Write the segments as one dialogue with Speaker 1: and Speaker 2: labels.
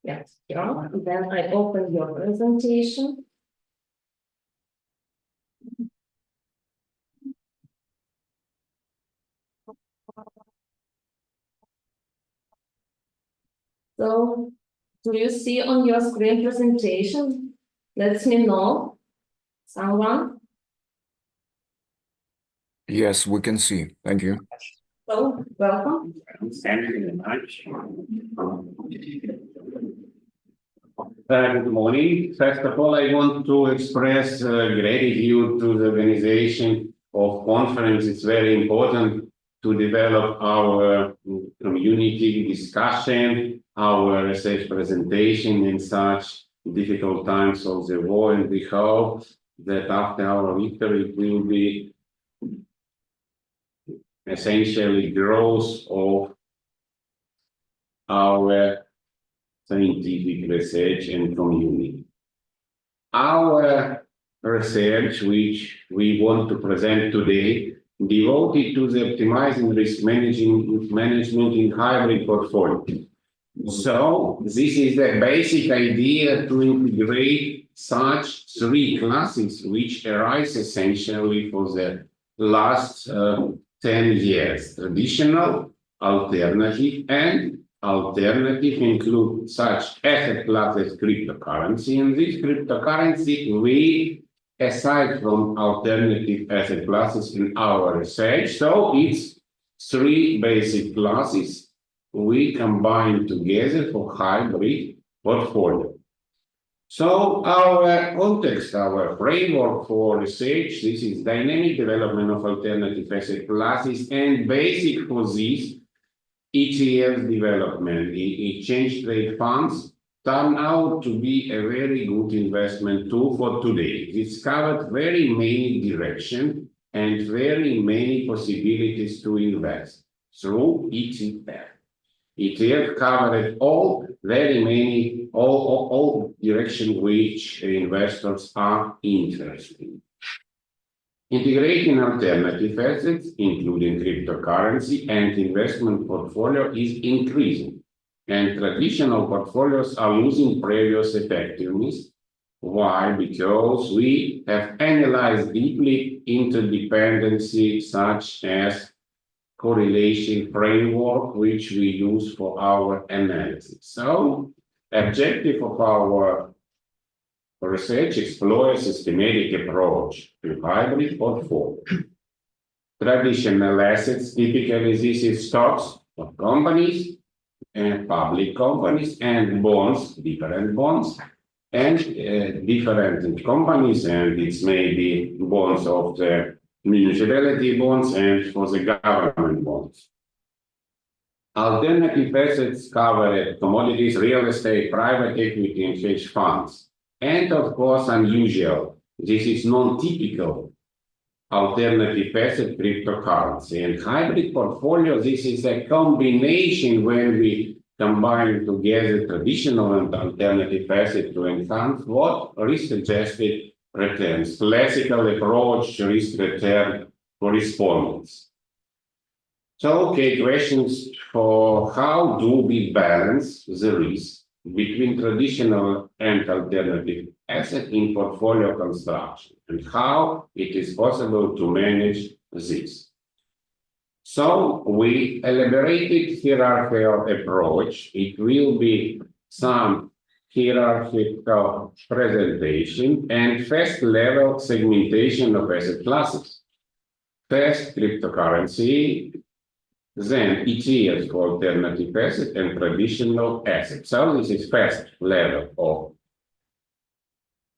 Speaker 1: Yes, yeah. And then I open your presentation. So, do you see on your screen presentation? Let me know. Someone?
Speaker 2: Yes, we can see. Thank you.
Speaker 1: So, welcome.
Speaker 3: Thank you very much. Good morning. First of all, I want to express gratitude to the organization of conference. It's very important to develop our community discussion, our research presentation in such difficult times of the war, and we hope that after our victory it will be essentially growth of our scientific research and community. Our research, which we want to present today, devoted to the optimizing risk management in hybrid portfolio. So this is the basic idea to integrate such three classes which arise essentially for the last 10 years: traditional, alternative, and alternative include such asset classes cryptocurrency. And this cryptocurrency, we, aside from alternative asset classes in our research, so it's three basic classes we combine together for hybrid portfolio. So our context, our framework for research, this is dynamic development of alternative asset classes, and basic for this ETF development in exchange trade funds turn out to be a very good investment tool for today. It's covered very many directions and very many possibilities to invest through ETF. ETF covered all directions which investors are interested in. Integrating alternative assets, including cryptocurrency and investment portfolio, is increasing, and traditional portfolios are losing previous effectiveness. Why? Because we have analyzed deeply interdependency, such as correlation framework, which we use for our analysis. So, objective of our research explores a systematic approach to hybrid portfolio. Traditional assets, typically this is stocks of companies and public companies, and bonds, different bonds, and different companies, and it's maybe bonds of the municipality bonds and for the government bonds. Alternative assets cover commodities, real estate, private equity, and hedge funds. And of course, unusual, this is non-typical alternative asset cryptocurrency. And hybrid portfolio, this is a combination when we combine together traditional and alternative assets to enhance what risk-adjusted returns. Classical approach, risk-return correspondence. So, okay, questions for how do we balance the risk between traditional and alternative asset in portfolio construction, and how it is possible to manage this. So we elaborated hierarchical approach. It will be some hierarchical presentation and first level segmentation of asset classes. First, cryptocurrency, then ETFs for alternative asset and traditional assets. So this is first level of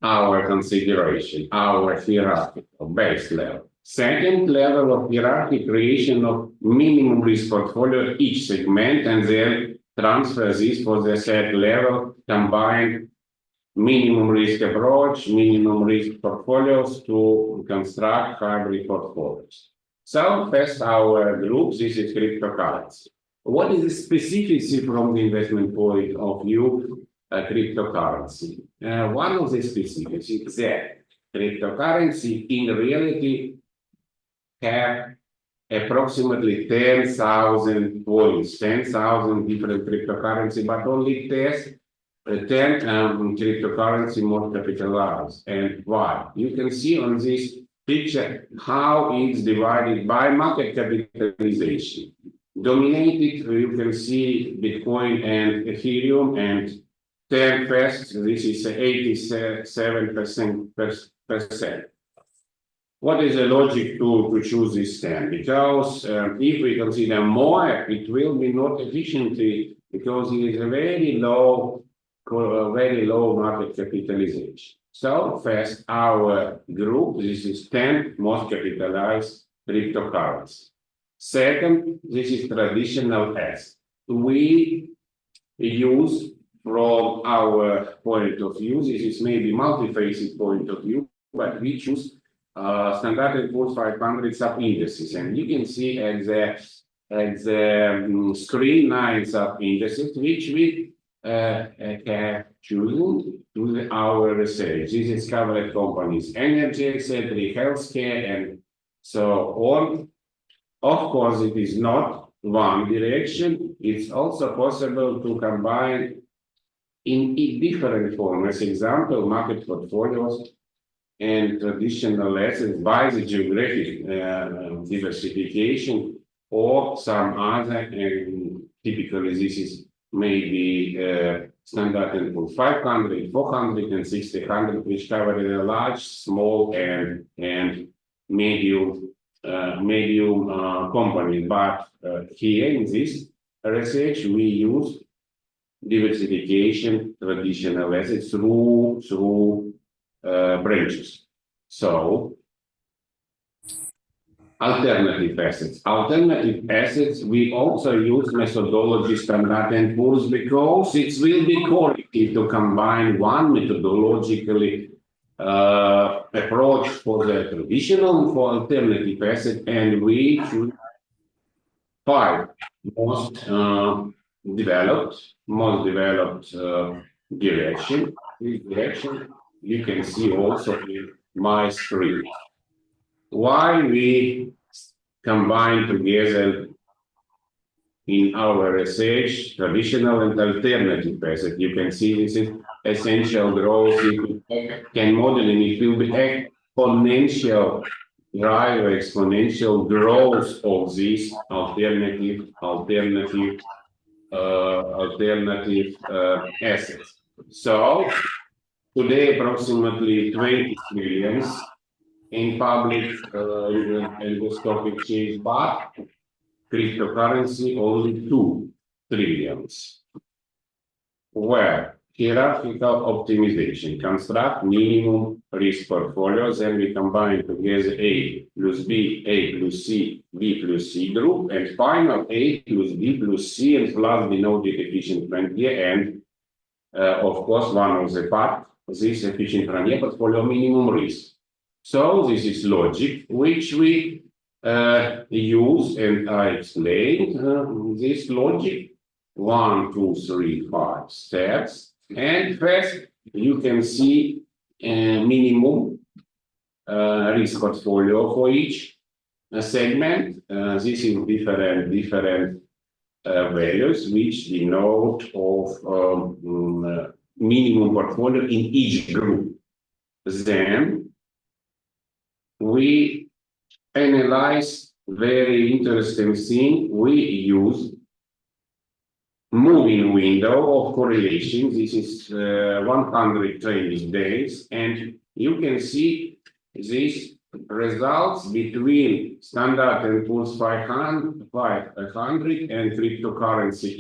Speaker 3: our consideration, our hierarchical base level. Second level of hierarchy, creation of minimum risk portfolio each segment, and then transfer this for the third level, combine minimum risk approach, minimum risk portfolios to construct hybrid portfolios. So first, our group, this is cryptocurrency. What is the specificity from the investment point of view, cryptocurrency? One of the specificities is that cryptocurrency in reality have approximately 10,000 points, 10,000 different cryptocurrency, but only 10 cryptocurrency more capitalized. And why? You can see on this picture how it's divided by market capitalization. Dominated, you can see Bitcoin and Ethereum, and 10 first, this is 87%. What is the logic to choose this 10? Because if we consider more, it will be not efficiently because it is a very low market capitalization. So first, our group, this is 10 most capitalized cryptocurrencies. Second, this is traditional assets. We use from our point of view, this is maybe multifaceted point of view, but we choose Standard & Poor's 500 sub-indices, and you can see at the screen 9 sub-indices which we have chosen to our research. This is covered companies, energy, etc., healthcare, and so on. Of course, it is not one direction. It's also possible to combine in different forms. Example, market portfolios and traditional assets by the geographic diversification or some other, and typically this is maybe Standard & Poor's 500, 400, and 600, which cover the large, small, and medium companies. But here in this research, we use diversification traditional assets through branches. So alternative assets, we also use methodology Standard & Poor's because it will be corrective to combine one methodologically approach for the traditional and for alternative asset, and we choose 5 most developed direction. This direction you can see also in my screen. Why we combine together in our research traditional and alternative assets? You can see this is essential growth. You can model, and it will be exponential drive, exponential growth of these alternative assets. So today, approximately 20 trillions in public and the stock exchange, but cryptocurrency only 2 trillions. Where hierarchical optimization, construct minimum risk portfolios, and we combine together A plus B, A plus C, B plus C group, and final A plus B plus C and plus denoted efficient frontier, and of course one of the part, this efficient frontier portfolio minimum risk. So this is logic which we use, and I explained this logic 1, 2, 3, 5 steps. And first, you can see minimum risk portfolio for each segment. This is different values which denote of minimum portfolio in each group. Then we analyze very interesting thing. We use moving window of correlation. This is 100 trading days, and you can see these results between Standard & Poor's 500 and cryptocurrency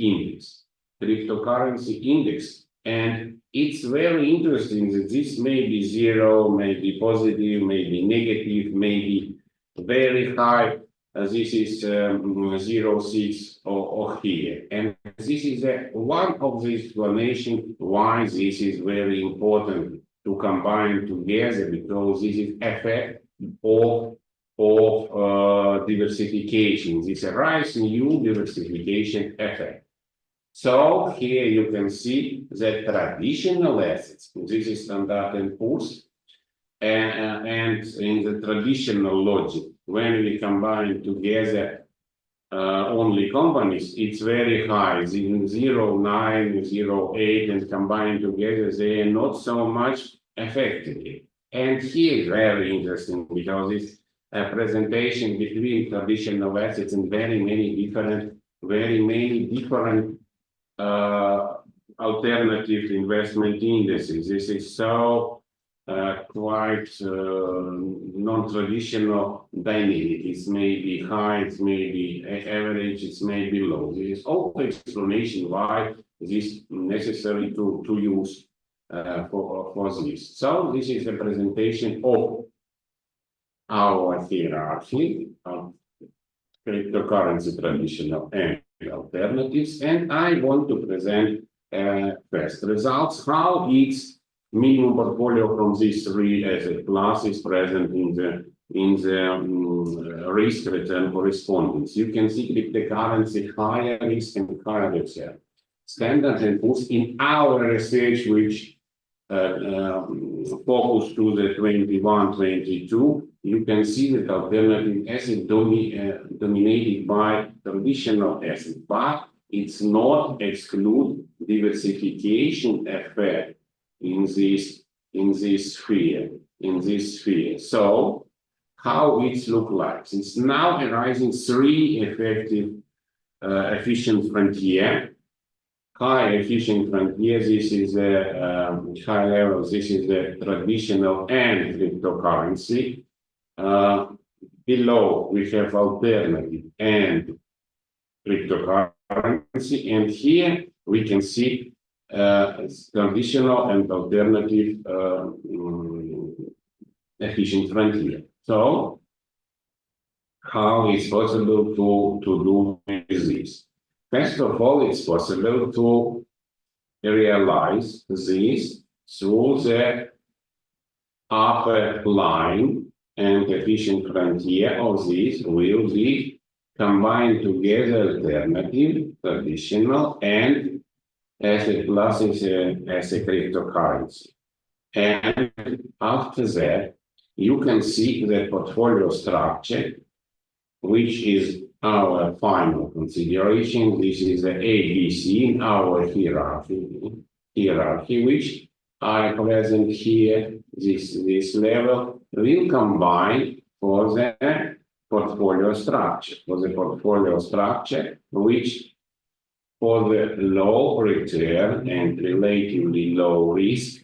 Speaker 3: index. And it's very interesting that this may be 0, maybe positive, maybe negative, maybe very high. This is 0.6 or here. And this is one of the explanations why this is very important to combine together, because this is effect of diversification. This is a rise new diversification effect. So here you can see that traditional assets, this is Standard & Poor's, and in the traditional logic, when we combine together only companies, it's very high, 0.9, 0.8, and combined together, they are not so much effective. And here, very interesting, because it's a presentation between traditional assets and very many different alternative investment indices. This is so quite non-traditional dynamic. It's maybe high, it's maybe average, it's maybe low. There is also explanation why this is necessary to use for this. So this is a presentation of our hierarchy of cryptocurrency traditional and alternatives, and I want to present first results, how its minimum portfolio from these three asset classes present in the risk return correspondence. You can see cryptocurrency higher risk and higher return. Standard & Poor's in our research, which focus to the 21-22, you can see that alternative asset dominated by traditional asset, but it's not exclude diversification effect in this sphere. So how it look like? It's now arising three effective efficient frontier. High efficient frontier, this is a high level, this is the traditional and cryptocurrency. Below we have alternative and cryptocurrency, and here we can see traditional and alternative efficient frontier. So how is possible to do this? First of all, it's possible to realize this through the upper line, and efficient frontier of this will be combined together alternative, traditional, and asset classes as a cryptocurrency. And after that, you can see the portfolio structure, which is our final consideration. This is the ABC in our hierarchy, which I present here. This level will combine for the portfolio structure. Which for the low return and relatively low risk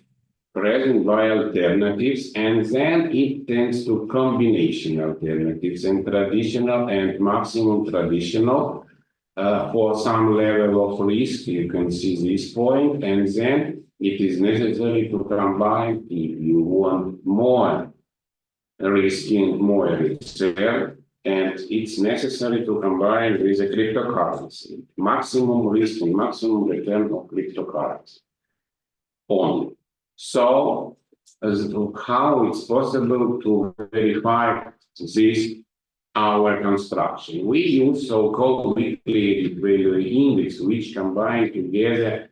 Speaker 3: present by alternatives, and then it tends to combination alternatives and traditional and maximum traditional for some level of risk. You can see this point, and then it is necessary to combine if you want more risk and more reserve, and it's necessary to combine with a cryptocurrency, maximum risk and maximum return of cryptocurrency only. So, how it's possible to verify this our construction? We use so-called weekly value index, which combine together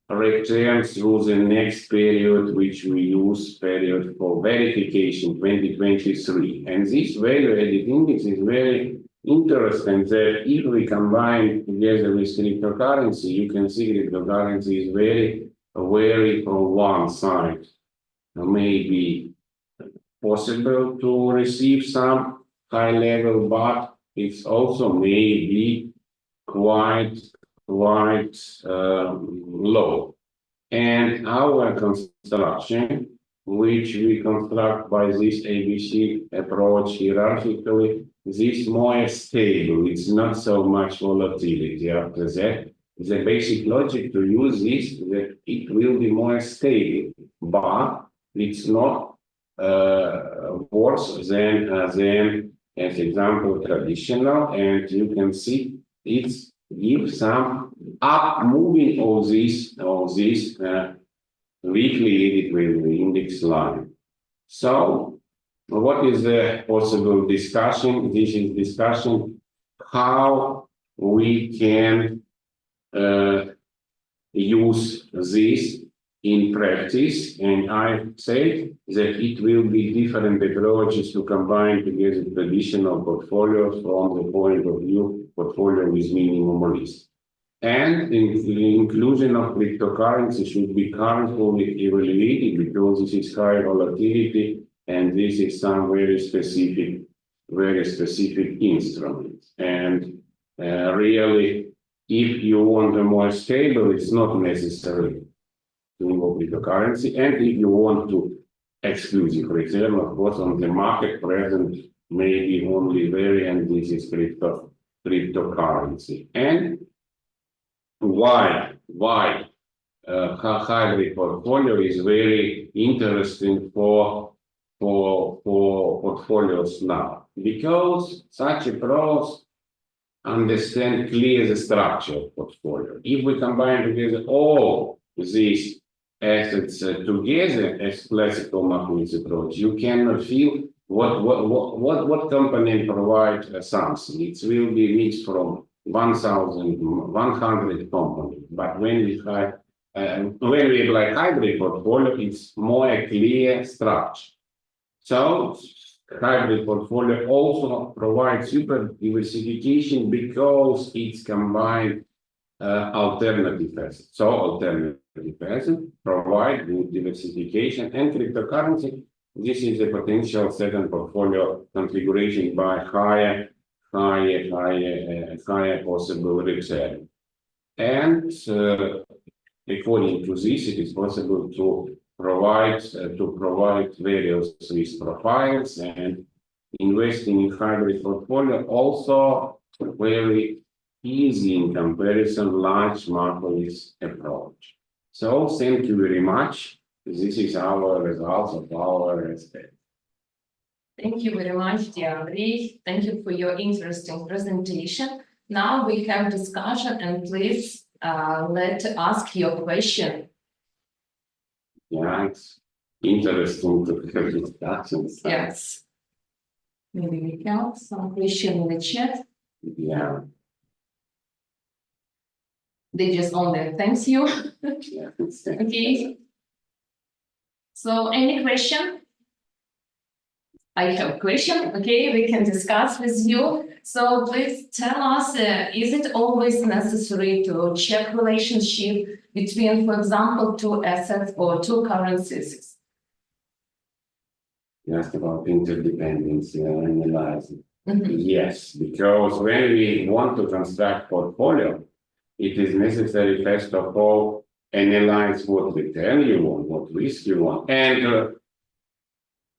Speaker 3: returns through the next period, which we use period for verification 2023. And this value-added index is very interesting that if we combine together with cryptocurrency, you can see cryptocurrency is very from one side. Maybe possible to receive some high level, but it's also maybe quite low. And our construction, which we construct by this ABC approach hierarchically, this more stable. It's not so much volatility after that. The basic logic to use this, that it will be more stable, but it's not worse than as example traditional, and you can see it gives some up moving of this weekly value index line. So what is the possible discussion? This is discussion how we can use this in practice, and I said that it will be different approaches to combine together traditional portfolios from the point of view portfolio with minimum risk. And the inclusion of cryptocurrency should be carefully evaluated because this is high volatility and this is some very specific instruments. And really, if you want a more stable, it's not necessary to involve cryptocurrency. And if you want to exclusive return, of course, on the market present, maybe only variant, this is cryptocurrency. And why hybrid portfolio is very interesting for portfolios now, because such approach understand clear the structure of portfolio. If we combine together all these assets together as classical mathematics approach, you cannot feel what component provide something. It will be mixed from 1,100 components. But when we apply hybrid portfolio, it's more a clear structure. So hybrid portfolio also provides super diversification because it's combined alternative assets. So alternative assets provide good diversification, and cryptocurrency, this is a potential second portfolio configuration by higher possible return. And according to this, it is possible to provide various risk profiles, and investing in hybrid portfolio also very easy in comparison large markets approach. So thank you very much. This is our results of our experiment.
Speaker 1: Thank you very much, dear Andrii. Thank you for your interesting presentation. Now we have discussion, and please let's ask your question.
Speaker 3: Yeah, it's interesting to have discussions.
Speaker 1: Yes. Maybe we have some question in the chat.
Speaker 3: Yeah.
Speaker 1: They just only thanks you.
Speaker 3: Yeah.
Speaker 1: Okay. So any question? I have a question. Okay, we can discuss with you. So please tell us, is it always necessary to check relationship between, for example, two assets or two currencies?
Speaker 3: Just about interdependence and analyzing.
Speaker 1: Mhm.
Speaker 3: Yes, because when we want to construct portfolio, it is necessary first of all analyze what return you want, what risk you want, and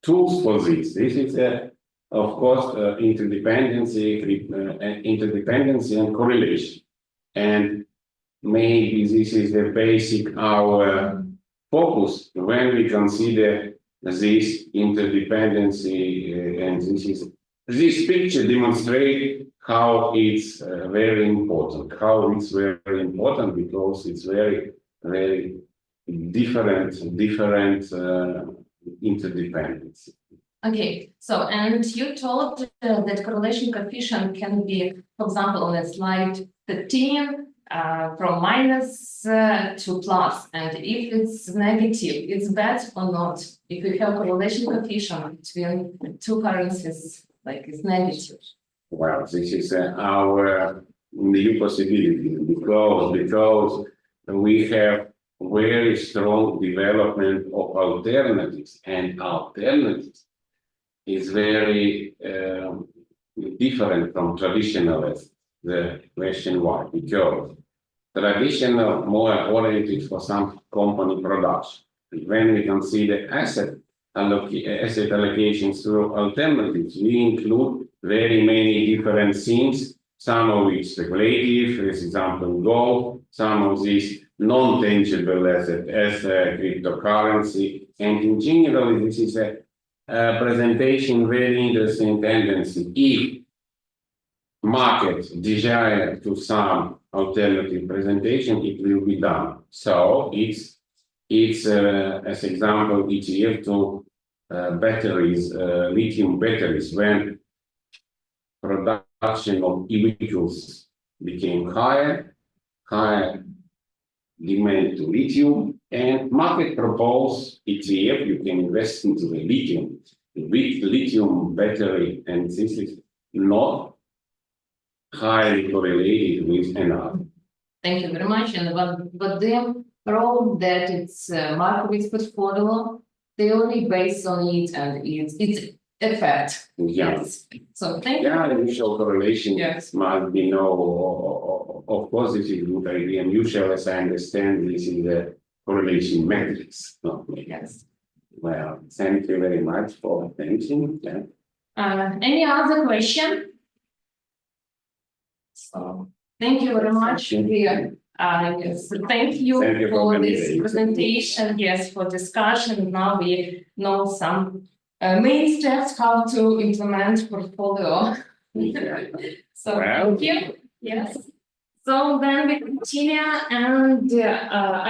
Speaker 3: tools for this. This is of course interdependency and correlation, and maybe this is the basic our focus when we consider this interdependency, and this picture demonstrates how it's very important. How it's very important because it's very different interdependency.
Speaker 1: Okay, so and you told that correlation coefficient can be, for example, on a slide 13 from minus to plus, and if it's negative, it's bad or not? If we have correlation coefficient between two currencies, like it's negative.
Speaker 3: Well, this is our new possibility because we have very strong development of alternatives, and alternatives is very different from traditional assets. The question why? Because traditional more oriented for some company production. When we consider asset allocations through alternatives, we include very many different things, some of which speculative, for example, gold, some of these non-tangible assets as cryptocurrency, and in general, this is a presentation very interesting tendency. If market desire to some alternative presentation, it will be done. So it's as example each year to batteries, lithium batteries, when production of vehicles became higher demand to lithium, And market propose ETF, you can invest into the lithium, with lithium battery, and this is not highly correlated with another.
Speaker 1: Thank you very much. And but the role that it's Markowitz portfolio theory based on it and its effect.
Speaker 3: Yeah.
Speaker 1: Yes. So thank you.
Speaker 3: Yeah, initial correlation
Speaker 1: Yes.
Speaker 3: must be no, of course, this is a good idea. And usually, as I understand, this is the correlation matrix. No?
Speaker 1: Yes.
Speaker 3: Well, thank you very much for attention. Yeah.
Speaker 1: Any other question? So thank you very much. Yes, thank you
Speaker 3: Thank you for
Speaker 1: for this
Speaker 3: coming.
Speaker 1: presentation. Yes, for discussion. Now we know some main steps how to implement portfolio. So
Speaker 3: Well.
Speaker 1: thank you. Yes. So then we continue, and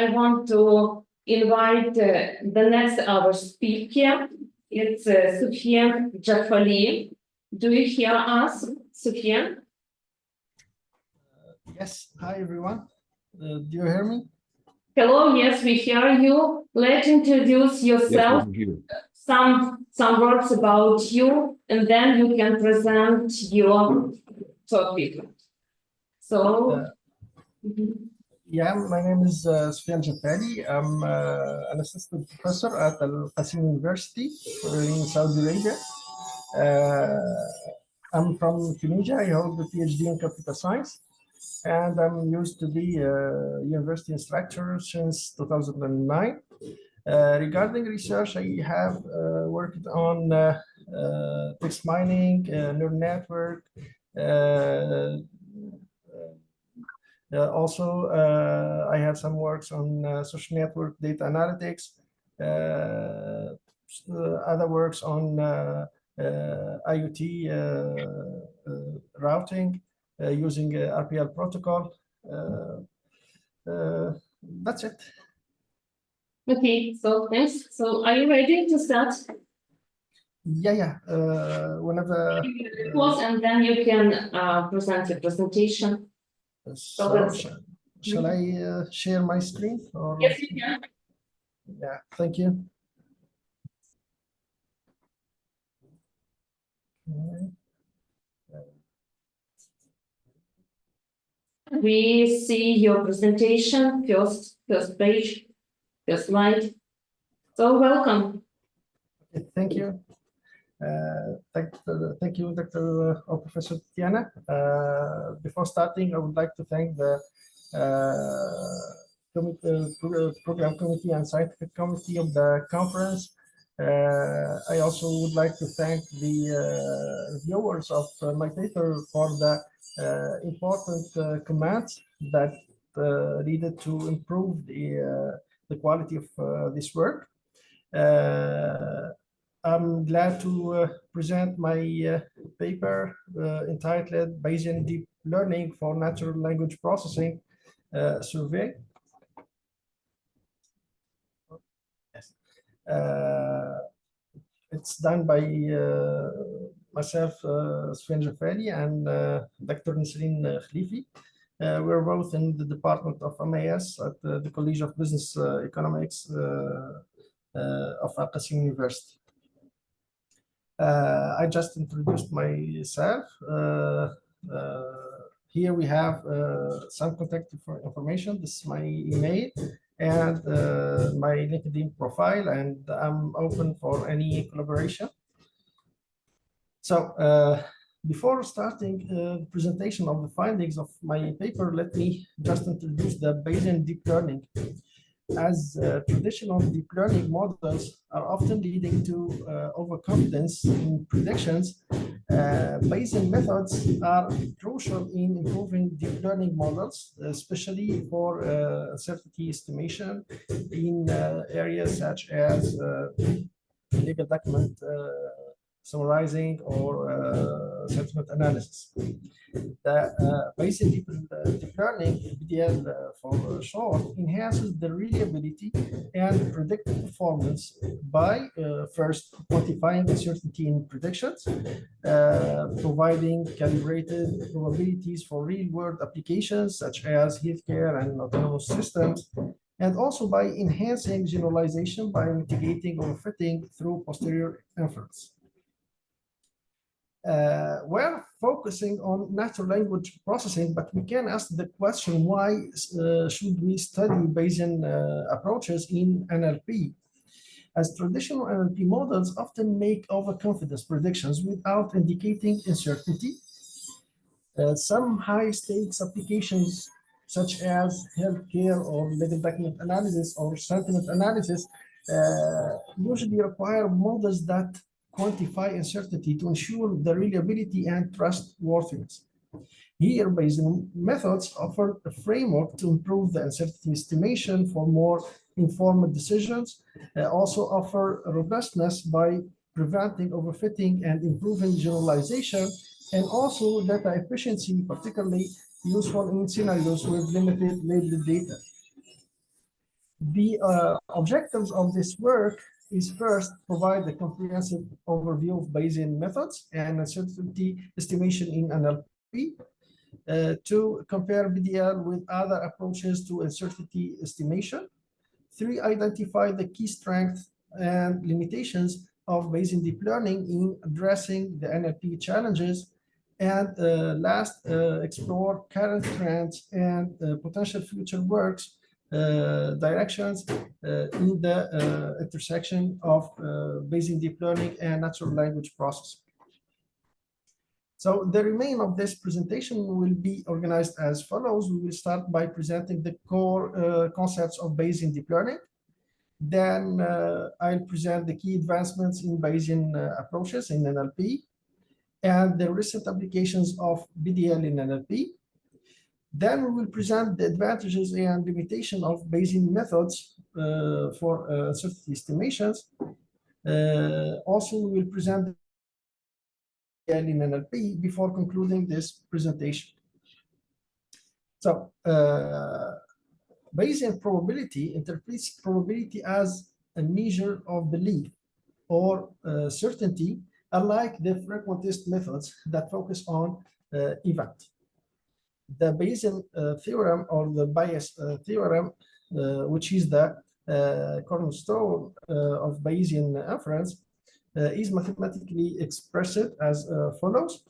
Speaker 1: I want to invite the next our speaker. It's Soufiene Jaffali. Do you hear us, Soufiene?
Speaker 4: Yes, hi everyone. Do you hear me?
Speaker 1: Hello, yes, we hear you. Let's introduce yourself,
Speaker 2: Yes, we hear.
Speaker 1: some words about you, and then you can present your topic. So,
Speaker 4: Yeah, my name is Soufiene Jaffali. I'm an assistant professor at Al Qasim University in Saudi Arabia. I'm from Tunisia. I hold a PhD in computer science, and I'm used to be a university instructor since 2009. Regarding research, I have worked on text mining, neural network. Also, I have some works on social network data analytics, other works on IoT routing using RPL protocol. That's it.
Speaker 1: okay, so thanks. So are you ready to start?
Speaker 4: Yeah. Whenever.
Speaker 1: Pause, and then you can present your presentation.
Speaker 4: So shall I share my screen? Or?
Speaker 1: Yes, you can.
Speaker 4: Yeah, thank you.
Speaker 1: We see your presentation, first page, first slide. So welcome.
Speaker 4: Okay, thank you. Thank you, Dr. or Professor Tetiana. Before starting, I would like to thank the program committee and scientific committee of the conference. I also would like to thank the viewers of my paper for the important comments that needed to improve the quality of this work. I'm glad to present my paper entitled Bayesian Deep Learning for Natural Language Processing Survey. Yes. It's done by myself, Soufiene Jaffali, and Dr. Nesrine Khelifi. We're both in the Department of MAS at the College of Business Economics of Al Qasim University. I just introduced myself. Here we have some contact information. This is my email and my LinkedIn profile, and I'm open for any collaboration. So before starting the presentation of the findings of my paper, let me just introduce the Bayesian deep learning. As traditional deep learning models are often leading to overconfidence in predictions, Bayesian methods are crucial in improving deep learning models, especially for uncertainty estimation in areas such as legal document summarizing or sentiment analysis. The Bayesian deep learning, BDL for short, enhances the reliability and predictive performance by first quantifying uncertainty in predictions, providing calibrated probabilities for real-world applications such as healthcare and autonomous systems, and also by enhancing generalization by mitigating overfitting through posterior inference. We're focusing on natural language processing, but we can ask the question, why should we study Bayesian approaches in NLP? As traditional NLP models often make overconfidence predictions without indicating uncertainty. Some high-stakes applications, such as healthcare or legal document analysis or sentiment analysis, usually require models that quantify uncertainty to ensure the reliability and trustworthiness. Here, Bayesian methods offer a framework to improve the uncertainty estimation for more informed decisions, also offer robustness by preventing overfitting and improving generalization, and also data efficiency, particularly useful in scenarios with limited labeled data. The objectives of this work is first, provide a comprehensive overview of Bayesian methods and uncertainty estimation in NLP. To compare BDL with other approaches to uncertainty estimation. 3, identify the key strengths and limitations of Bayesian deep learning in addressing the NLP challenges. And last, explore current trends and potential future works directions in the intersection of Bayesian deep learning and natural language processing. So the remainder of this presentation will be organized as follows. We will start by presenting the core concepts of Bayesian deep learning. Then I'll present the key advancements in Bayesian approaches in NLP and the recent applications of BDL in NLP. Then we will present the advantages and limitations of Bayesian methods for uncertainty estimations. Also, we will present in NLP before concluding this presentation. So, Bayesian probability interprets probability as a measure of belief or certainty, unlike the frequentist methods that focus on event. The Bayesian theorem or the Bayes theorem, which is the cornerstone of Bayesian inference, is mathematically expressed as follows.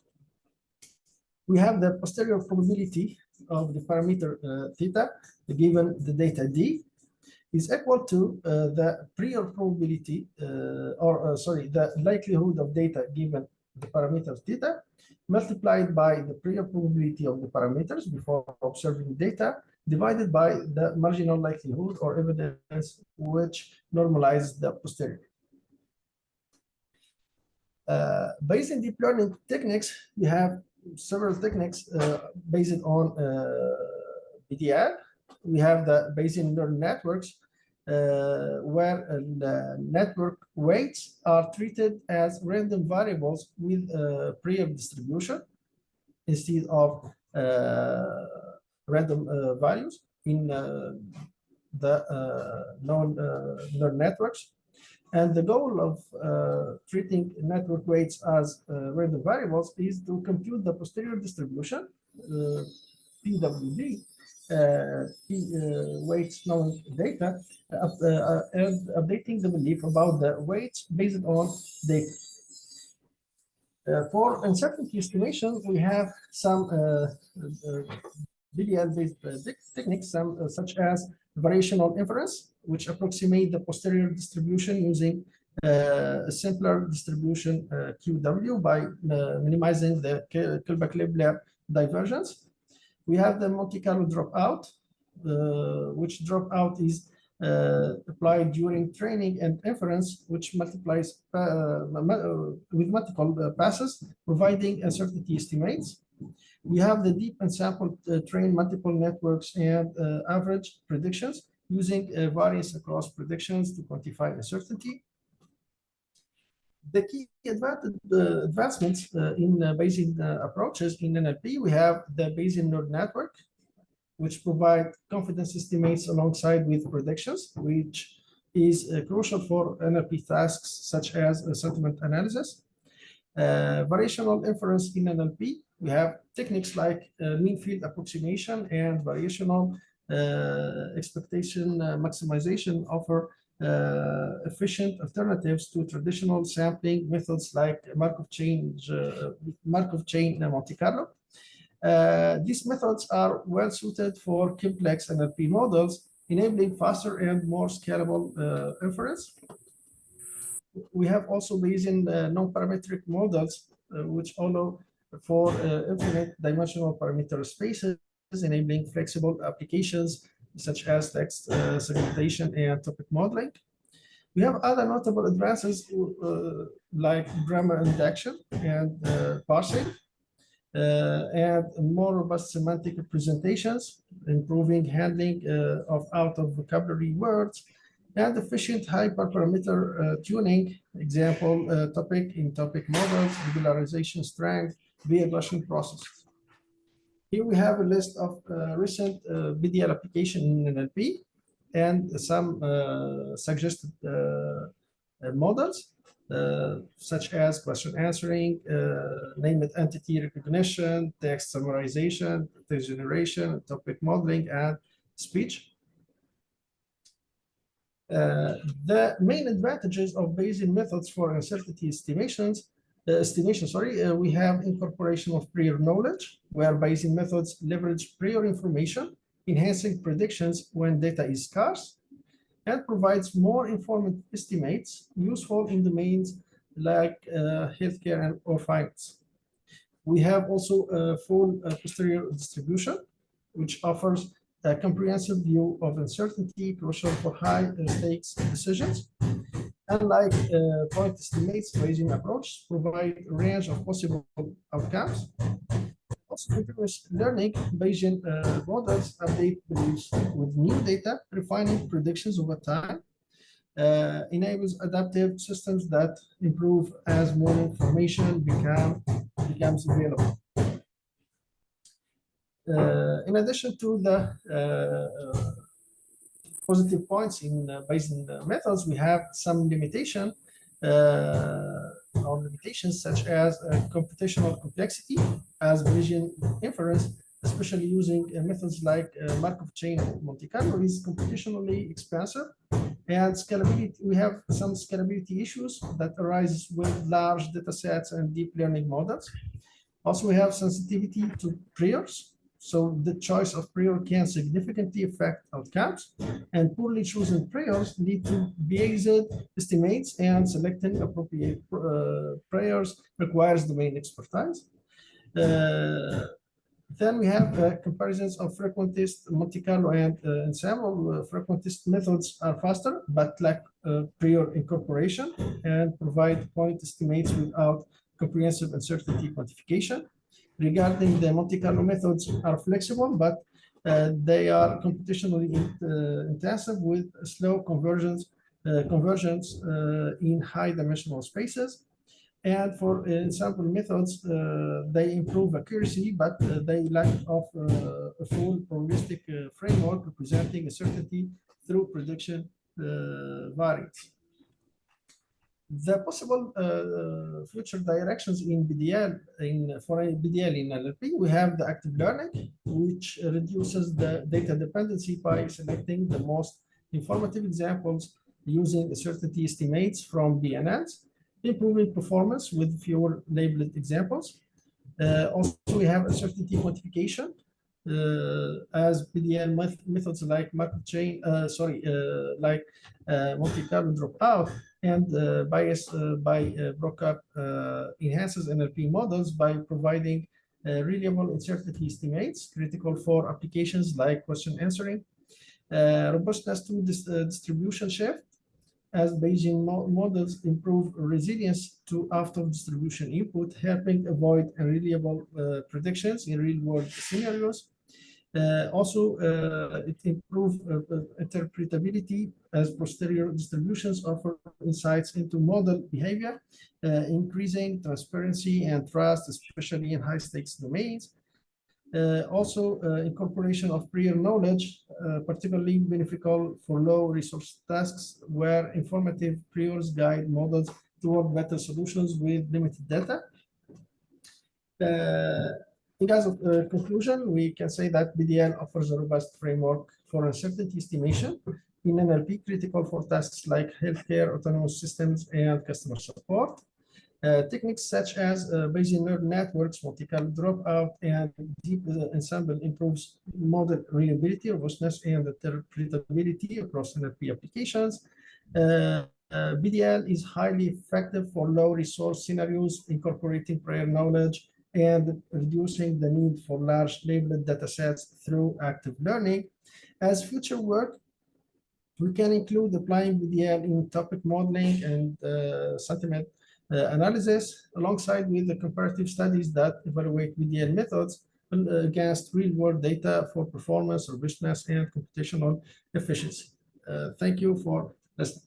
Speaker 4: We have the posterior probability of the parameter theta, given the data D, is equal to the prior probability, the likelihood of data given the parameter theta, multiplied by the prior probability of the parameters before observing data, divided by the marginal likelihood or evidence which normalizes the posterior. Bayesian deep learning techniques, we have several techniques based on BDL. We have the Bayesian neural networks, where the network weights are treated as random variables with prior distribution instead of random values in the neural networks. And the goal of treating network weights as random variables is to compute the posterior distribution, PWD, weights knowing data, and updating the belief about the weights based on data. For uncertainty estimation, we have some BDL-based techniques, such as variational inference, which approximate the posterior distribution using a simpler distribution QW by minimizing the Kullback-Leibler divergence. We have the Monte Carlo dropout, which dropout is applied during training and inference, which multiplies with multiple passes, providing uncertainty estimates. We have the deep unsampled train multiple networks and average predictions using variance across predictions to quantify uncertainty. The key advancements in Bayesian approaches in NLP, we have the Bayesian neural network, which provide confidence estimates alongside with predictions, which is crucial for NLP tasks such as sentiment analysis. Variational inference in NLP, we have techniques like mean field approximation and variational expectation maximization offer efficient alternatives to traditional sampling methods like Markov chain Monte Carlo. These methods are well suited for complex NLP models, enabling faster and more scalable inference. We have also Bayesian non-parametric models, which allow for infinite dimensional parameter spaces, enabling flexible applications such as text segmentation and topic modeling. We have other notable advances like grammar induction and parsing, and more robust semantic representations, improving handling of out-of-vocabulary words, and efficient hyperparameter tuning, example, topic in topic models, regularization strength via Gaussian processes. Here we have a list of recent BDL application in NLP and some suggested models, such as question answering, named entity recognition, text summarization, text generation, topic modeling, and speech. The main advantages of Bayesian methods for uncertainty estimation, we have incorporation of prior knowledge, where Bayesian methods leverage prior information, enhancing predictions when data is scarce, and provides more informed estimates useful in domains like healthcare or finance. We have also a full posterior distribution, which offers a comprehensive view of uncertainty crucial for high-stakes decisions. Unlike point estimates, Bayesian approach provide a range of possible outcomes. Also, continuous learning Bayesian models update beliefs with new data, refining predictions over time, enables adaptive systems that improve as more information becomes available. In addition to the positive points in Bayesian methods, we have some limitations such as computational complexity, as Bayesian inference, especially using methods like Markov chain Monte Carlo, is computationally expensive, and scalability. We have some scalability issues that arise with large data sets and deep learning models. Also, we have sensitivity to priors. So the choice of prior can significantly affect outcomes, and poorly chosen priors lead to biased estimates, and selecting appropriate priors requires domain expertise. Then we have comparisons of frequentist Monte Carlo and ensemble. Frequentist methods are faster, but lack prior incorporation and provide point estimates without comprehensive uncertainty quantification. Regarding the Monte Carlo methods are flexible, but they are computationally intensive with slow convergence in high-dimensional spaces. And for ensemble methods, they improve accuracy, but they lack of a full probabilistic framework representing uncertainty through prediction variance. The possible future directions in BDL for BDL in NLP, we have the active learning, which reduces the data dependency by selecting the most informative examples using uncertainty estimates from BNNs, improving performance with fewer labeled examples. Also, we have uncertainty quantification, as BDL methods like Markov chain, Monte Carlo dropout, and bias by Brockup enhances NLP models by providing reliable uncertainty estimates critical for applications like question answering. Robustness to distribution shift, as Bayesian models improve resilience to out-of-distribution input, helping avoid unreliable predictions in real-world scenarios. Also, it improves interpretability, as posterior distributions offer insights into model behavior, increasing transparency and trust, especially in high-stakes domains. Also, incorporation of prior knowledge, particularly beneficial for low-resource tasks, where informative priors guide models toward better solutions with limited data. In case of conclusion, we can say that BDL offers a robust framework for uncertainty estimation in NLP, critical for tasks like healthcare, autonomous systems, and customer support. Techniques such as Bayesian neural networks, multiscale dropout, and deep ensemble improves model reliability, robustness, and interpretability across NLP applications. BDL is highly effective for low-resource scenarios, incorporating prior knowledge and reducing the need for large labeled datasets through active learning. As future work, we can include applying BDL in topic modeling and sentiment analysis, alongside with the comparative studies that evaluate BDL methods against real-world data for performance, robustness, and computational efficiency. Thank you for listening.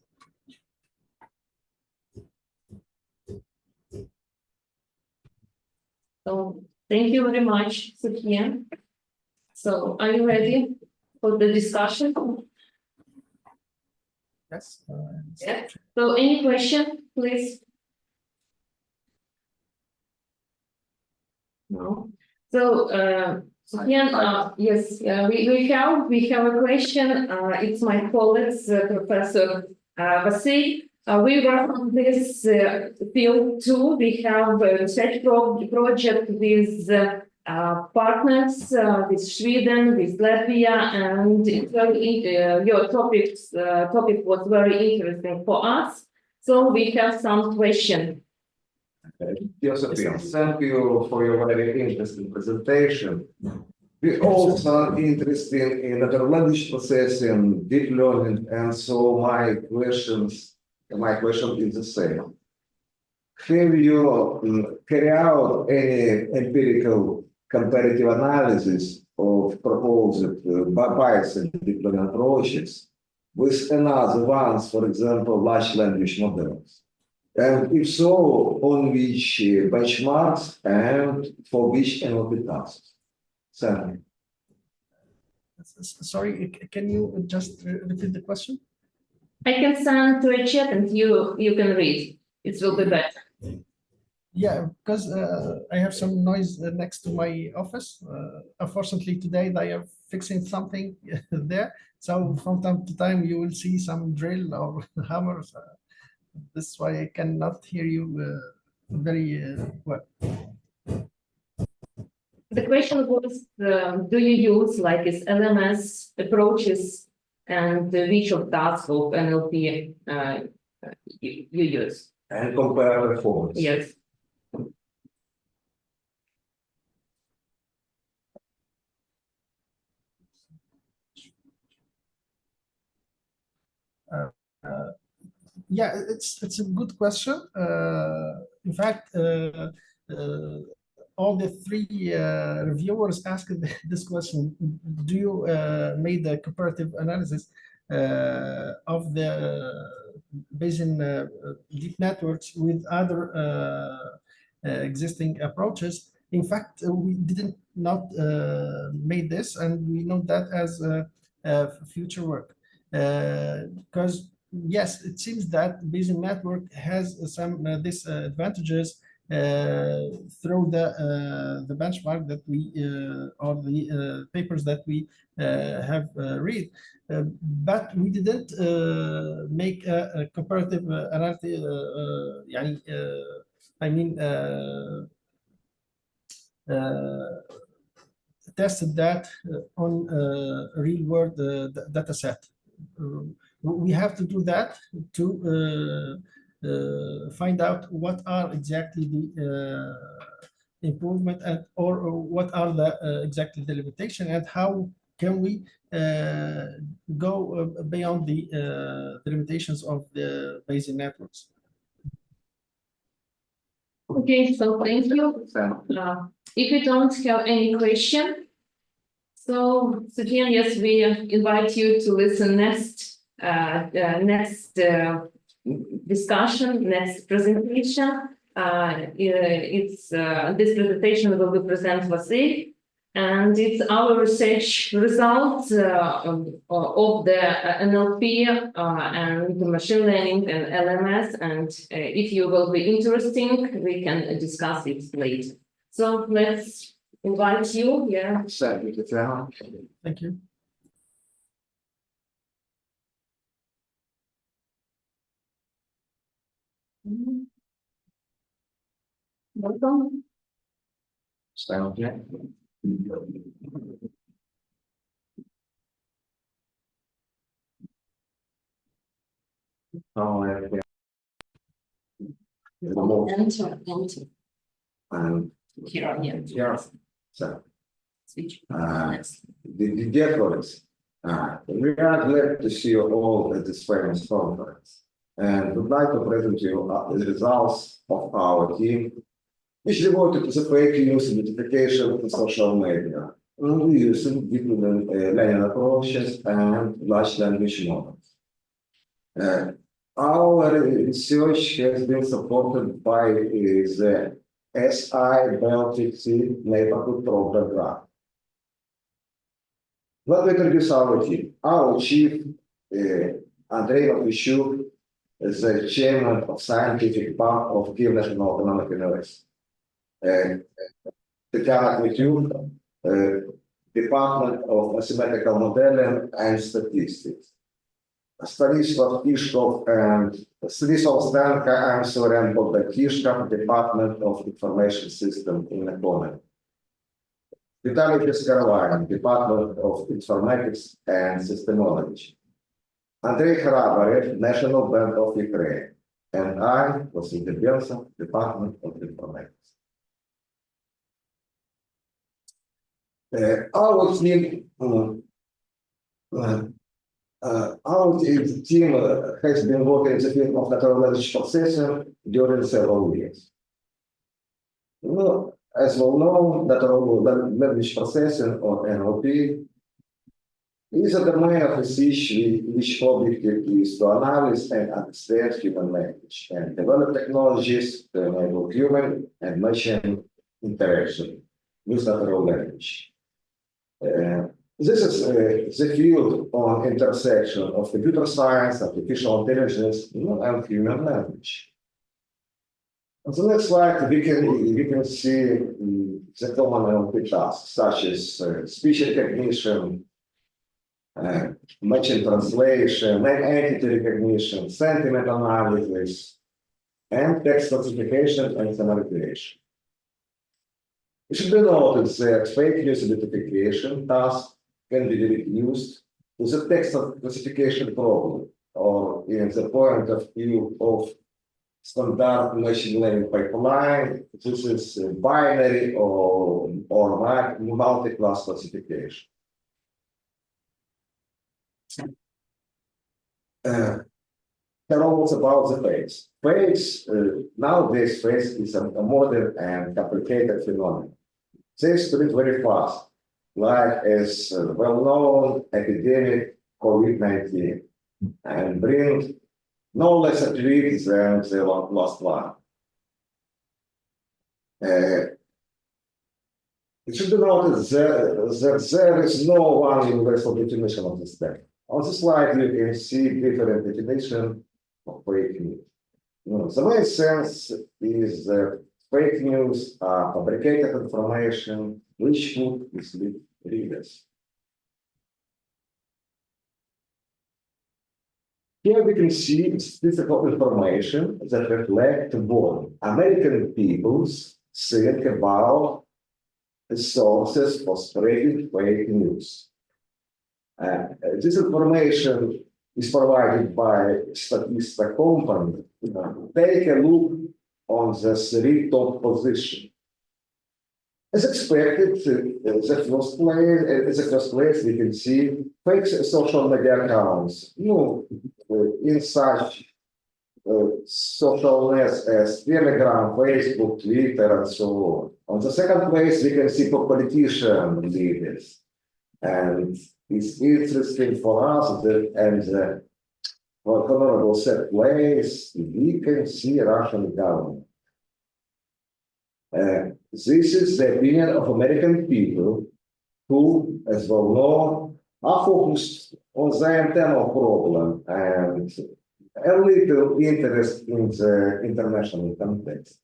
Speaker 1: So thank you very much, Soufiene. So are you ready for the discussion?
Speaker 4: Yes.
Speaker 1: Yeah. So any question, please? No. So Soufiene, yes, we have a question. It's my colleague, Professor Vasily. We work on this field too. We have a research project with partners with Sweden, with Latvia, and your topic was very interesting for us. So we have some questions.
Speaker 5: Josephine, thank you for your very interesting presentation. We also are interested in natural language processing, deep learning, and so my question is the same. Have you carried out any empirical comparative analysis of proposed Bayesian deep learning approaches with another ones, for example, large language models? And if so, on which benchmarks and for which NLP tasks? Thank you.
Speaker 4: Sorry, can you just repeat the question?
Speaker 1: I can send to a chat and you can read. It will be better.
Speaker 4: Yeah, because I have some noise next to my office. Unfortunately, today they are fixing something there. So from time to time, you will see some drill or hammers. This is why I cannot hear you very well.
Speaker 1: The question was, do you use like is LMS approaches and which of tasks of NLP you use?
Speaker 5: And compare performance.
Speaker 1: Yes.
Speaker 4: Yeah, it's a good question. In fact, all the three reviewers asked this question. Do you made a comparative analysis of the Bayesian deep networks with other existing approaches? In fact, we didn't not made this, and we know that as future work because. Yes, it seems that Bayesian network has some disadvantages through the benchmark that we or the papers that we have read, but we didn't make a comparative analysis. I mean, tested that on a real-world data set. We have to do that to find out what are exactly the improvement and or what are the exactly the limitation and how can we go beyond the limitations of the Bayesian networks.
Speaker 1: Okay, so thank you. If you don't have any question, so Soufiene, yes, we invite you to listen next discussion, next presentation. This presentation will be presented Vasily, and it's our research results of the NLP and machine learning and LMS. And if you will be interested, we can discuss it later. So let's invite you here.
Speaker 5: Thank you, Tetiana.
Speaker 4: Thank you.
Speaker 1: Welcome.
Speaker 5: Thank you. Oh, yeah.
Speaker 1: Enter
Speaker 5: And
Speaker 1: here on here.
Speaker 5: yeah, so
Speaker 1: Switch.
Speaker 5: the Jaffali, we are glad to see you all at this famous conference, and would like to present you the results of our team, which devoted to the fake news identification in social media, using deep learning approaches and large language models. Our research has been supported by the SI Baltic Sea Neighborhood Program. Let me introduce our team. Our chief, Andrii Kmytiuk, is the chairman of scientific part of Kyiv National Autonomous University. Tetiana Kmytiuk, Department of Mathematical Modeling and Statistics. Stanisław Stanka and Serhiienko Batishka, Department of Information System in Economy. Vitaly Department of Informatics and Systemology. Andrii Khrabarev, National Bank of Ukraine. And I was in the Bielinskyi Department of Informatics. Our team has been working in the field of natural language processing during several years. As well known, natural language processing, or NLP, is a domain of research which objective is to analyze and understand human language and develop technologies to enable human and machine interaction with natural language. This is the field on intersection of computer science, artificial intelligence, and human language. On the next slide, we can see the common NLP tasks, such as speech recognition, machine translation, entity recognition, sentiment analysis, and text classification and summarization. It should be noted that fake news identification task can be reduced to the text classification problem, or in the point of view of standard machine learning pipeline. This is binary or multi-class classification. Almost about the face. Nowadays, face is a modern and complicated phenomenon. They spread very fast, like as well-known epidemic COVID-19, and bring no less a threat than the last one. It should be noted that there is no one universal definition of this term. On this slide, you can see different definitions of fake news. The main sense is that fake news are fabricated information which could mislead readers. Here we can see statistical information that reflect what American peoples think about the sources for spreading fake news. This information is provided by Statista company. Take a look on the three top positions. As expected, the first place we can see fake social media accounts. In such social nets as Telegram, Facebook, Twitter, and so on. On the second place, we can see politician leaders. And it's interesting for us that, and the honorable third place, we can see Russian government. This is the opinion of American people who, as well know, are focused on the internal problem and a little interest in the international context.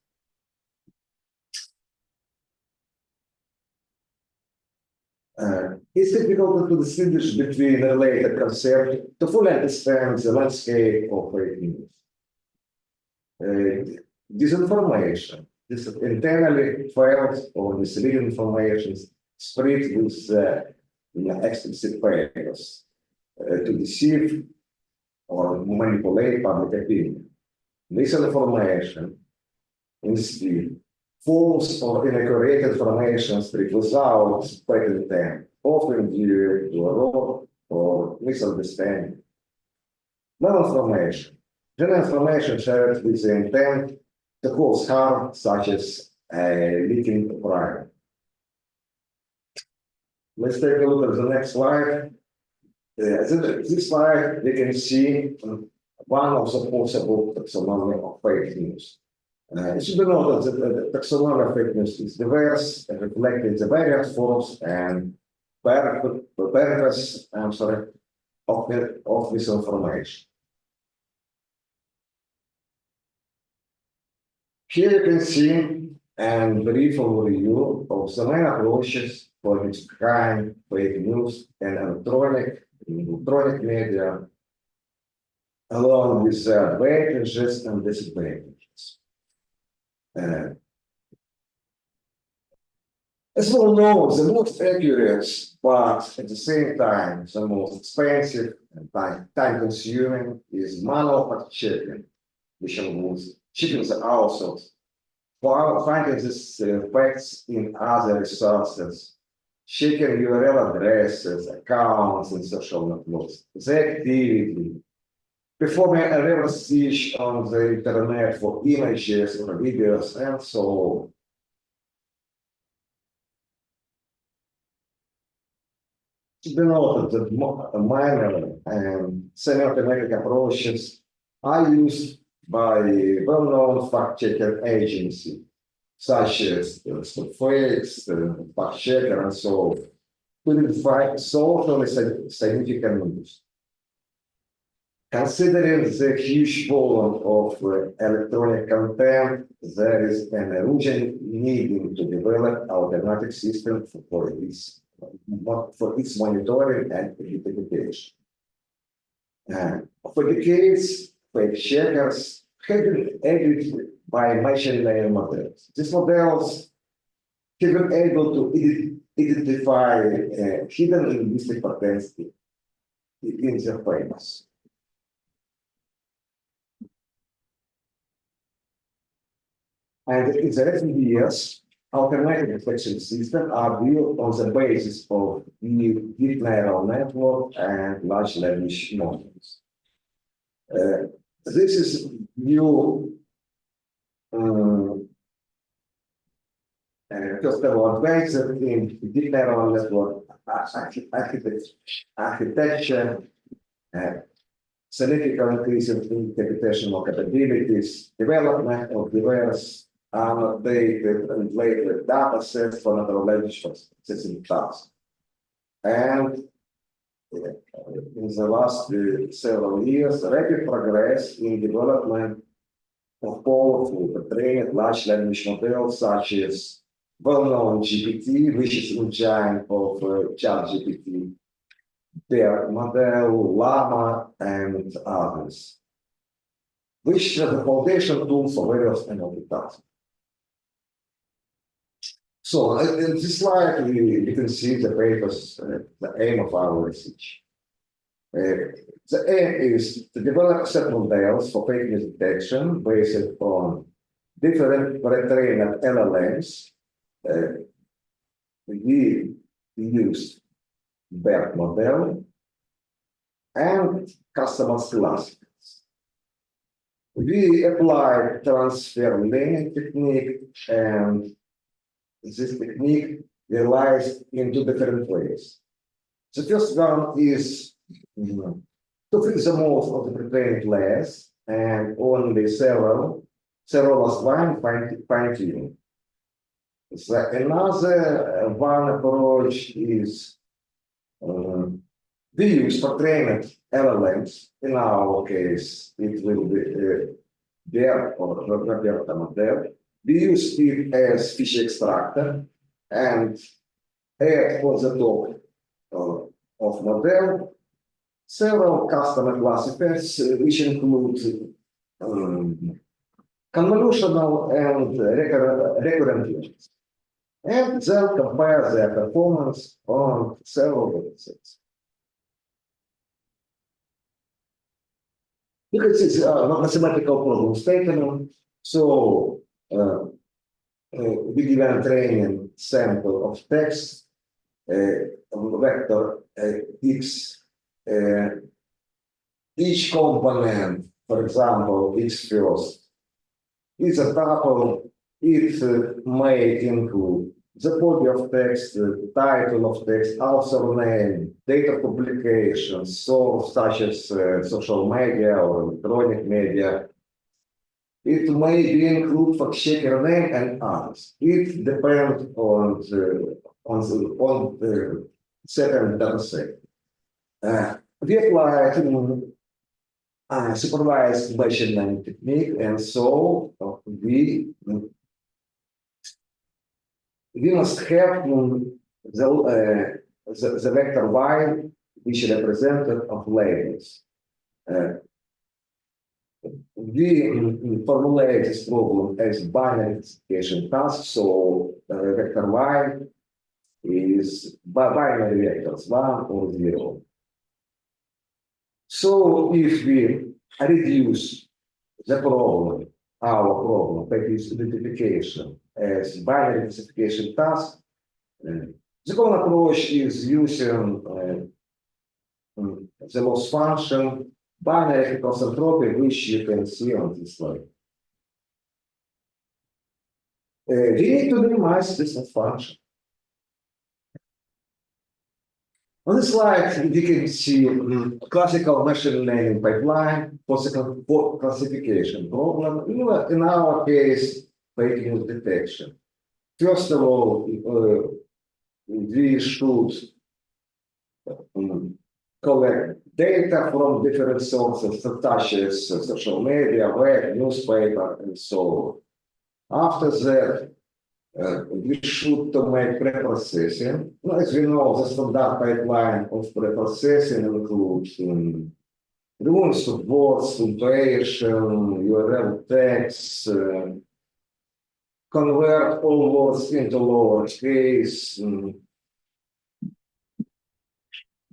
Speaker 5: It's difficult to distinguish between related concepts to fully understand the landscape of fake news. Disinformation, this internally false or misleading information spread with explicit purpose to deceive or manipulate public opinion. This information, instead, false or inaccurate information spread without specific intent, often due to error or misunderstanding. Malinformation, general information shared with the intent to cause harm, such as leaking of private. Let's take a look at the next slide. This slide, we can see one of the possible taxonomy of fake news. It should be noted that the taxonomy of fake news is diverse and reflecting the various forms and purpose, of this information. Here you can see a brief overview of the main approaches for identifying fake news and electronic media, along with their advantages and disadvantages. As we all know, the most accurate, but at the same time, the most expensive and time-consuming is manual fact-checking, which involves checking the authors for finding these facts in other resources, checking URL addresses, accounts, and social networks, the activity, performing a reverse search on the internet for images or videos, and so on. To be noted that minor and semi-automatic approaches are used by well-known fact-checking agencies, such as Soufiene, Fact Checker, and so on, to identify socially significant news. Considering the huge volume of electronic content, there is an urgent need to develop automatic system for its monitoring and identification. For decades, fake checkers have been aided by machine learning models. These models have been able to identify hidden linguistic patterns in their frames. And in the recent years, automatic detection systems are built on the basis of deep neural network and large language models. This is new, first of all, advanced in deep neural network architecture, significant increase in computational capabilities, development of diverse annotated and labeled data sets for natural language processing tasks. And in the last several years, rapid progress in development of powerful trained large language models such as well-known GPT, which is an engine of ChatGPT, their model, Llama, and others, which are the foundation tools for various NLP tasks. So in this slide, you can see the purpose, the aim of our research. The aim is to develop set models for fake news detection based on different pre-trained LLMs. We used BERT model and customer classifiers. We applied transfer learning technique, and this technique relies in two different ways. The first one is to fix the most of the pre-trained layers and only several last line fine-tuning. Another one approach is we use for trained LLMs. In our case, it will be BERT or BERT model. We use it as fish extractor, and add on the top of model several customer classifiers, which include convolutional and recurrent units, and then compare their performance on several datasets. Because it's a mathematical problem statement, so we give a training sample of text, vector x, each component, for example, x first, is a tuple. It may include the body of text, the title of text, author name, date of publication, source such as social media or electronic media. It may be include fact checker name and others. It depends on the certain data set. We apply supervised machine learning technique, and so we must have the vector y, which is represented of labels. We formulate this problem as binary classification task, so vector y is binary vectors, 1 or 0. So if we reduce the problem, our problem, that is identification, as binary classification task, the common approach is using the loss function binary cross entropy, which you can see on this slide. We need to minimize this function. On the slide, we can see classical machine learning pipeline for classification problem. In our case, fake news detection. First of all, we should collect data from different sources, such as social media, web, newspaper, and so on. After that, we should make preprocessing. As we know, the standard pipeline of preprocessing includes rules of words, punctuation, URL text, convert all words into lowercase,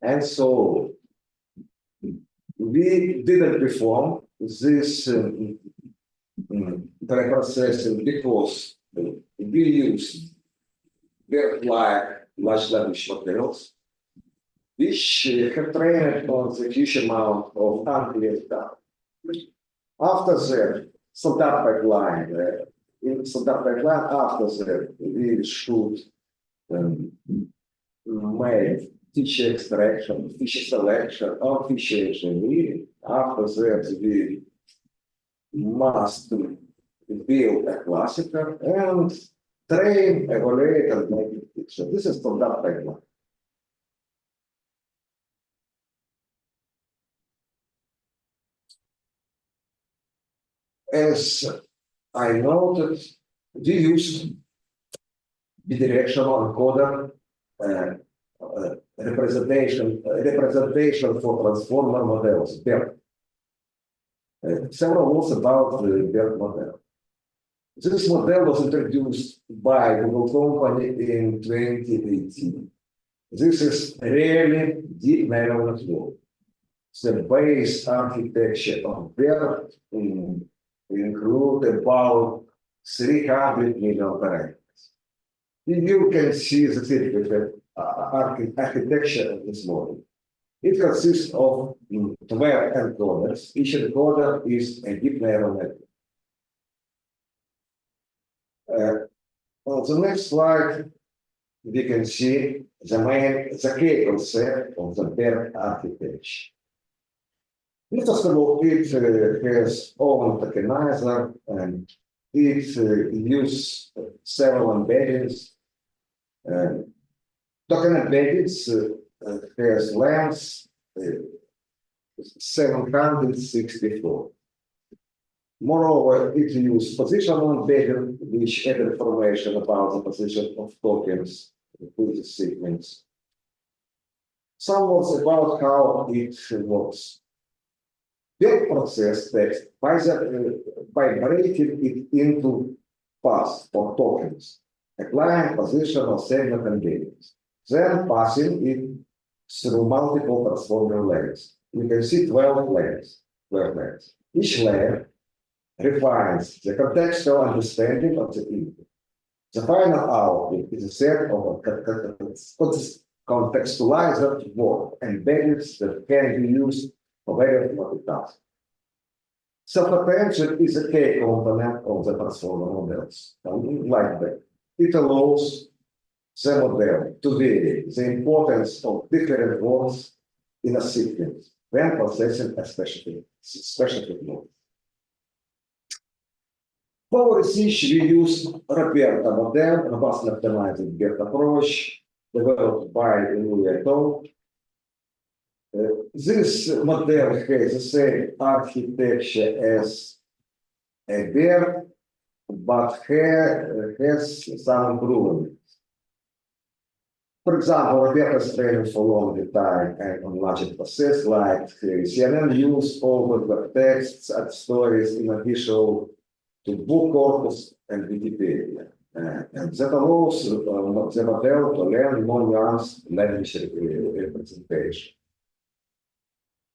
Speaker 5: and so we didn't perform this preprocessing because we used very large language models, which have trained on the huge amount of unclear data. After that, standard pipeline, after that, we should make feature extraction, feature selection, or feature engineering. After that, we must build a classifier and train, evaluate, and make it. So this is standard pipeline. As I noted, we use bidirectional encoder representation for transformer models, BERT. Several words about the BERT model. This model was introduced by Google company in 2018. This is really deep neural network. The base architecture of BERT include about 300 million parameters. You can see the typical architecture of this model. It consists of 12 encoders. Each encoder is a deep neural network. On the next slide, we can see the key concept of the BERT architecture. First of all, it has own tokenizer and it uses several embeddings. Token embeddings has length 764. Moreover, it uses positional embedding, which add information about the position of tokens with the sequence. Some words about how it works. Build process text by breaking it into paths or tokens, applying positional segment engagements, then passing it through multiple transformer layers. You can see 12 layers. Each layer refines the contextual understanding of the input. The final output is a set of contextualized words and values that can be used for various multitasks. Self-attention is a key component of the transformer models. Like that, it allows the model to vary the importance of different words in a sequence when processing a specific mode. For research, we use Roberta model, robust optimized BERT approach, developed by Olha et al. This model has the same architecture as a BERT, but has some improvements. For example, Roberta is trained for longer time and on larger process, like CNN use over texts and stories in addition to book corpus and Wikipedia. And that allows the model to learn more nuanced language representation.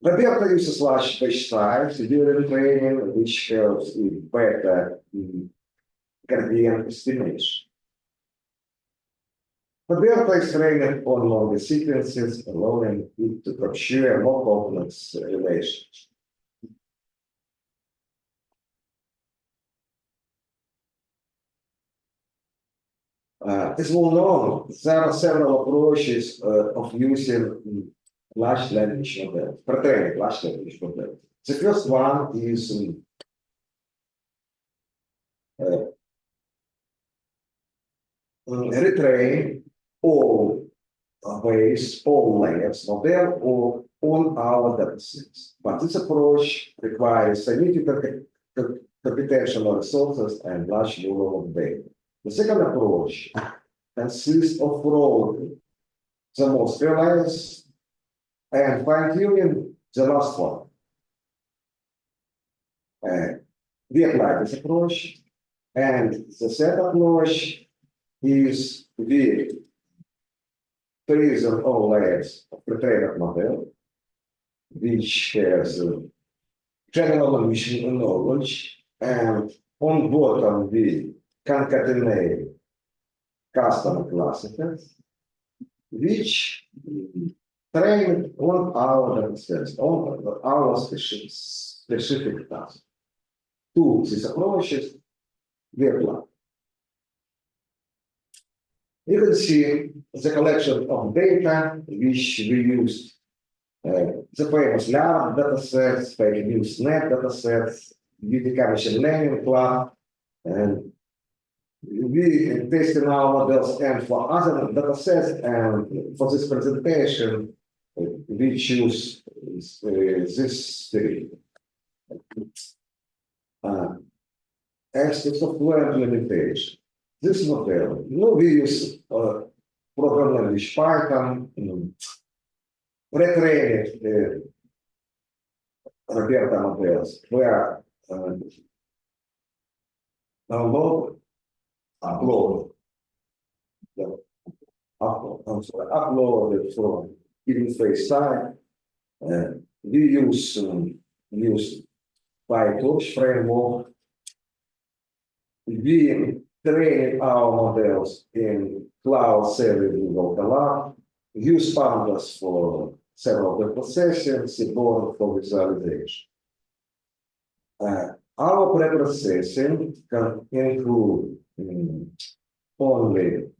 Speaker 5: Roberta uses large page size during training, which helps in better gradient estimation. Roberta is trained on longer sequences, allowing it to capture more complex relations. As well known, there are several approaches of using large language models, pre-trained large language models. The first one is retrain all ways, all layers model on our datasets. But this approach requires significant computational resources and large volume of data. The second approach consists of rolling the most layers and fine-tuning the last one. We apply this approach, and the third approach is we freeze all layers of pre-trained model, which has general mission knowledge, and on bottom we concatenate custom classifiers, which train on our datasets, on our specific tasks. To these approaches, we apply. You can see the collection of data which we used. The famous Larysa datasets, fake news net datasets, Bielinskyi machine learning club, and we tested our models and for other datasets, and for this presentation, we choose this three. As to software implementation, this model, we use program language Python, pre-trained Roberta models where uploaded from even face side. We use PyTorch framework. We train our models in cloud service Google Colab, use pandas for several processing, Seaborn for visualization. Our preprocessing can include only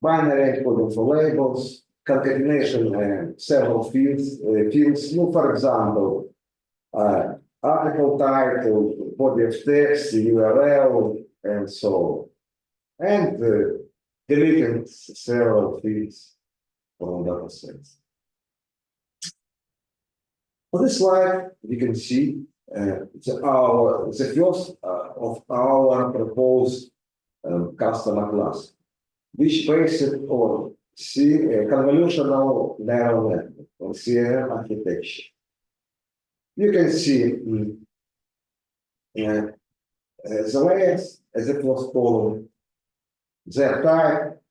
Speaker 5: binary encoding for labels, concatenation and several fields. For example, article title, body of text, URL, and so on. And deleting several fields from datasets. On this slide, we can see the first of our proposed customer class. which based on convolutional neural network or CNN architecture. You can see the layers as the first column, their type,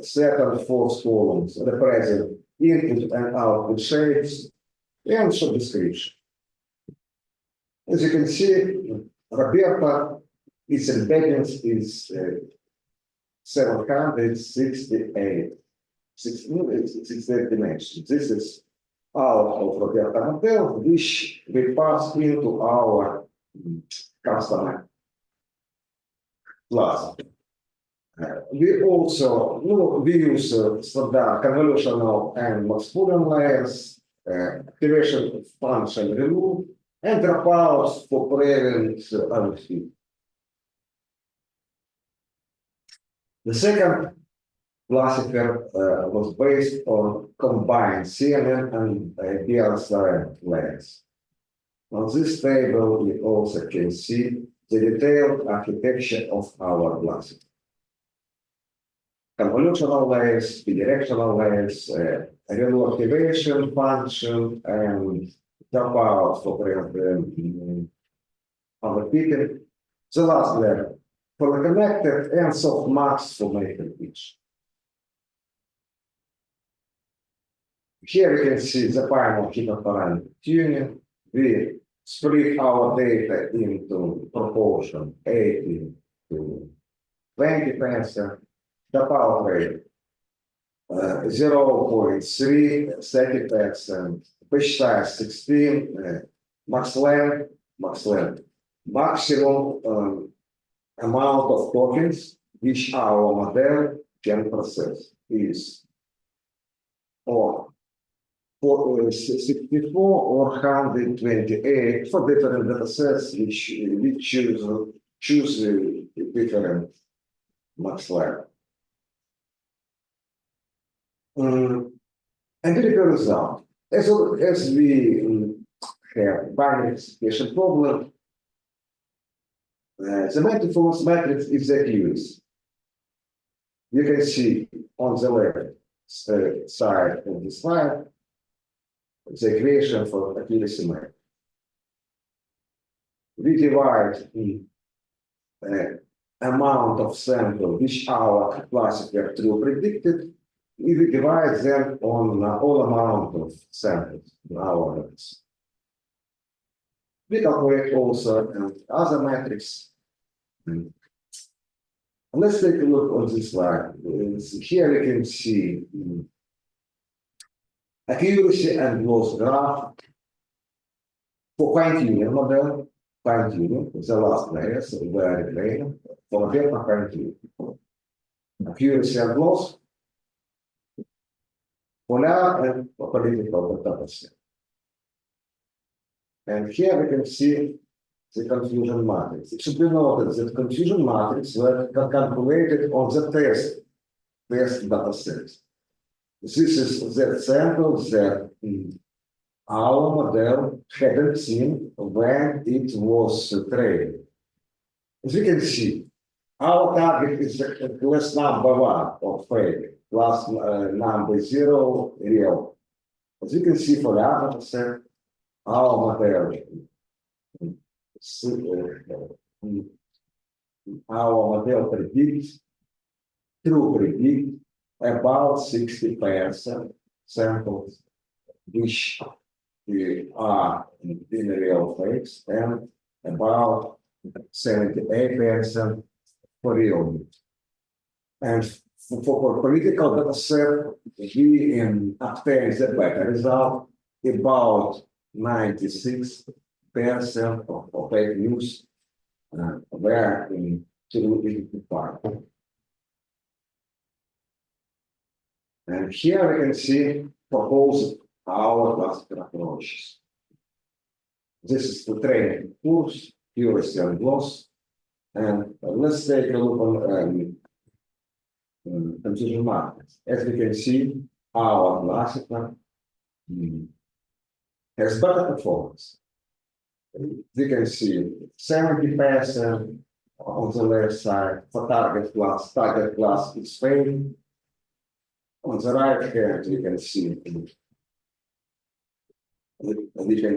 Speaker 5: second, fourth columns represent input and output shapes, and short description. As you can see, Roberta, its embeddings is 768, 68 dimensions. This is out of Roberta model, which we pass into our customer class. We also we use standard convolutional and Maxwellian layers, activation function remove, and dropouts for prevent unfit. The second classifier was based on combined CNN and Bielinskyi layers. On this table, we also can see the detailed architecture of our classifier. Convolutional layers, bidirectional layers, relu activation function, and dropout for prevent overfitting. The last layer for the connected and softmax for making pitch. Here you can see the final parameter tuning. We split our data into proportion 80 to 20%. The power rate 0.3, 30%, pitch size 16, max length, maximum amount of tokens which our model can process is or 64 or 128 for different data sets which we choose different max length. And the result, as we have binary expression problem, the performance matrix is accuracy. You can see on the left side of the slide the equation for accuracy matrix. We divide the amount of sample which our classifier true predicted. We divide them on all amount of samples in our matrix. We calculate also other metrics. Let's take a look on this slide. Here you can see accuracy and loss graph for fine-tuning model, fine-tuning, the last layers, very plain, for different fine-tuning. Accuracy and loss, Olha and political data set. And here we can see the confusion matrix. It should be noted that confusion matrix were calculated on the test data set. This is the sample that our model hadn't seen when it was trained. As you can see, our target is class number 1 of fake, class number 0 real. As you can see for the other set, our model predicts about 60% samples which are in real fakes and about 78% for real. And for political data set, we obtain the better result, about 96% of fake news were in true part. And here we can see proposed our classical approaches. This is the training course, accuracy and loss. And let's take a look on confusion matrix. As we can see, our classical has better performance. You can see 70% On the left side, for target class is failing. On the right hand, you can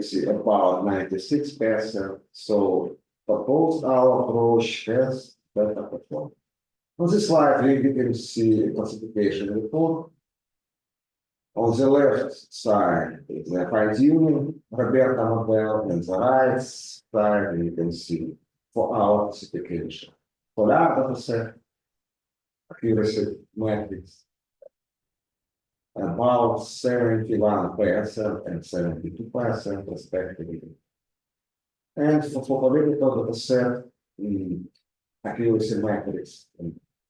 Speaker 5: see about 96%. So suppose our approach has better performance. On this slide, we can see a classification report. On the left side is the fine-tuning Roberta model, and the right side you can see for our classification. For our dataset, accuracy metrics about 71% and 72% respectively. And for political dataset, accuracy metrics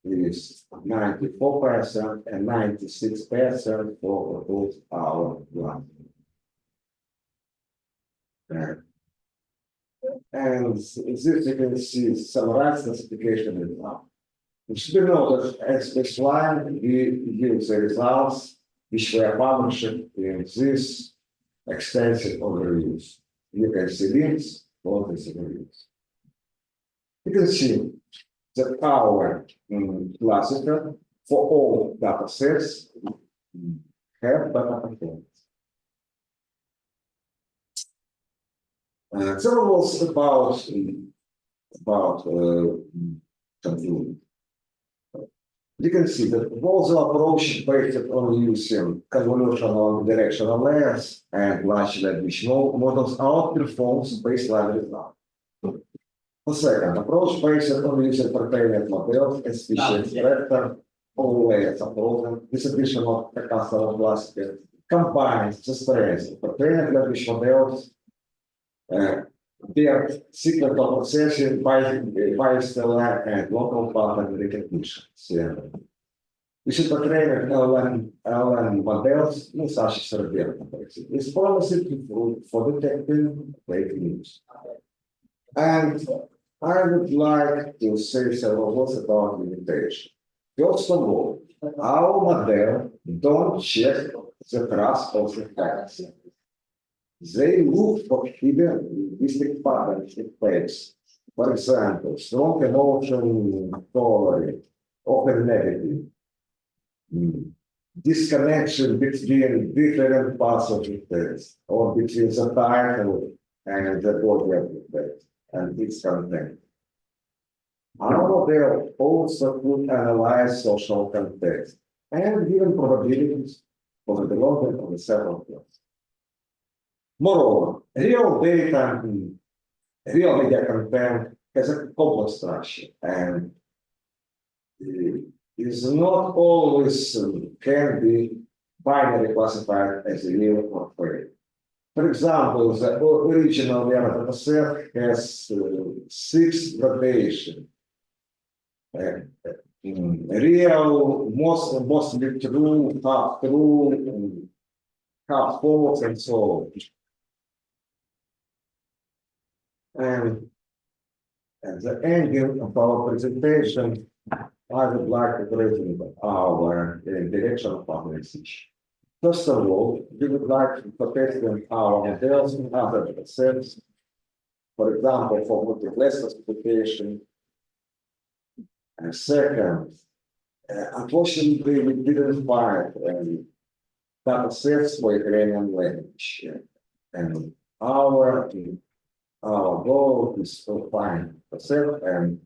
Speaker 5: is 94% and 96% for both our one. And this you can see summarized classification is now. It should be noted as this line we use the results which were published in this extensive overviews. You can see links for these overviews. You can see that our classifier for all data sets have better performance. There was about something. You can see that both the approach based on using convolutional directional layers and large language models outperforms baseline result. The second approach based on using pertainment models and species vector all layers of program. This additional customer classifier combines the strengths of pertainment language models, their secret of processing, biostellar and local pattern recognition. We should train LLM models, such as Serhiienko. It's promising for detecting fake news. And I would like to say several words about limitation. First of all, our model don't check the trust of the facts. They look for hidden linguistic patterns in text. For example, strong emotion tolerance, often negative. Disconnection between different parts of the text, or between the title and the body of the text and its content. Our model also could analyze social context and given probabilities for the development of the several plots. Moreover, real data, real media content has a complex structure and is not always can be binary classified as a real or fake. For example, the original data set has 6 gradations. Real, mostly true, half false, and so on. And at the ending of our presentation, I would like to present our direction of our message. First of all, we would like to test our models in other data sets. For example, for multiplex classification. And second, unfortunately, we didn't find data sets for Ukrainian language. And our goal is to find a set and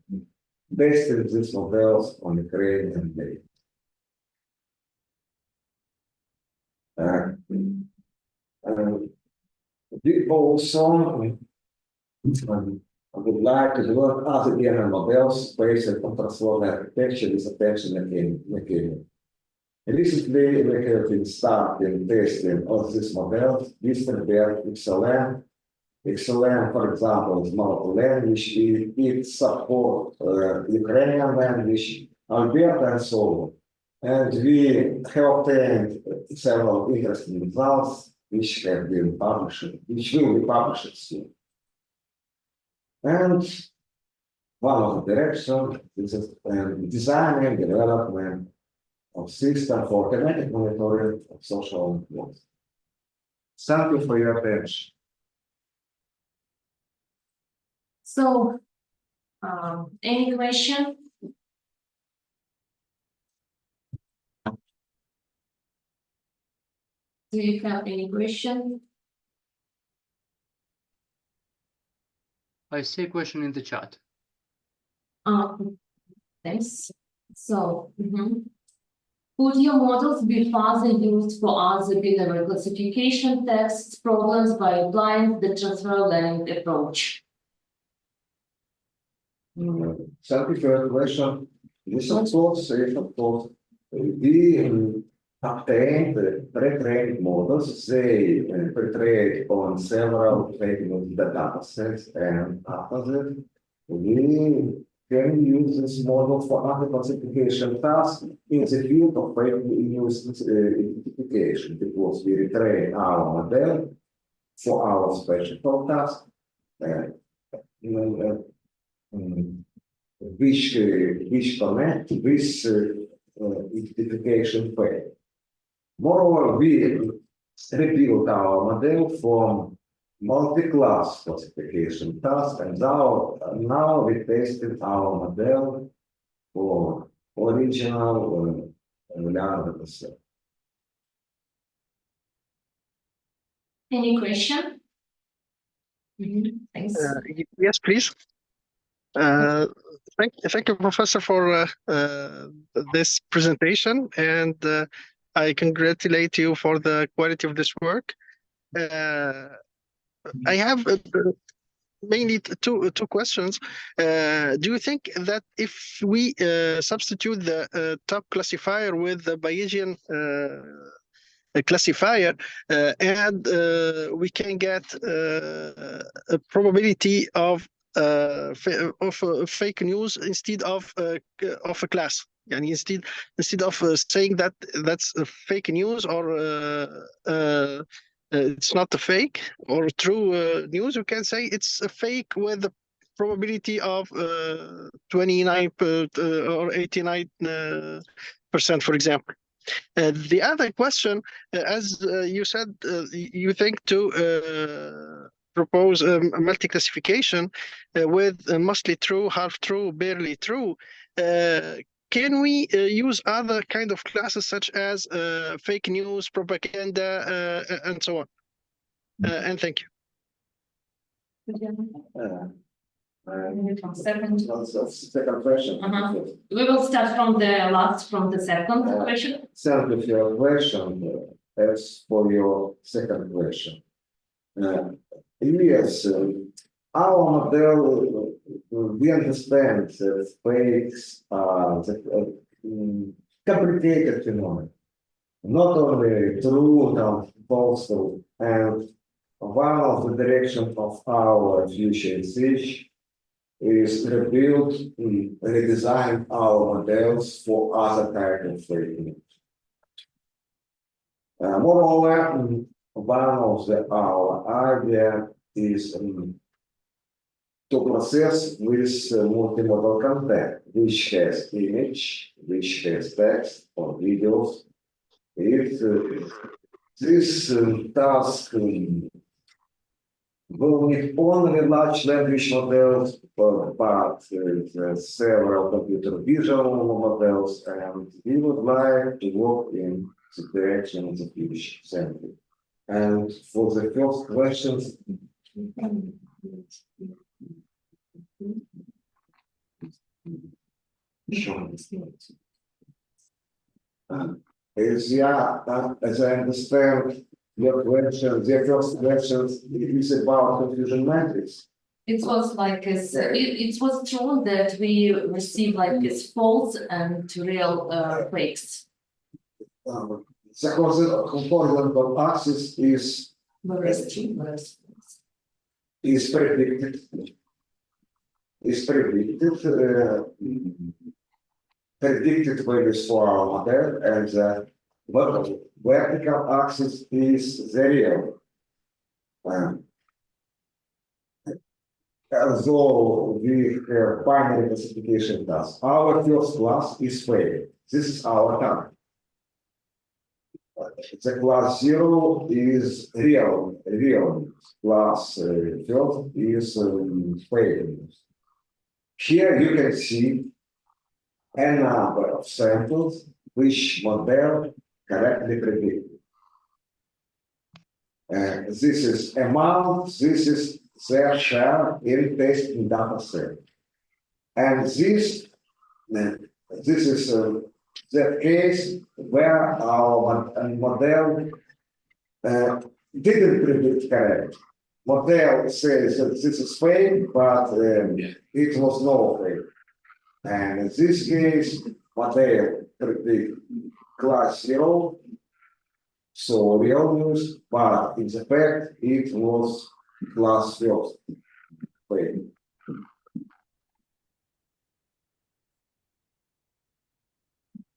Speaker 5: testing these models on Ukrainian language. We also I would like to develop other general models based on transformer architecture with attention mechanism. Recently, we have been starting testing of these models, Wiesenberg, XLM. XLM, for example, is multiple language. It supports Ukrainian language, Olgierd, and so on. And we have obtained several interesting results which have been published, which will be published soon. And one of the directions is design and development of system for kinetic monitoring of social influence. Thank you for your attention.
Speaker 1: So Any question? Do you have any question?
Speaker 6: I see a question in the chat.
Speaker 1: Thanks. So, could your models be further used for other binary classification tests problems by applying the transfer learning approach?
Speaker 5: Thank you for your question. This of course, we obtained pre-trained models. They pre-trained on several data sets, and after that, we can use this model for other classification tasks in the field of fake news identification, because we retrain our model for our special task, which connect with identification fake. Moreover, we rebuilt our model from multi-class classification task, and now we tested our model for original Larysa.
Speaker 1: Any question? Thanks.
Speaker 7: Yes, please. Thank you, Professor, for this presentation, and I congratulate you for the quality of this work. I have mainly two questions. Do you think that if we substitute the top classifier with the Bayesian classifier, and we can get a probability of fake news instead of a class? And instead of saying that that's a fake news, or it's not a fake or true news, you can say it's a fake with a probability of 29 or 89%, for example. The other question, as you said, you think to propose a multi-classification with mostly true, half true, barely true. Can we use other kind of classes such as fake news, propaganda, and so on? And thank you.
Speaker 5: Second question.
Speaker 1: We will start from the second question.
Speaker 5: Thank you for your question. As for your second question, yes, our model, we understand that fakes are complicated phenomenon, not only true and false, and one of the directions of our future research is rebuild, redesign our models for other types of fake news. Moreover, one of our idea is to process with multimodal content, which has image, which has text or videos. This task will need only large language models, but several computer vision models, and we would like to work in the direction of the future. Thank you. And for the first questions, as I understand your question, the first question is about confusion matrix.
Speaker 1: It was like it was true that we receive like this false and real fakes.
Speaker 5: The horizontal axis is predicted values for our model, and the vertical axis is the real. Although we have binary classification task, our first class is fake. This is our target. The class 0 is real news. Class first is fake news. Here you can see a number of samples which model correctly predicted. This is amount, this is their share in testing data set. And this is the case where our model didn't predict correct. Model says that this is fake, but it was no fake. And in this case, model predict class 0, so real news, but in fact it was class first fake.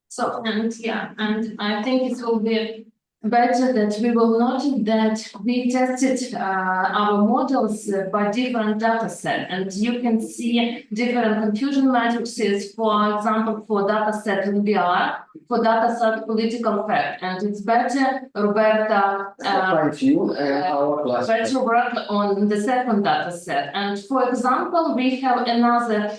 Speaker 1: So, and yeah, and I think it will be better that we will note that we tested our models by different data set, and you can see different confusion matrices, for example, for data set LBR, for data set political fact, and it's better, Roberta,
Speaker 5: Fine-tune and our class.
Speaker 1: better work on the second data set. And for example, we have another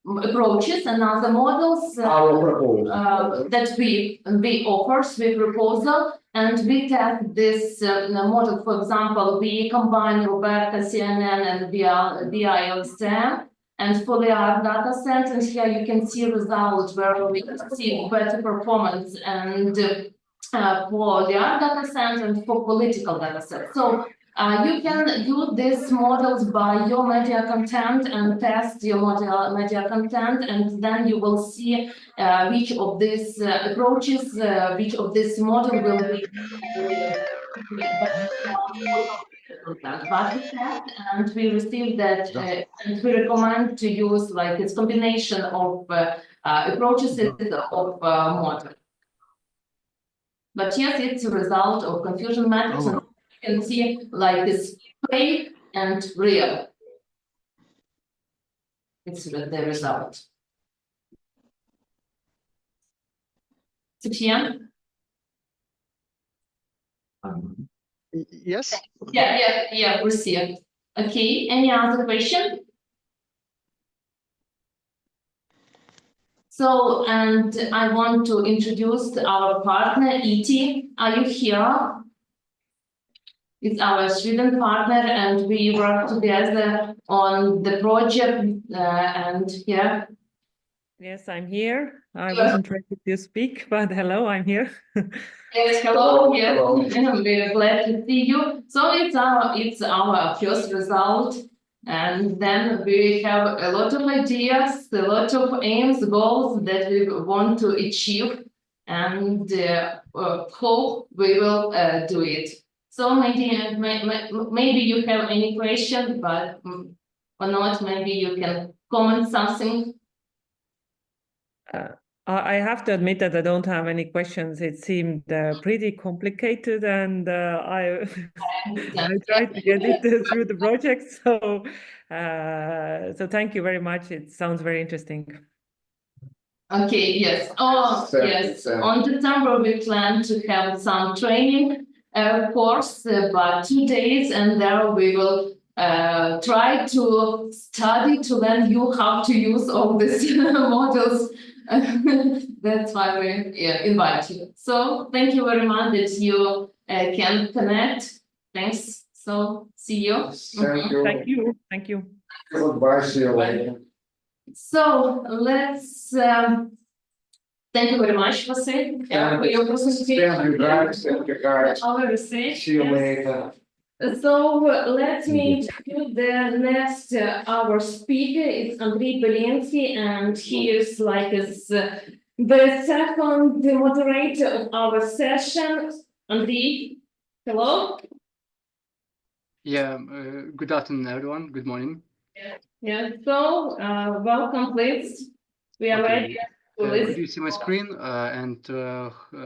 Speaker 1: approaches, another models
Speaker 5: Our proposal.
Speaker 1: that we offer with proposal, and we test this model. For example, we combine Roberta, CNN, and BILSM, and for the data set, and here you can see results where we see better performance, and for the data set and for political data set. So you can use these models by your media content and test your media content, and then you will see which of these approaches, which of this model will be but we test and we receive that, and we recommend to use like it's combination of approaches of model. But yes, it's a result of confusion matrix, and you can see like this fake and real. It's the result. Soufiene?
Speaker 7: Yes.
Speaker 1: Yeah, received. Okay, any other question? So, and I want to introduce our partner, ET. Are you here? It's our Sweden partner, and we work together on the project, and yeah.
Speaker 8: Yes, I'm here. I wasn't ready to speak, but hello, I'm here.
Speaker 1: Yes, hello, yes, we're glad to see you. So it's our first result, and then we have a lot of ideas, a lot of aims, goals that we want to achieve, and hope we will do it. So maybe you have any question, but or not, maybe you can comment something.
Speaker 8: I have to admit that I don't have any questions. It seemed pretty complicated, and I tried to get it through the project. So, so thank you very much. It sounds very interesting.
Speaker 1: Okay, yes. Oh, yes. On December, we plan to have some training course, about 2 days, and there we will try to study to learn you how to use all these models. That's why we invite you. So thank you very much that you can connect. Thanks. So see you.
Speaker 5: Thank you.
Speaker 8: Thank you. Thank you.
Speaker 5: Goodbye, see you later.
Speaker 1: So let's thank you very much, Vasil, for your presentation.
Speaker 5: Thank you, guys. Thank you, guys.
Speaker 1: Our research.
Speaker 5: See you later.
Speaker 1: So let me introduce the next our speaker is Andrii Bielinskyi, and he is like the second moderator of our session. Andrii, hello.
Speaker 6: Yeah, good afternoon, everyone. Good morning.
Speaker 1: Yeah, so welcome, please. We are ready to
Speaker 6: Could
Speaker 1: listen.
Speaker 6: you see my screen and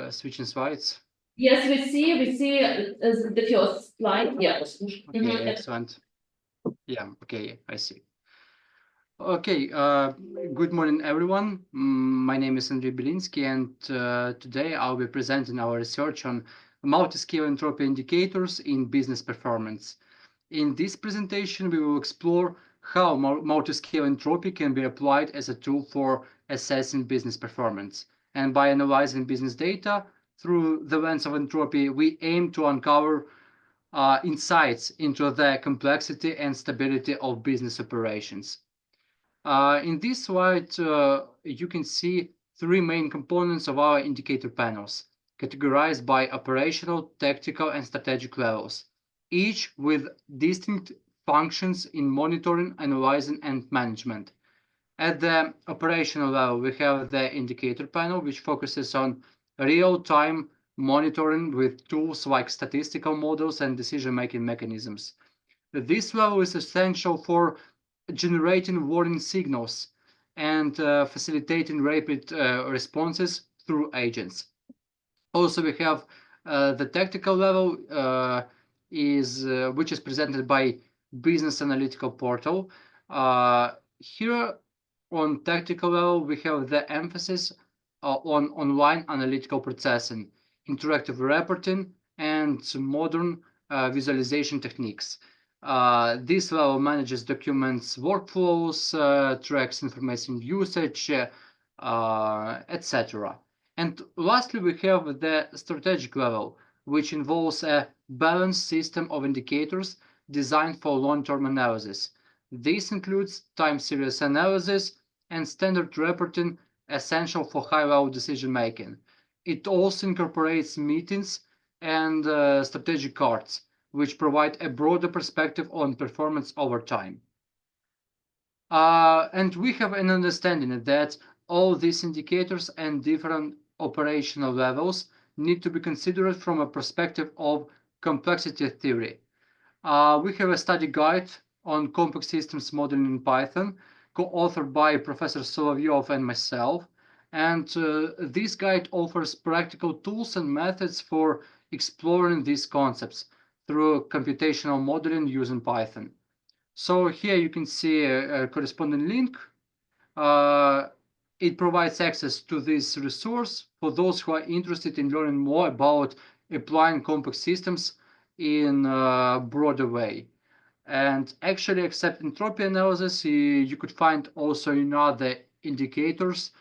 Speaker 6: switching slides?
Speaker 1: Yes, we see the first slide. Yes.
Speaker 6: Okay, excellent. Yeah, okay, I see. Okay, good morning, everyone. My name is Andrii Bielinskyi, and today I'll be presenting our research on multiscale entropy indicators in business performance. In this presentation, we will explore how multiscale entropy can be applied as a tool for assessing business performance. And by analyzing business data through the lens of entropy, we aim to uncover insights into the complexity and stability of business operations. In this slide, you can see three main components of our indicator panels, categorized by operational, tactical, and strategic levels, each with distinct functions in monitoring, analyzing, and management. At the operational level, we have the indicator panel, which focuses on real-time monitoring with tools like statistical models and decision-making mechanisms. This level is essential for generating warning signals and facilitating rapid responses through agents. Also, we have the tactical level, which is presented by Business Analytical Portal. Here on tactical level, we have the emphasis on online analytical processing, interactive reporting, and modern visualization techniques. This level manages documents workflows, tracks information usage, etc. And lastly, we have the strategic level, which involves a balanced system of indicators designed for long-term analysis. This includes time series analysis and standard reporting essential for high-level decision-making. It also incorporates meetings and strategic cards, which provide a broader perspective on performance over time. And we have an understanding that all these indicators and different operational levels need to be considered from a perspective of complexity theory. We have a study guide on complex systems modeling in Python, co-authored by Professor Solovieva and myself. And this guide offers practical tools and methods for exploring these concepts through computational modeling using Python. So here you can see a corresponding link. It provides access to this resource for those who are interested in learning more about applying complex systems in a broader way. And actually, except entropy analysis, you could find also other indicators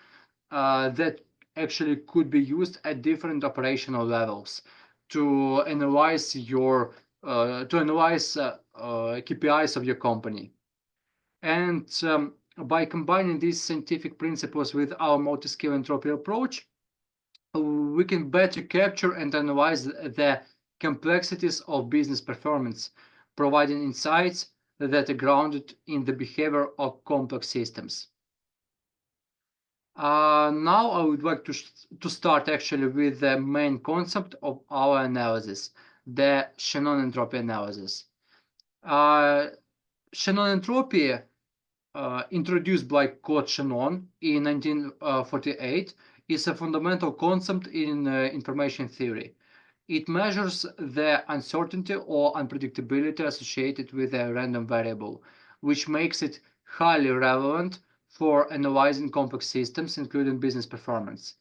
Speaker 6: that actually could be used at different operational levels to analyze KPIs of your company. And by combining these scientific principles with our multiscale entropy approach, we can better capture and analyze the complexities of business performance, providing insights that are grounded in the behavior of complex systems. Now I would like to start actually with the main concept of our analysis, the Shannon entropy analysis. Shannon entropy, introduced by Claude Shannon in 1948, is a fundamental concept in information theory. It measures the uncertainty or unpredictability associated with a random variable, which makes it highly relevant for analyzing complex systems, including business performance.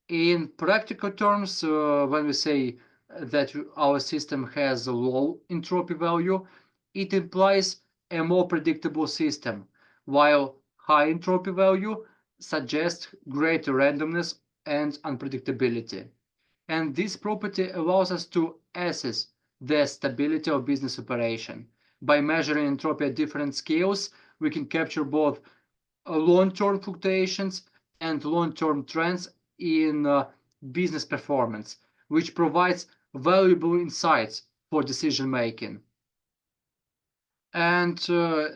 Speaker 6: In practical terms, when we say that our system has a low entropy value, it implies a more predictable system, while high entropy value suggests greater randomness and unpredictability. And this property allows us to assess the stability of business operation. By measuring entropy at different scales, we can capture both long-term fluctuations and long-term trends in business performance, which provides valuable insights for decision-making. And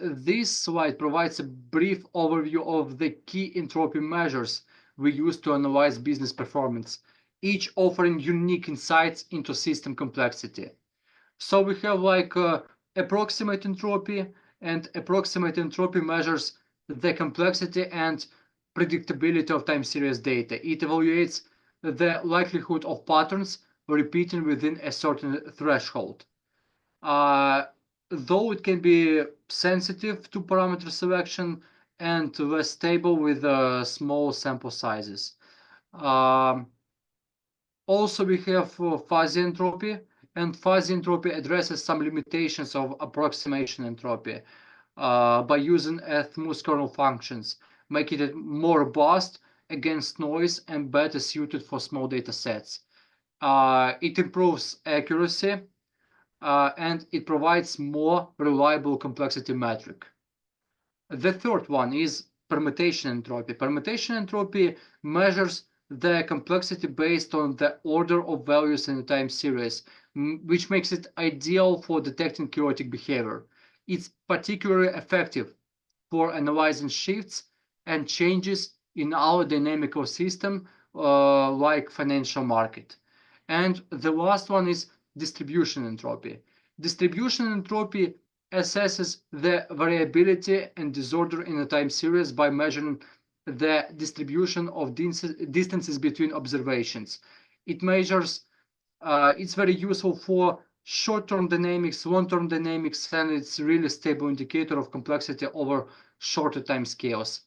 Speaker 6: this slide provides a brief overview of the key entropy measures we use to analyze business performance, each offering unique insights into system complexity. So we have approximate entropy, and approximate entropy measures the complexity and predictability of time series data. It evaluates the likelihood of patterns repeating within a certain threshold. Though it can be sensitive to parameter selection and less stable with small sample sizes. Also, we have fuzzy entropy, and fuzzy entropy addresses some limitations of approximation entropy. by using smooth kernel functions, making it more robust against noise and better suited for small data sets. It improves accuracy and it provides more reliable complexity metric. The third one is permutation entropy. Permutation entropy measures the complexity based on the order of values in a time series, which makes it ideal for detecting chaotic behavior. It's particularly effective for analyzing shifts and changes in our dynamical system, like financial market. And the last one is distribution entropy. Distribution entropy assesses the variability and disorder in a time series by measuring the distribution of distances between observations. It measures, it's very useful for short-term dynamics, long-term dynamics, and it's a really stable indicator of complexity over shorter time scales.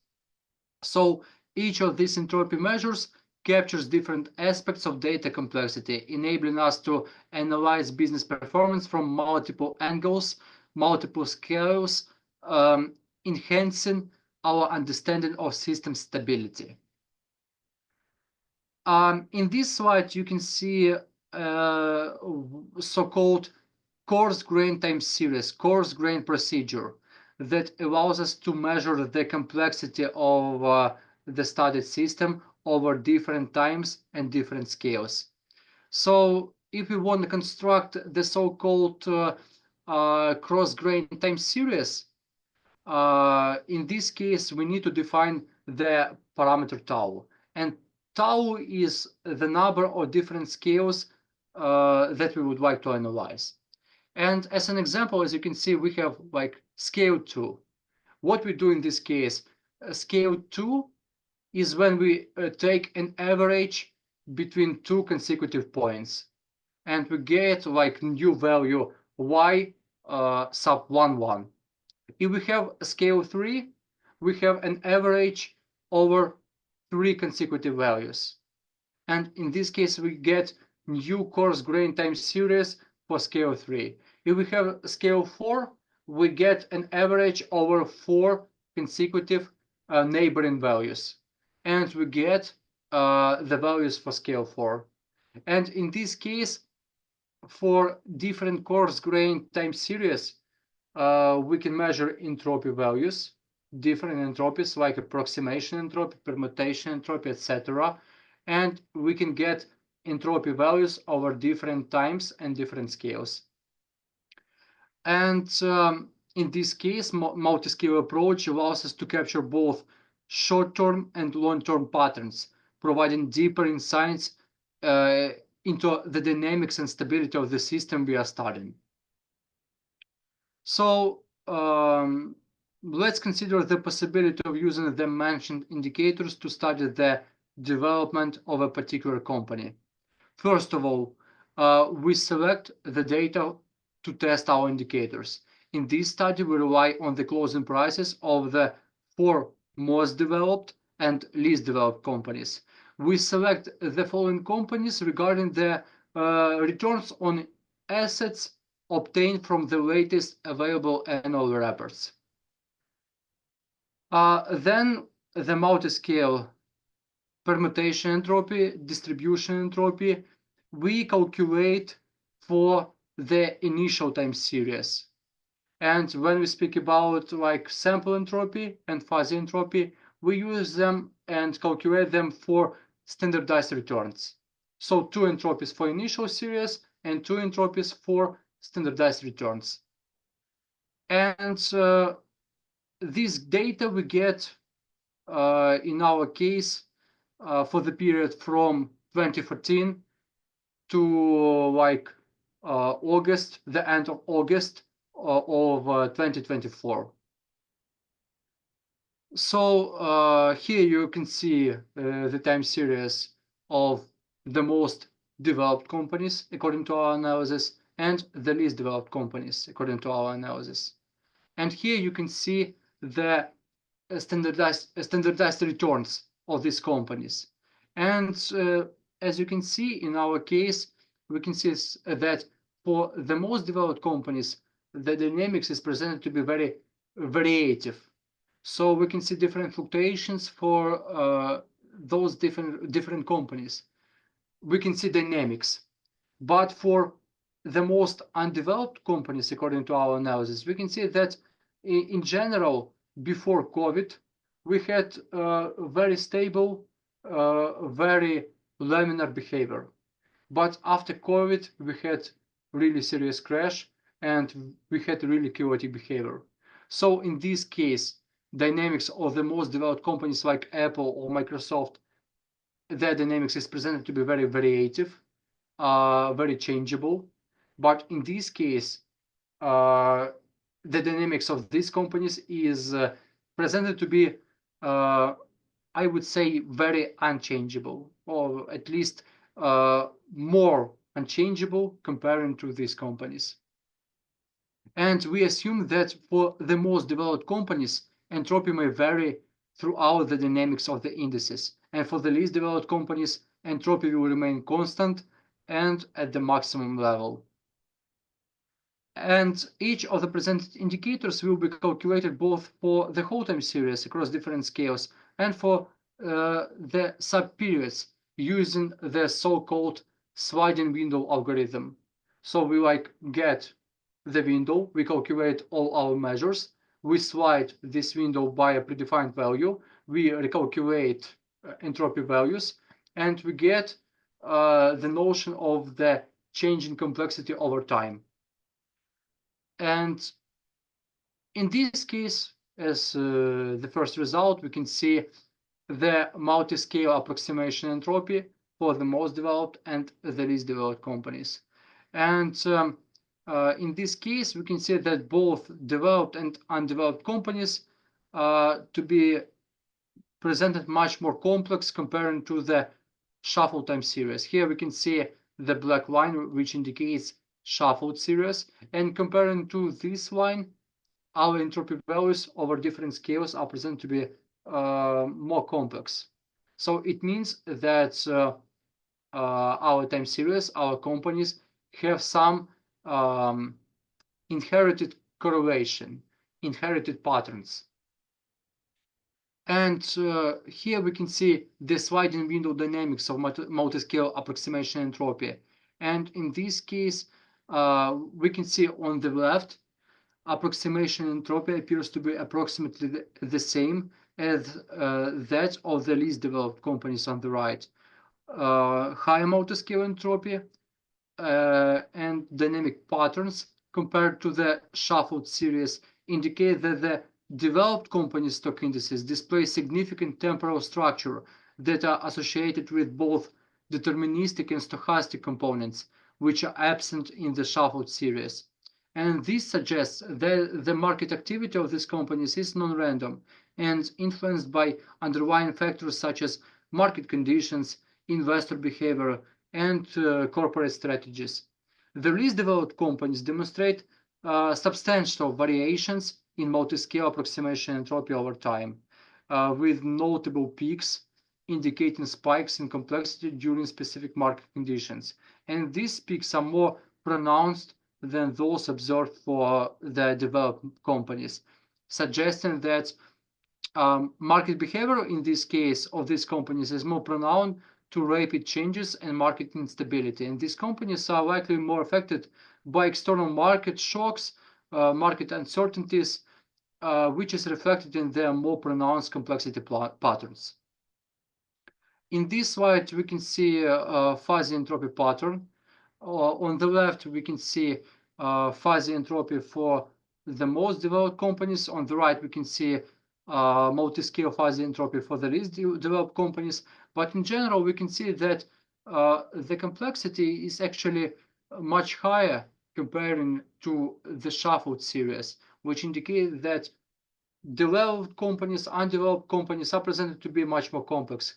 Speaker 6: So each of these entropy measures captures different aspects of data complexity, enabling us to analyze business performance from multiple angles, multiple scales, enhancing our understanding of system stability. In this slide, you can see so-called coarse grain time series, coarse grain procedure that allows us to measure the complexity of the studied system over different times and different scales. So if we want to construct the so-called cross-grain time series, in this case, we need to define the parameter tau. And tau is the number of different scales that we would like to analyze. And as an example, as you can see, we have like scale 2. What we do in this case, scale 2 is when we take an average between two consecutive points. And we get like new value y sub 1, 1. If we have scale 3, we have an average over 3 consecutive values. And in this case, we get new coarse grain time series for scale 3. If we have scale 4, we get an average over 4 consecutive neighboring values. And we get the values for scale 4. And in this case, for different coarse grain time series, we can measure entropy values, different entropies like approximation entropy, permutation entropy, etc. And we can get entropy values over different times and different scales. And in this case, multiscale approach allows us to capture both short-term and long-term patterns, providing deeper insights into the dynamics and stability of the system we are studying. So let's consider the possibility of using the mentioned indicators to study the development of a particular company. First of all, we select the data to test our indicators. In this study, we rely on the closing prices of the 4 most developed and least developed companies. We select the following companies regarding the returns on assets obtained from the latest available annual reports. Then the multiscale permutation entropy, distribution entropy, we calculate for the initial time series. And when we speak about like sample entropy and fuzzy entropy, we use them and calculate them for standardized returns. So 2 entropies for initial series and 2 entropies for standardized returns. And this data we get in our case for the period from 2014 to like August, the end of August of 2024. So here you can see the time series of the most developed companies according to our analysis and the least developed companies according to our analysis. And here you can see the standardized returns of these companies. And as you can see in our case, we can see that for the most developed companies, the dynamics is presented to be very variative. So we can see different fluctuations for those different companies. We can see dynamics. But for the most undeveloped companies, according to our analysis, we can see that in general, before COVID, we had very stable, very laminar behavior. But after COVID, we had really serious crash and we had really chaotic behavior. So in this case, dynamics of the most developed companies like Apple or Microsoft, their dynamics is presented to be very variative, very changeable. But in this case, the dynamics of these companies is presented to be, I would say, very unchangeable, or at least more unchangeable comparing to these companies. And we assume that for the most developed companies, entropy may vary throughout the dynamics of the indices. And for the least developed companies, entropy will remain constant and at the maximum level. And each of the presented indicators will be calculated both for the whole time series across different scales and for the subperiods using the so-called sliding window algorithm. So we get the window, we calculate all our measures, we slide this window by a predefined value, we recalculate entropy values, and we get the notion of the change in complexity over time. And in this case, as the first result, we can see the multi-scale approximation entropy for the most developed and the least developed companies. And in this case, we can see that both developed and undeveloped companies to be presented much more complex comparing to the shuffle time series. Here we can see the black line, which indicates shuffled series, and comparing to this line, our entropy values over different scales are presented to be more complex. So it means that our time series, our companies have some inherited correlation, inherited patterns. And here we can see the sliding window dynamics of multiscale approximation entropy. And in this case, we can see on the left, approximation entropy appears to be approximately the same as that of the least developed companies on the right. Higher multiscale entropy and dynamic patterns compared to the shuffled series indicate that the developed companies' stock indices display significant temporal structure that are associated with both deterministic and stochastic components, which are absent in the shuffled series. And this suggests that the market activity of these companies is non-random and influenced by underlying factors such as market conditions, investor behavior, and corporate strategies. The least developed companies demonstrate substantial variations in multiscale approximation entropy over time, with notable peaks indicating spikes in complexity during specific market conditions. And these peaks are more pronounced than those observed for the developed companies, suggesting that market behavior in this case of these companies is more pronounced to rapid changes and market instability. And these companies are likely more affected by external market shocks, market uncertainties, which is reflected in their more pronounced complexity patterns. In this slide, we can see a fuzzy entropy pattern. On the left, we can see fuzzy entropy for the most developed companies. On the right, we can see multi-scale fuzzy entropy for the least developed companies. But in general, we can see that the complexity is actually much higher comparing to the shuffled series, which indicates that developed companies, undeveloped companies are presented to be much more complex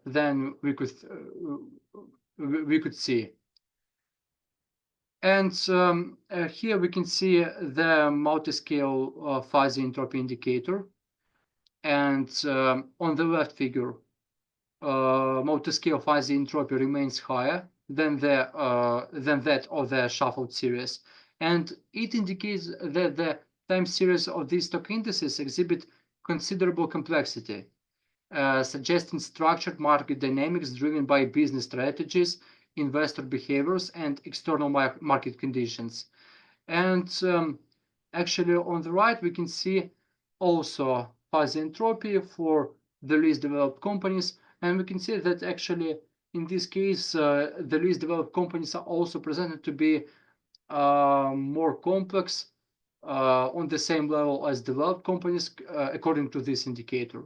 Speaker 6: than we could see. And here we can see the multi-scale fuzzy entropy indicator. And on the left figure, multi-scale fuzzy entropy remains higher than that of the shuffled series. And it indicates that the time series of these stock indices exhibit considerable complexity, suggesting structured market dynamics driven by business strategies, investor behaviors, and external market conditions. And actually, on the right, we can see also fuzzy entropy for the least developed companies. And we can see that actually, in this case, the least developed companies are also presented to be more complex on the same level as developed companies, according to this indicator.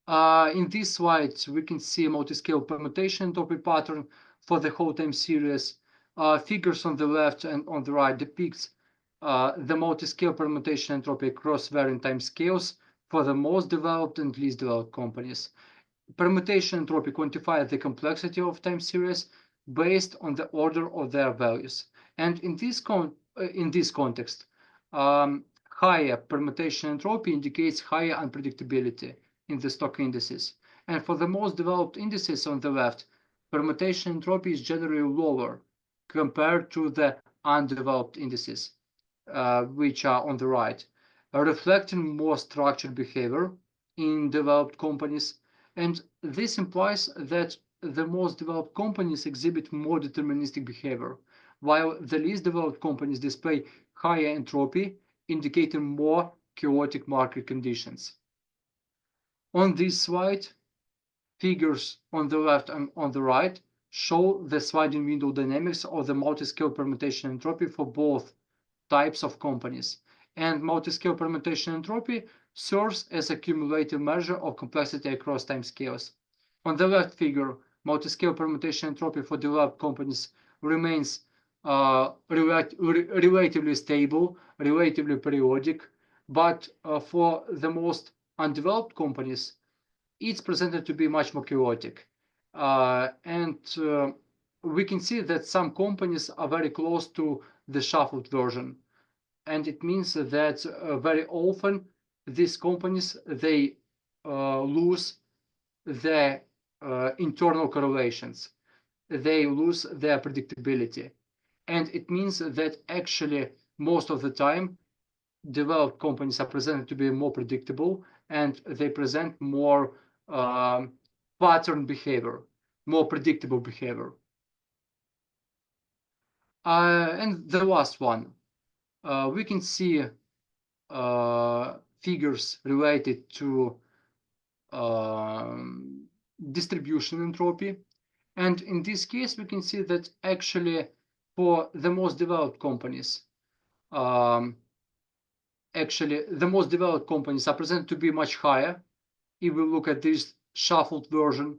Speaker 6: In this slide, we can see a multiscale permutation entropy pattern for the whole time series. Figures on the left and on the right depicts the multiscale permutation entropy across varying time scales for the most developed and least developed companies. Permutation entropy quantifies the complexity of time series based on the order of their values. And in this context, higher permutation entropy indicates higher unpredictability in the stock indices. And for the most developed indices on the left, permutation entropy is generally lower compared to the undeveloped indices, which are on the right, reflecting more structured behavior in developed companies. And this implies that the most developed companies exhibit more deterministic behavior, while the least developed companies display higher entropy, indicating more chaotic market conditions. On this slide, figures on the left and on the right show the sliding window dynamics of the multiscale permutation entropy for both types of companies. And multiscale permutation entropy serves as a cumulative measure of complexity across time scales. On the left figure, multiscale permutation entropy for developed companies remains relatively stable, relatively periodic, but for the most undeveloped companies, it's presented to be much more chaotic. We can see that some companies are very close to the shuffled version. And it means that very often these companies, they lose their internal correlations. They lose their predictability. And it means that actually most of the time, developed companies are presented to be more predictable, and they present more pattern behavior, more predictable behavior. And the last one, we can see figures related to distribution entropy. And in this case, we can see that actually for the most developed companies, the most developed companies are presented to be much higher if we look at this shuffled version.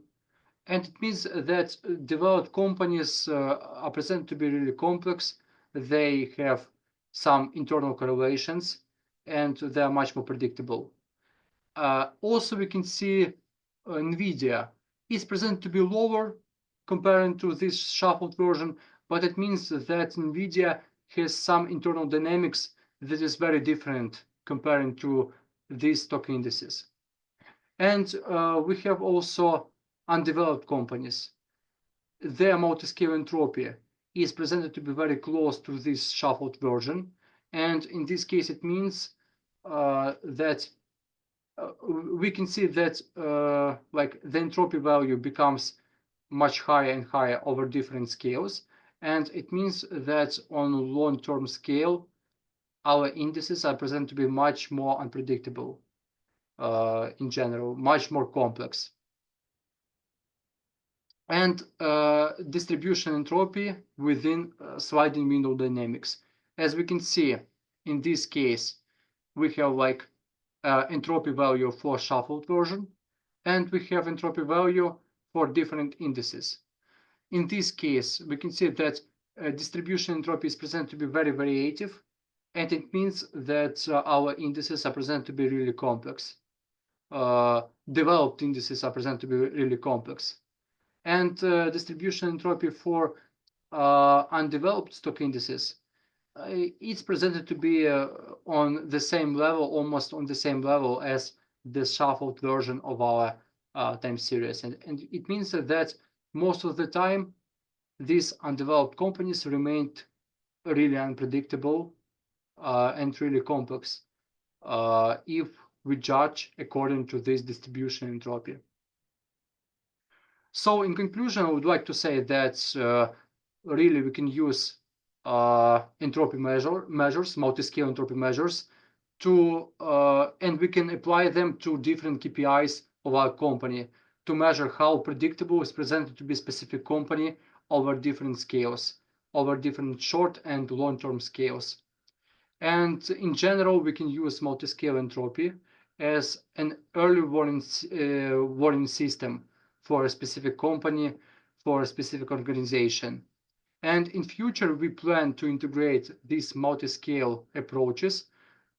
Speaker 6: And it means that developed companies are presented to be really complex. They have some internal correlations, and they are much more predictable. Also, we can see NVIDIA is presented to be lower comparing to this shuffled version, but it means that NVIDIA has some internal dynamics that is very different comparing to these stock indices. And we have also undeveloped companies. Their multiscale entropy is presented to be very close to this shuffled version. And in this case, it means that we can see that like the entropy value becomes much higher and higher over different scales. And it means that on a long-term scale, our indices are presented to be much more unpredictable in general, much more complex. And distribution entropy within sliding window dynamics. As we can see, in this case, we have like entropy value for shuffled version, and we have entropy value for different indices. In this case, we can see that distribution entropy is presented to be very variative, and it means that our indices are presented to be really complex. Developed indices are presented to be really complex. And distribution entropy for undeveloped stock indices, it's presented to be on the same level, almost on the same level as the shuffled version of our time series. And it means that most of the time, these undeveloped companies remained really unpredictable and really complex if we judge according to this distribution entropy. So in conclusion, I would like to say that really we can use entropy measures, multi-scale entropy measures, and we can apply them to different KPIs of our company to measure how predictable is presented to be a specific company over different scales, over different short and long-term scales. And in general, we can use multi-scale entropy as an early warning system for a specific company, for a specific organization. And in future, we plan to integrate these multi-scale approaches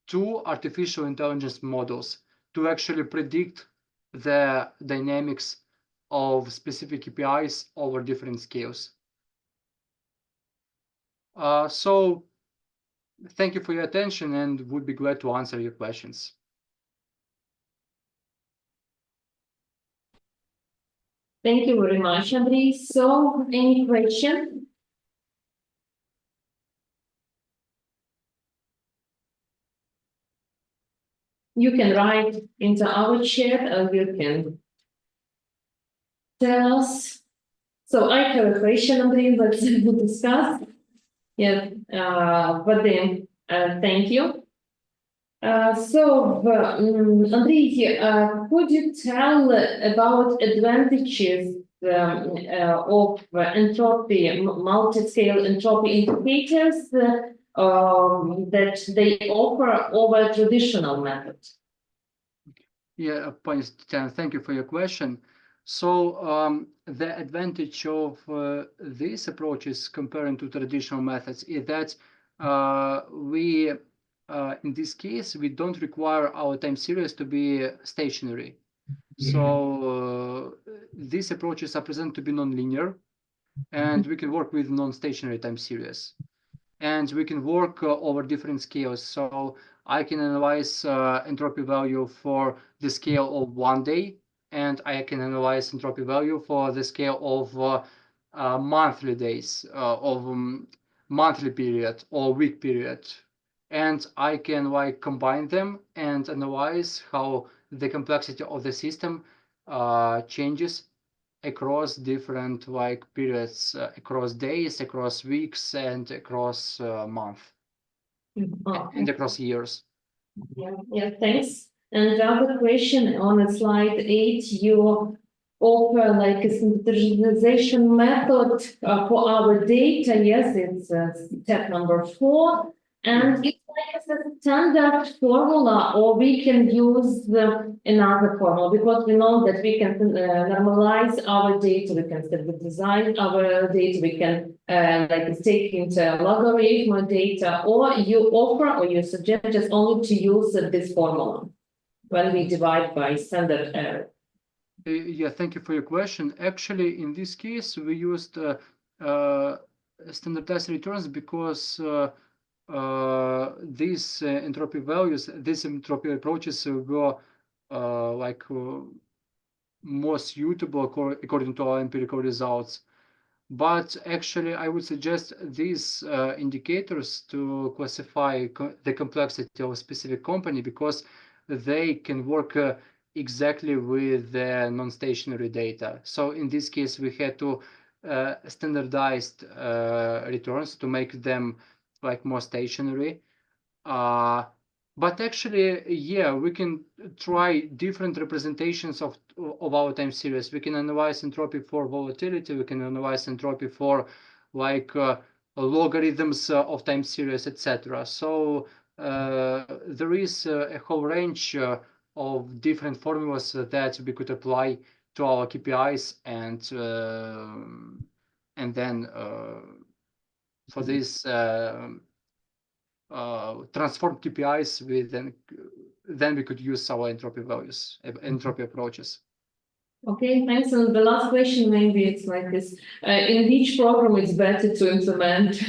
Speaker 6: to artificial intelligence models to actually predict the dynamics of specific KPIs over different scales. So thank you for your attention and would be glad to answer your questions.
Speaker 1: Thank you very much, Andrii. So, any question? You can write into our chat or you can tell us. So I have a question, Andrii, but we'll discuss. Yeah, but then thank you. Andrii, could you tell about advantages of entropy, multi-scale entropy indicators that they offer over traditional methods?
Speaker 6: Yeah, Tetiana, thank you for your question. So the advantage of these approaches comparing to traditional methods is that in this case, we don't require our time series to be stationary. So these approaches are presented to be nonlinear, and we can work with non-stationary time series. And we can work over different scales. So I can analyze entropy value for the scale of 1 day, and I can analyze entropy value for the scale of monthly days, monthly period or week period. And I can combine them and analyze how the complexity of the system changes across different periods, across days, across weeks, and across month, and across years.
Speaker 1: Yeah, thanks. And the other question on slide 8, you offer a standardization method for our data. Yes, it's step number 4. And it's a standard formula, or we can use another formula, because we know that we can normalize our data, we can standardize our data, we can take into logarithm data, or you offer or you suggest just only to use this formula when we divide by standard error.
Speaker 6: Yeah, thank you for your question. Actually, in this case, we used standardized returns because these entropy values, these entropy approaches were more suitable according to our empirical results. But actually, I would suggest these indicators to classify the complexity of a specific company, because they can work exactly with the non-stationary data. So in this case, we had to standardized returns to make them more stationary. But actually, yeah, we can try different representations of our time series. We can analyze entropy for volatility. We can analyze entropy for logarithms of time series, etc. So there is a whole range of different formulas that we could apply to our KPIs, and then for this transform KPIs with then we could use our entropy values, entropy approaches.
Speaker 1: Okay, thanks. And the last question, maybe it's like this. In which program it's better to implement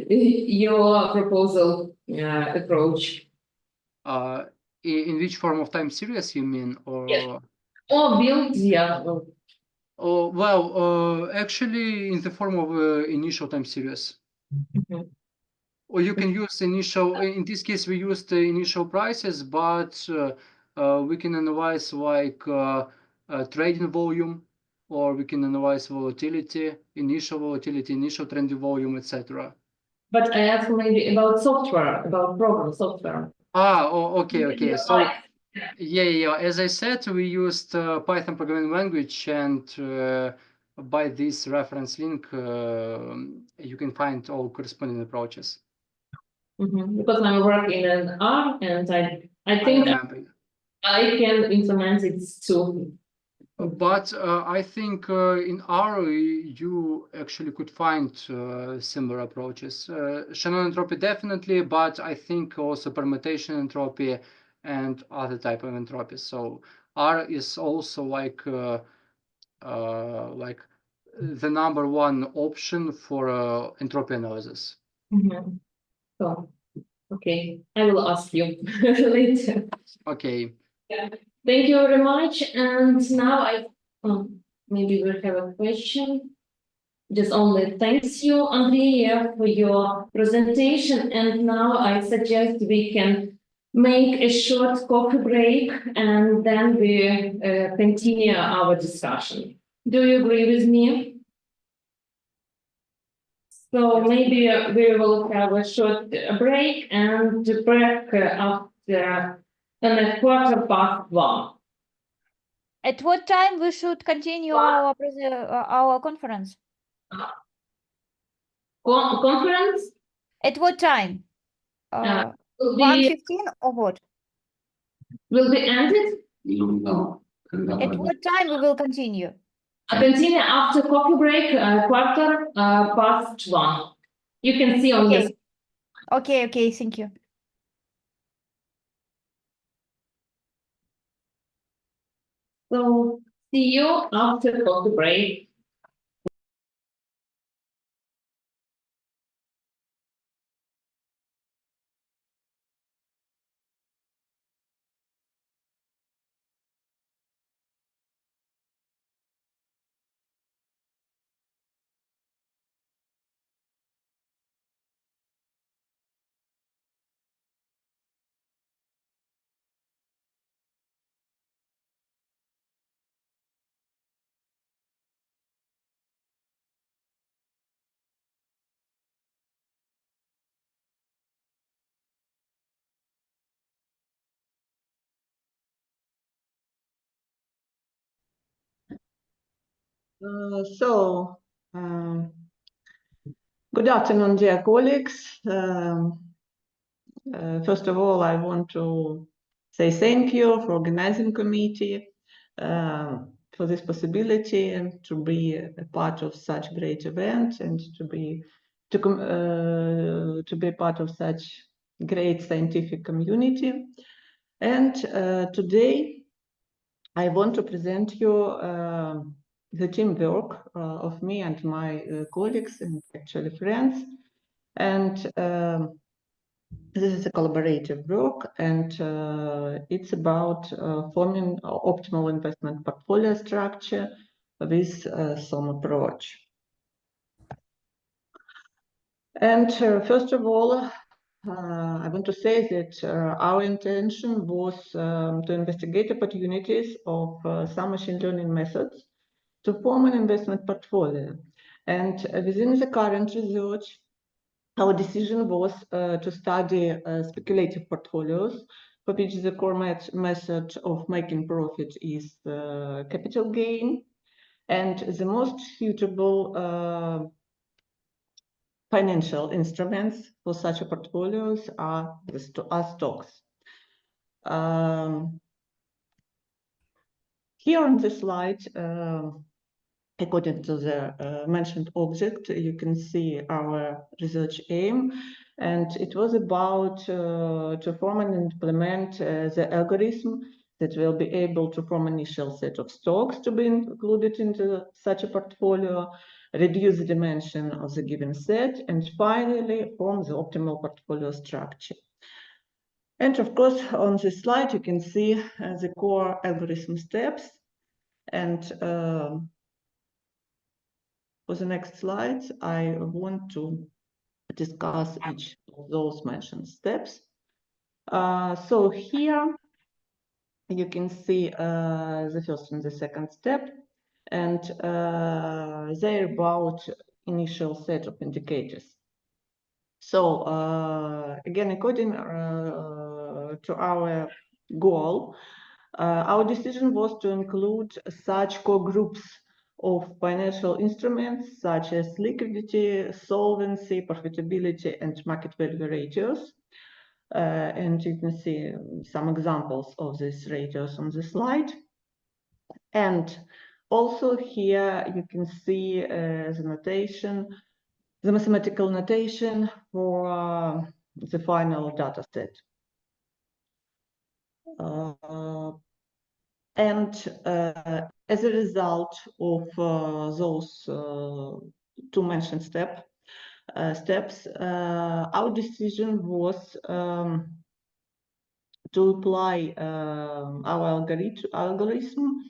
Speaker 1: your proposal approach?
Speaker 6: In which form of time series you mean? Or
Speaker 1: yes. Or build, yeah.
Speaker 6: Oh, well, actually in the form of initial time series.
Speaker 1: Mm-hmm.
Speaker 6: Or you can use initial, in this case, we used the initial prices, but we can analyze like trading volume, or we can analyze volatility, initial trending volume, etc.
Speaker 1: But I asked maybe about software, about program software.
Speaker 6: Okay. So yeah. As I said, we used Python programming language, and by this reference link, you can find all corresponding approaches.
Speaker 1: Because I'm working in R, and I
Speaker 6: I
Speaker 1: think
Speaker 6: remember.
Speaker 1: I can implement it too.
Speaker 6: But I think in R you actually could find similar approaches. Shannon entropy definitely, but I think also permutation entropy and other type of entropy. So R is also like the number one option for entropy analysis.
Speaker 1: So, okay, I will ask you later.
Speaker 6: Okay.
Speaker 1: Thank you very much. And now maybe we'll have a question. Just only thanks you, Andrii, for your presentation. And now I suggest we can make a short coffee break, and then we continue our discussion. Do you agree with me? So maybe we will have a short break and back after a 1:15.
Speaker 9: At what time we should continue our conference?
Speaker 1: Conference?
Speaker 9: At what time?
Speaker 1: Will
Speaker 9: 1:15 or what?
Speaker 1: will be ended?
Speaker 3: No.
Speaker 9: At what time we will continue?
Speaker 1: I continue after coffee break, 1:15. You can see on this.
Speaker 9: Okay, thank you.
Speaker 1: So see you after coffee break.
Speaker 10: Good afternoon, dear colleagues. First of all, I want to say thank you for organizing committee for this possibility and to be a part of such great event and to be part of such great scientific community. And today I want to present you the teamwork of me and my colleagues and actually friends. And this is a collaborative work, and it's about forming optimal investment portfolio structure with some approach. And first of all, I want to say that our intention was to investigate opportunities of some machine learning methods to form an investment portfolio. And within the current research, our decision was to study speculative portfolios, for which the core method of making profit is capital gain. And the most suitable financial instruments for such a portfolios are stocks. Here on the slide, according to the mentioned object, you can see our research aim, and it was about to form and implement the algorithm that will be able to form initial set of stocks to be included into such a portfolio, reduce the dimension of the given set, and finally form the optimal portfolio structure. And of course, on this slide, you can see the core algorithm steps. And for the next slide, I want to discuss each of those mentioned steps. So here you can see the first and the second step, and they're about initial set of indicators. So again, according to our goal, our decision was to include such core groups of financial instruments such as liquidity, solvency, profitability, and market value ratios. And you can see some examples of these ratios on the slide. And also here you can see the notation, the mathematical notation for the final data set. And as a result of those two mentioned steps, our decision was to apply our algorithm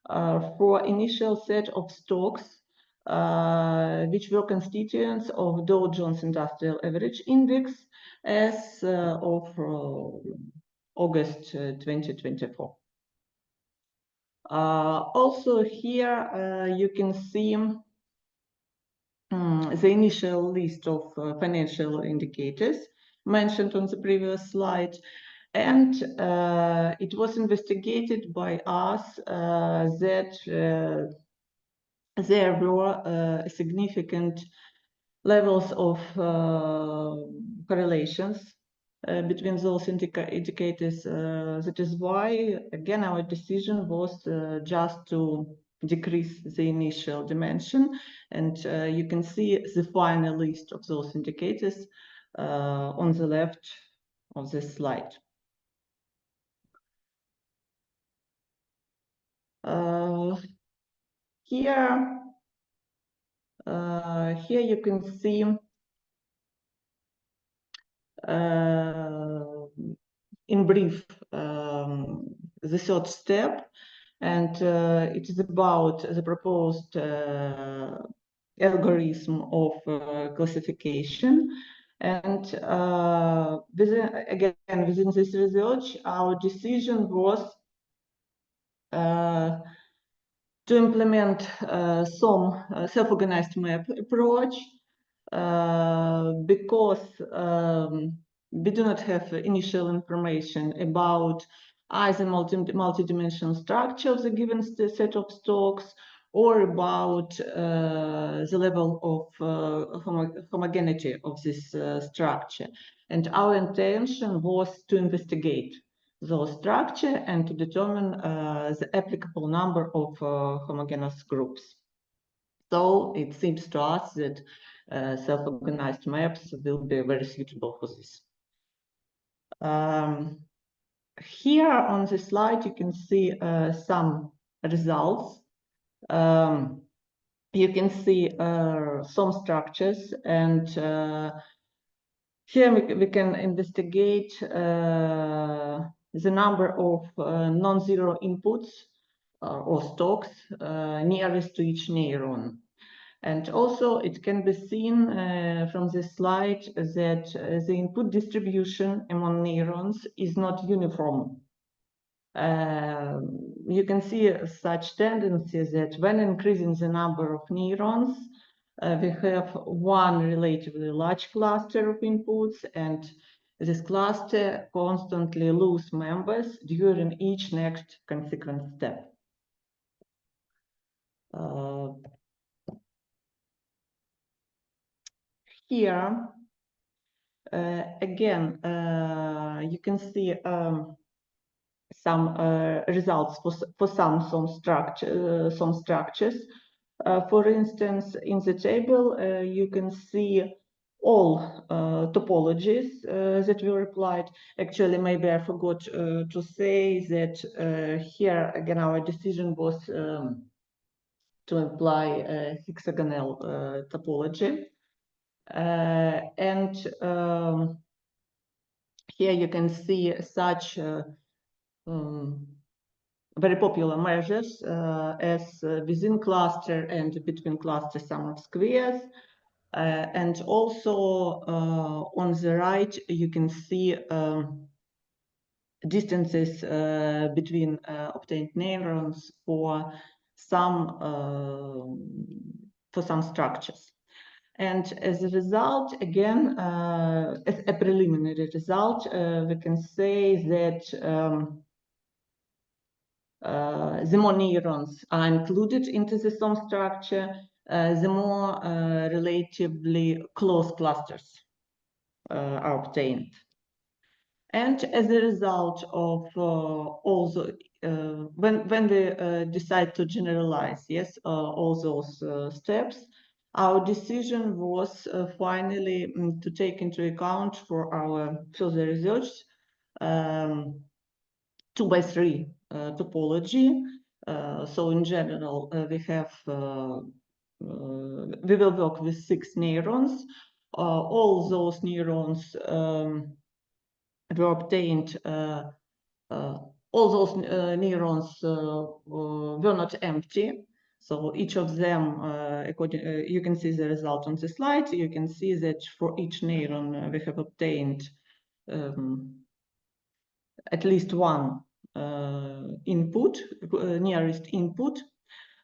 Speaker 10: for initial set of stocks which were constituents of Dow Jones Industrial Average Index as of August 2024. Also here you can see the initial list of financial indicators mentioned on the previous slide, and it was investigated by us that there were significant levels of correlations between those indicators. That is why, again, our decision was just to decrease the initial dimension, and you can see the final list of those indicators on the left of this slide. Here you can see in brief the third step, and it is about the proposed algorithm of classification. And within this research, our decision was to implement some self-organized map approach because we do not have initial information about either multi-dimensional structure of the given set of stocks or about the level of homogeneity of this structure. And our intention was to investigate those structure and to determine the applicable number of homogeneous groups. So it seems to us that self-organized maps will be very suitable for this. Here on the slide, you can see some results. You can see some structures, and here we can investigate the number of non-zero inputs or stocks nearest to each neuron. And also it can be seen from this slide that the input distribution among neurons is not uniform. You can see such tendencies that when increasing the number of neurons, we have one relatively large cluster of inputs, and this cluster constantly lose members during each next consequent step. Here, again, you can see some results for some structures. For instance, in the table, you can see all topologies that were applied. Actually, maybe I forgot to say that here, again, our decision was to apply a hexagonal topology. And here you can see such very popular measures as within cluster and between cluster sum of squares, And also on the right, you can see distances between obtained neurons for some structures. And as a result, again, as a preliminary result, we can say that the more neurons are included into the SOM structure, the more relatively close clusters are obtained. And as a result of also, when we decide to generalize, yes, all those steps, our decision was finally to take into account for our further research 2x3 topology. So in general, we have we will work with 6 neurons. All those neurons were obtained. All those neurons were not empty. So each of them, you can see the result on the slide. You can see that for each neuron we have obtained at least one input, nearest input.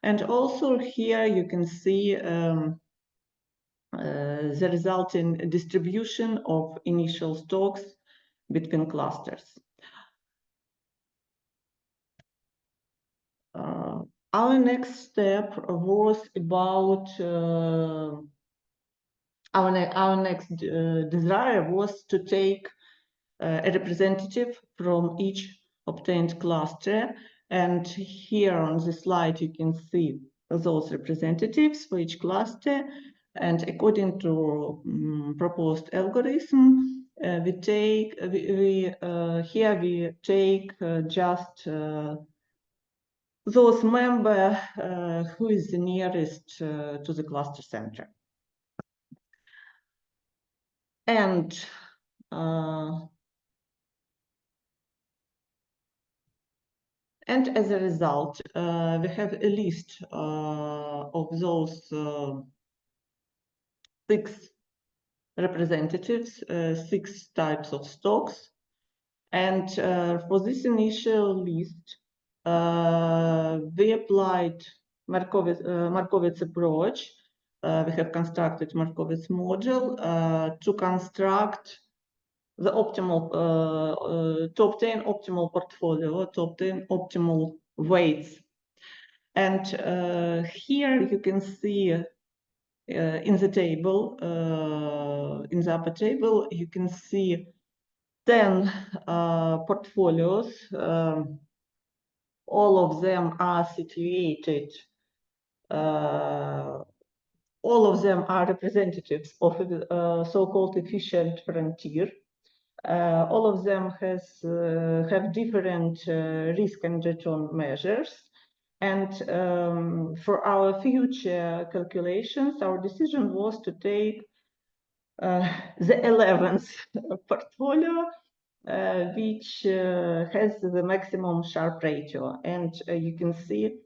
Speaker 10: And also here you can see the resulting distribution of initial stocks between clusters. Our next step was about our next desire was to take a representative from each obtained cluster, and here on the slide you can see those representatives for each cluster. And according to proposed algorithm, we take just those member who is the nearest to the cluster center. And as a result, we have a list of those 6 representatives, 6 types of stocks. And for this initial list, we applied Markowitz approach. We have constructed Markowitz model to construct the optimal, to obtain optimal portfolio, to obtain optimal weights. And here you can see in the table, in the upper table, you can see 10 portfolios. All of them are situated, all of them are representatives of a so-called efficient frontier. All of them have different risk and return measures. And for our future calculations, our decision was to take the 11th portfolio, which has the maximum Sharpe ratio. And you can see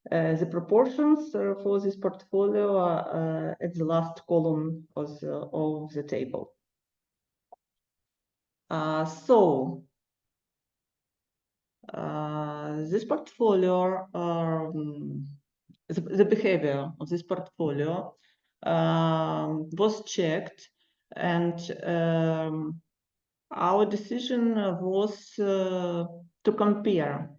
Speaker 10: the proportions for this portfolio at the last column of the table. So this portfolio, the behavior of this portfolio was checked, and our decision was to compare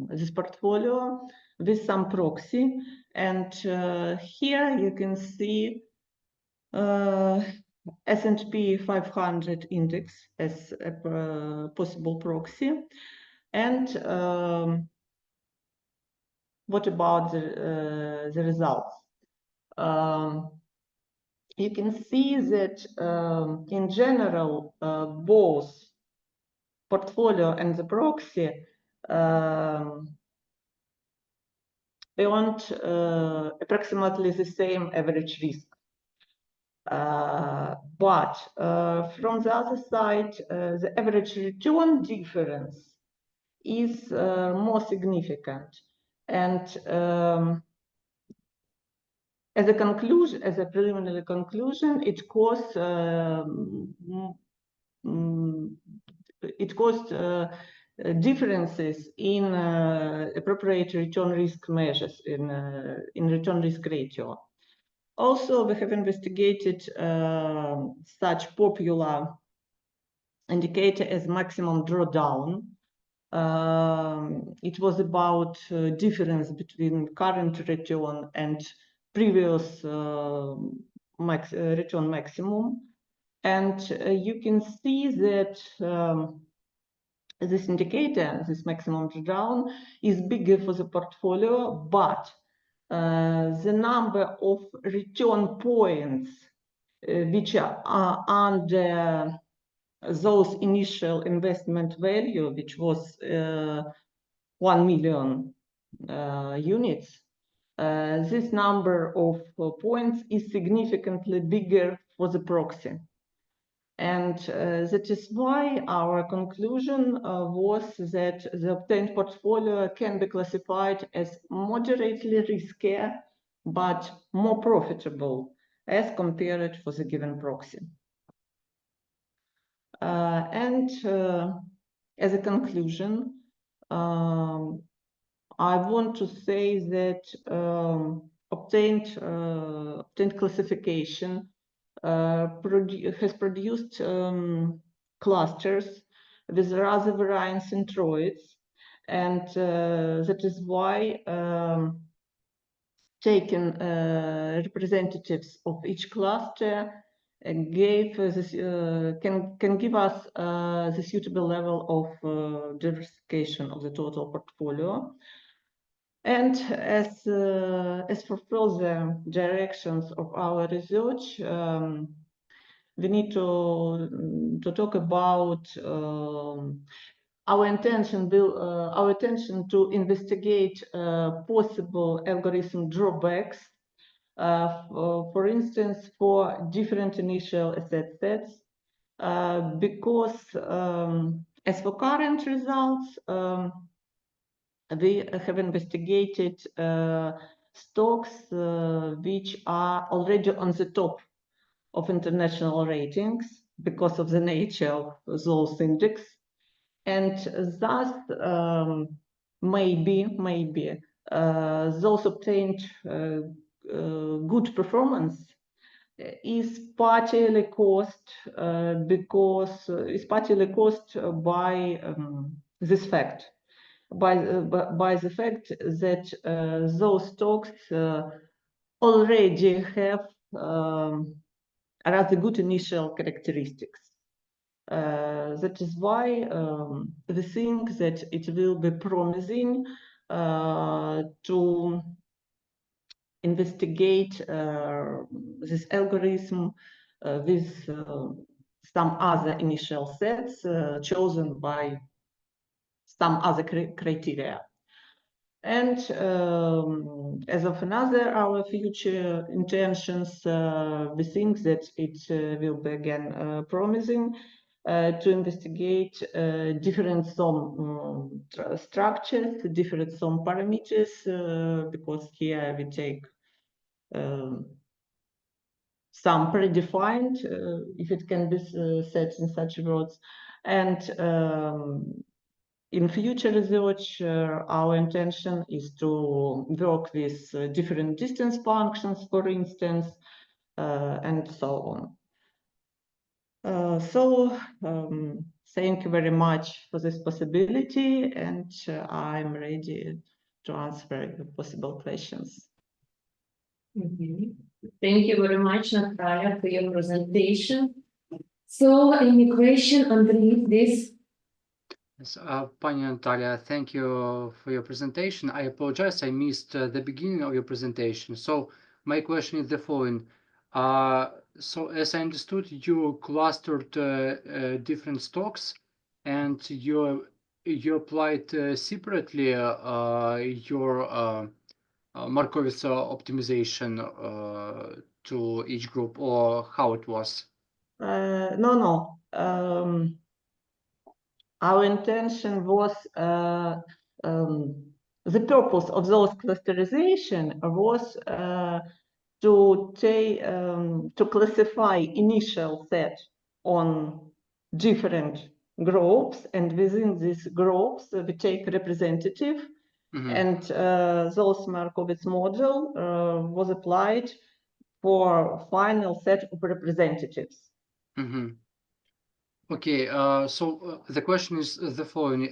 Speaker 10: this portfolio with some proxy. And here you can see S&P 500 index as a possible proxy. And what about the results? You can see that in general, both portfolio and the proxy earned approximately the same average risk. But from the other side, the average return difference is more significant. And as a conclusion, as a preliminary conclusion, it caused differences in appropriate return risk measures in return risk ratio. Also, we have investigated such popular indicator as maximum drawdown. It was about difference between current return and previous return maximum. And you can see that this indicator, this maximum drawdown, is bigger for the portfolio, but the number of return points which are under those initial investment value, which was 1 million units, this number of points is significantly bigger for the proxy. And that is why our conclusion was that the obtained portfolio can be classified as moderately riskier, but more profitable as compared for the given proxy. As a conclusion, I want to say that obtained classification has produced clusters with rather varying centroids, and that is why taking representatives of each cluster gave this, can give us the suitable level of diversification of the total portfolio. And as for further directions of our research, we need to talk about our intention to investigate possible algorithm drawbacks, for instance, for different initial asset sets, because as for current results, we have investigated stocks which are already on the top of international ratings because of the nature of those index, and thus maybe those obtained good performance is partly caused by this fact. By the fact that those stocks already have rather good initial characteristics. That is why we think that it will be promising to investigate this algorithm with some other initial sets chosen by some other criteria. And as of another, our future intentions, we think that it will be again promising to investigate different SOM structures, different SOM parameters, because here we take some predefined, if it can be said in such words, and in future research, our intention is to work with different distance functions, for instance, and so on. Thank you very much for this possibility, and I'm ready to answer the possible questions.
Speaker 1: Thank you very much, Natalia, for your presentation. So, any question, Andrii, please?
Speaker 6: Yes, Pani Natalia, thank you for your presentation. I apologize, I missed the beginning of your presentation. So my question is the following. So as I understood, you clustered different stocks, and you applied separately your Markowitz optimization to each group, or how it was?
Speaker 10: No. Our intention was, the purpose of those clusterization was to take to classify initial set on different groups, and within these groups we take representative, and those Markowitz model was applied for final set of representatives.
Speaker 6: Okay, so the question is the following.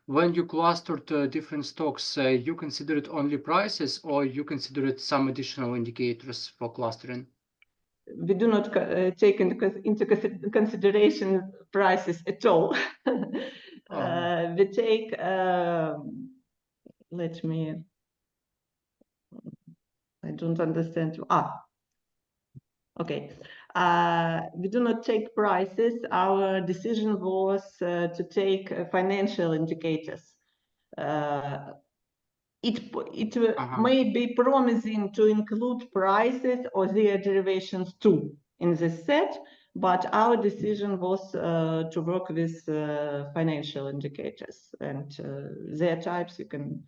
Speaker 6: When you clustered different stocks, you considered only prices, or you considered some additional indicators for clustering?
Speaker 10: We do not take into consideration prices at all. We take, let me, I don't understand you. Okay. We do not take prices. Our decision was to take financial indicators. It may be promising to include prices or their derivations too in this set, but our decision was to work with financial indicators, and their types you can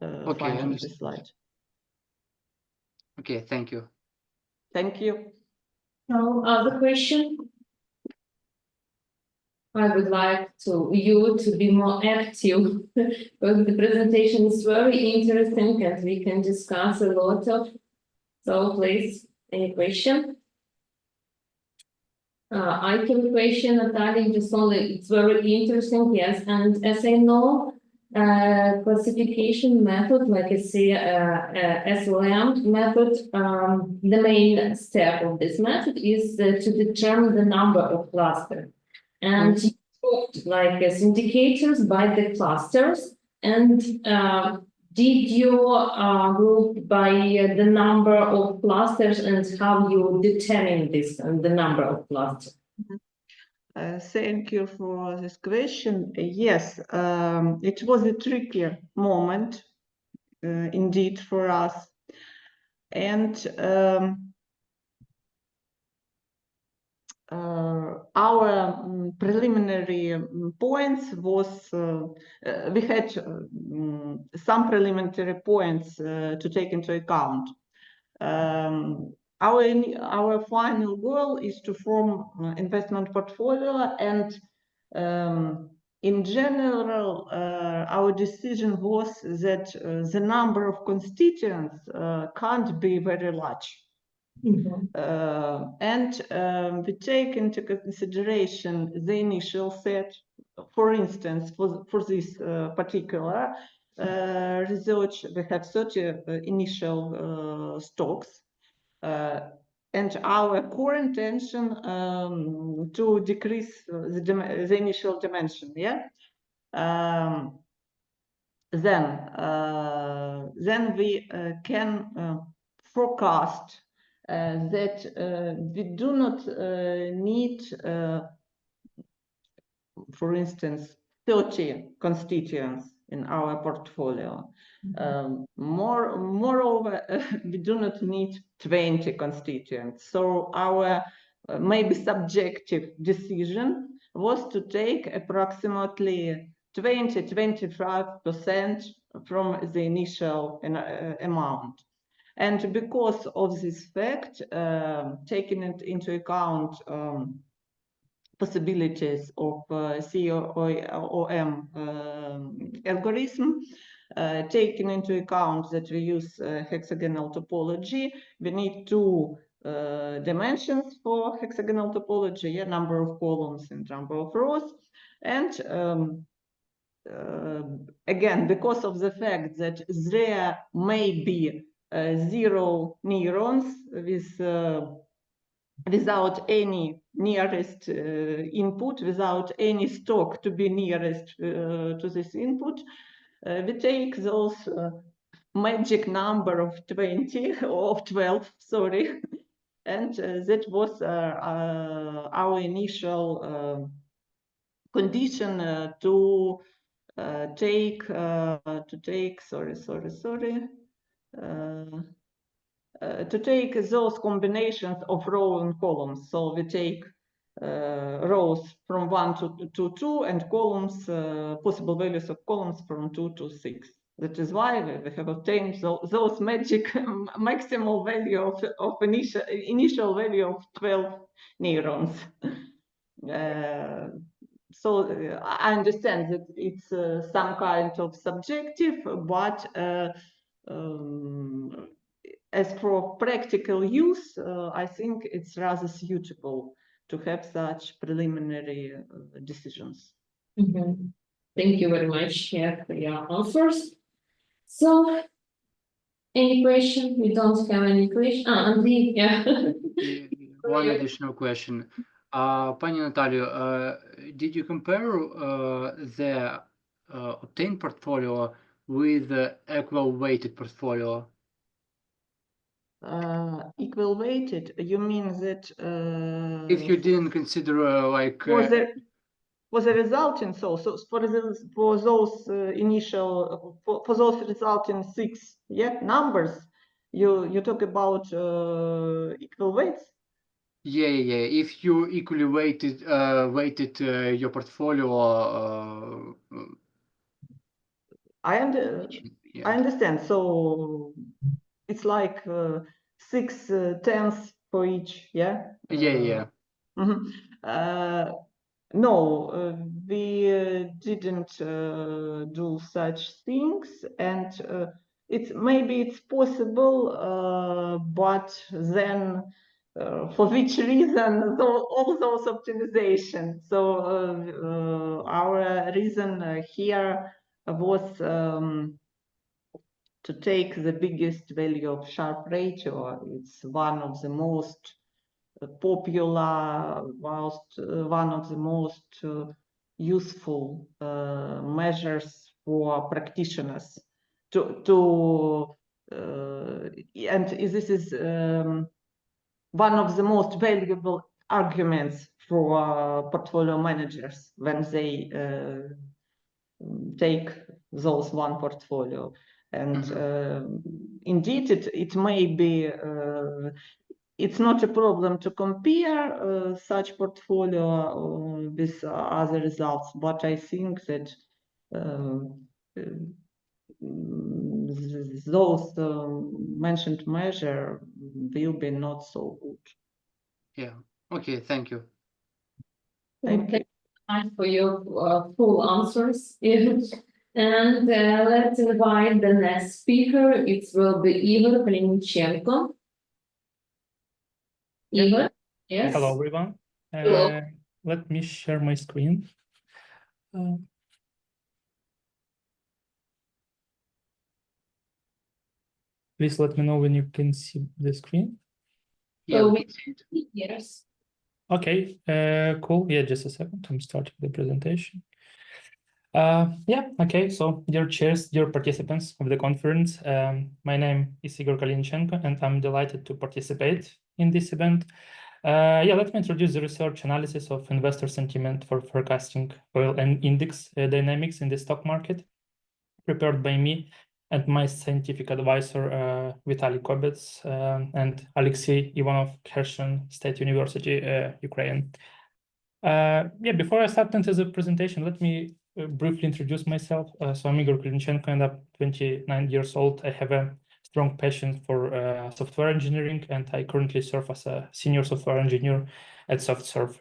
Speaker 10: find on this slide.
Speaker 6: Okay, thank you.
Speaker 10: Thank you.
Speaker 1: So, other question? I would like you to be more active because the presentation is very interesting and we can discuss a lot of. So please, any question? I can question Natalia, just only it's very interesting, yes. And as I know, classification method, like I say, SLM method, the main step of this method is to determine the number of clusters. And you put like as indicators by the clusters, and did you group by the number of clusters, and how you determine this and the number of clusters?
Speaker 10: Thank you for this question. Yes, it was a tricky moment indeed for us, and our preliminary points was we had some preliminary points to take into account. Our final goal is to form investment portfolio, and in general our decision was that the number of constituents can't be very large. And we take into consideration the initial set. For instance, for this particular research, we have 30 initial stocks, and our core intention to decrease the initial dimension. Yeah. Then we can forecast that we do not need, for instance, 30 constituents in our portfolio. Moreover, we do not need 20 constituents. So our maybe subjective decision was to take approximately 20-25% from the initial amount. And because of this fact, taking it into account possibilities of COM algorithm, taking into account that we use hexagonal topology, we need two dimensions for hexagonal topology, yeah, number of columns and number of rows. And again, because of the fact that there may be 0 neurons with without any nearest input, without any stock to be nearest to this input, we take those magic number of 20 or of 12, sorry, and that was our initial condition to take to take those combinations of row and columns. So we take rows from 1 to 2 and columns, possible values of columns from 2 to 6. That is why we have obtained those magic maximal value of initial value of 12 neurons. So I understand that it's some kind of subjective, but as for practical use, I think it's rather suitable to have such preliminary decisions.
Speaker 1: Mhm. Thank you very much, for your answers. So, any question? We don't have any question. Andrii,
Speaker 6: One additional question. Pani Natalia, did you compare the obtained portfolio with the equal weighted portfolio?
Speaker 10: Equal weighted, you mean that
Speaker 6: If you didn't consider
Speaker 10: for the resulting, so for those initial for those resulting 6 numbers, you talk about equal weights.
Speaker 6: Yeah. If you equally weighted your portfolio,
Speaker 10: I understand. So it's like 6/10 for each, yeah.
Speaker 6: Mhm.
Speaker 10: No, we didn't do such things, and maybe it's possible, but then for which reason all those optimizations? So our reason here was to take the biggest value of Sharpe ratio. It's one of the most popular, one of the most useful measures for practitioners and this is one of the most valuable arguments for portfolio managers when they take those one portfolio. And indeed, it may be it's not a problem to compare such portfolio with other results, but I think that those mentioned measure will be not so good.
Speaker 6: Yeah. Okay. Thank you.
Speaker 10: Thank you
Speaker 1: for your full answers. And let's invite the next speaker. It will be Igor Kmytiuk. Igor, yes.
Speaker 11: Hello, everyone.
Speaker 1: Hello.
Speaker 11: Let me share my screen. Please let me know when you can see the screen.
Speaker 1: Yeah, yes.
Speaker 11: Okay, cool. Yeah, just a second. I'm starting the presentation. Okay. So, dear chairs, dear participants of the conference, my name is Igor Kmytiuk, and I'm delighted to participate in this event. Let me introduce the research analysis of investor sentiment for forecasting oil and index dynamics in the stock market, prepared by me and my scientific advisor, Vitaly Kobets, and Alexey Ivanov, Kherson State University, Ukraine. Before I start into the presentation, let me briefly introduce myself. So I'm Igor Kmytiuk, and I'm 29 years old. I have a strong passion for software engineering, and I currently serve as a senior software engineer at SoftServe.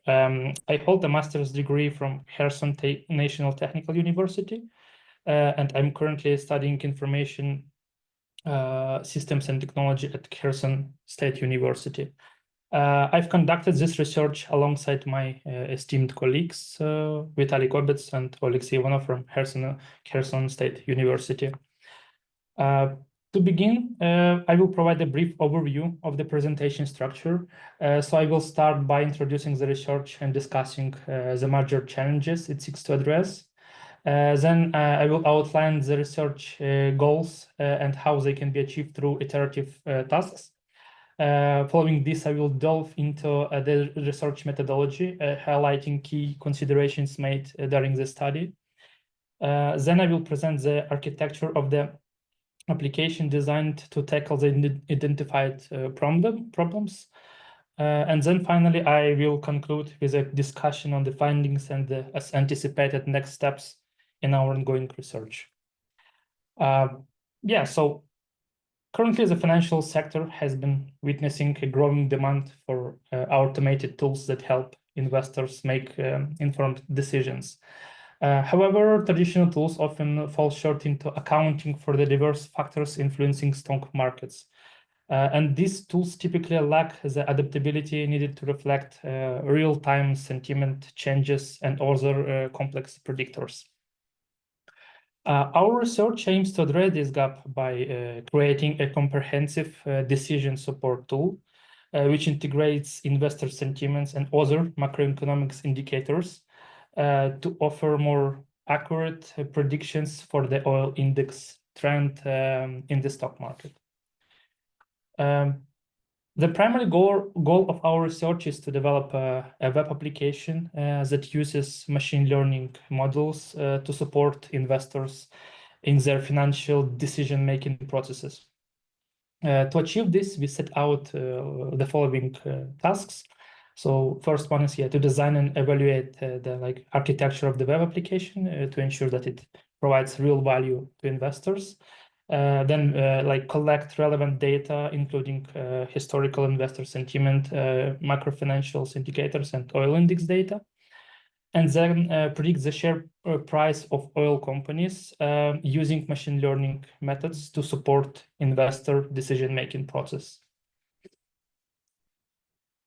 Speaker 11: I hold a master's degree from Kherson National Technical University, and I'm currently studying information systems and technology at Kherson State University. I've conducted this research alongside my esteemed colleagues, Vitaly Kobets and Alexey Ivanov from Kherson State University. To begin, I will provide a brief overview of the presentation structure. So I will start by introducing the research and discussing the major challenges it seeks to address. Then I will outline the research goals and how they can be achieved through iterative tasks. Following this, I will delve into the research methodology, highlighting key considerations made during the study. Then I will present the architecture of the application designed to tackle the identified problems. And then finally, I will conclude with a discussion on the findings and the anticipated next steps in our ongoing research. Yeah, so currently the financial sector has been witnessing a growing demand for automated tools that help investors make informed decisions. However, traditional tools often fall short into accounting for the diverse factors influencing stock markets. And these tools typically lack the adaptability needed to reflect real-time sentiment changes and other complex predictors. Our research aims to address this gap by creating a comprehensive decision support tool, which integrates investor sentiments and other macroeconomics indicators to offer more accurate predictions for the oil index trend in the stock market. The primary goal of our research is to develop a web application that uses machine learning models to support investors in their financial decision-making processes. To achieve this, we set out the following tasks. So first one is to design and evaluate the architecture of the web application to ensure that it provides real value to investors. Then collect relevant data, including historical investor sentiment, macro-financial indicators, and oil index data. And then predict the share price of oil companies using machine learning methods to support investor decision-making process.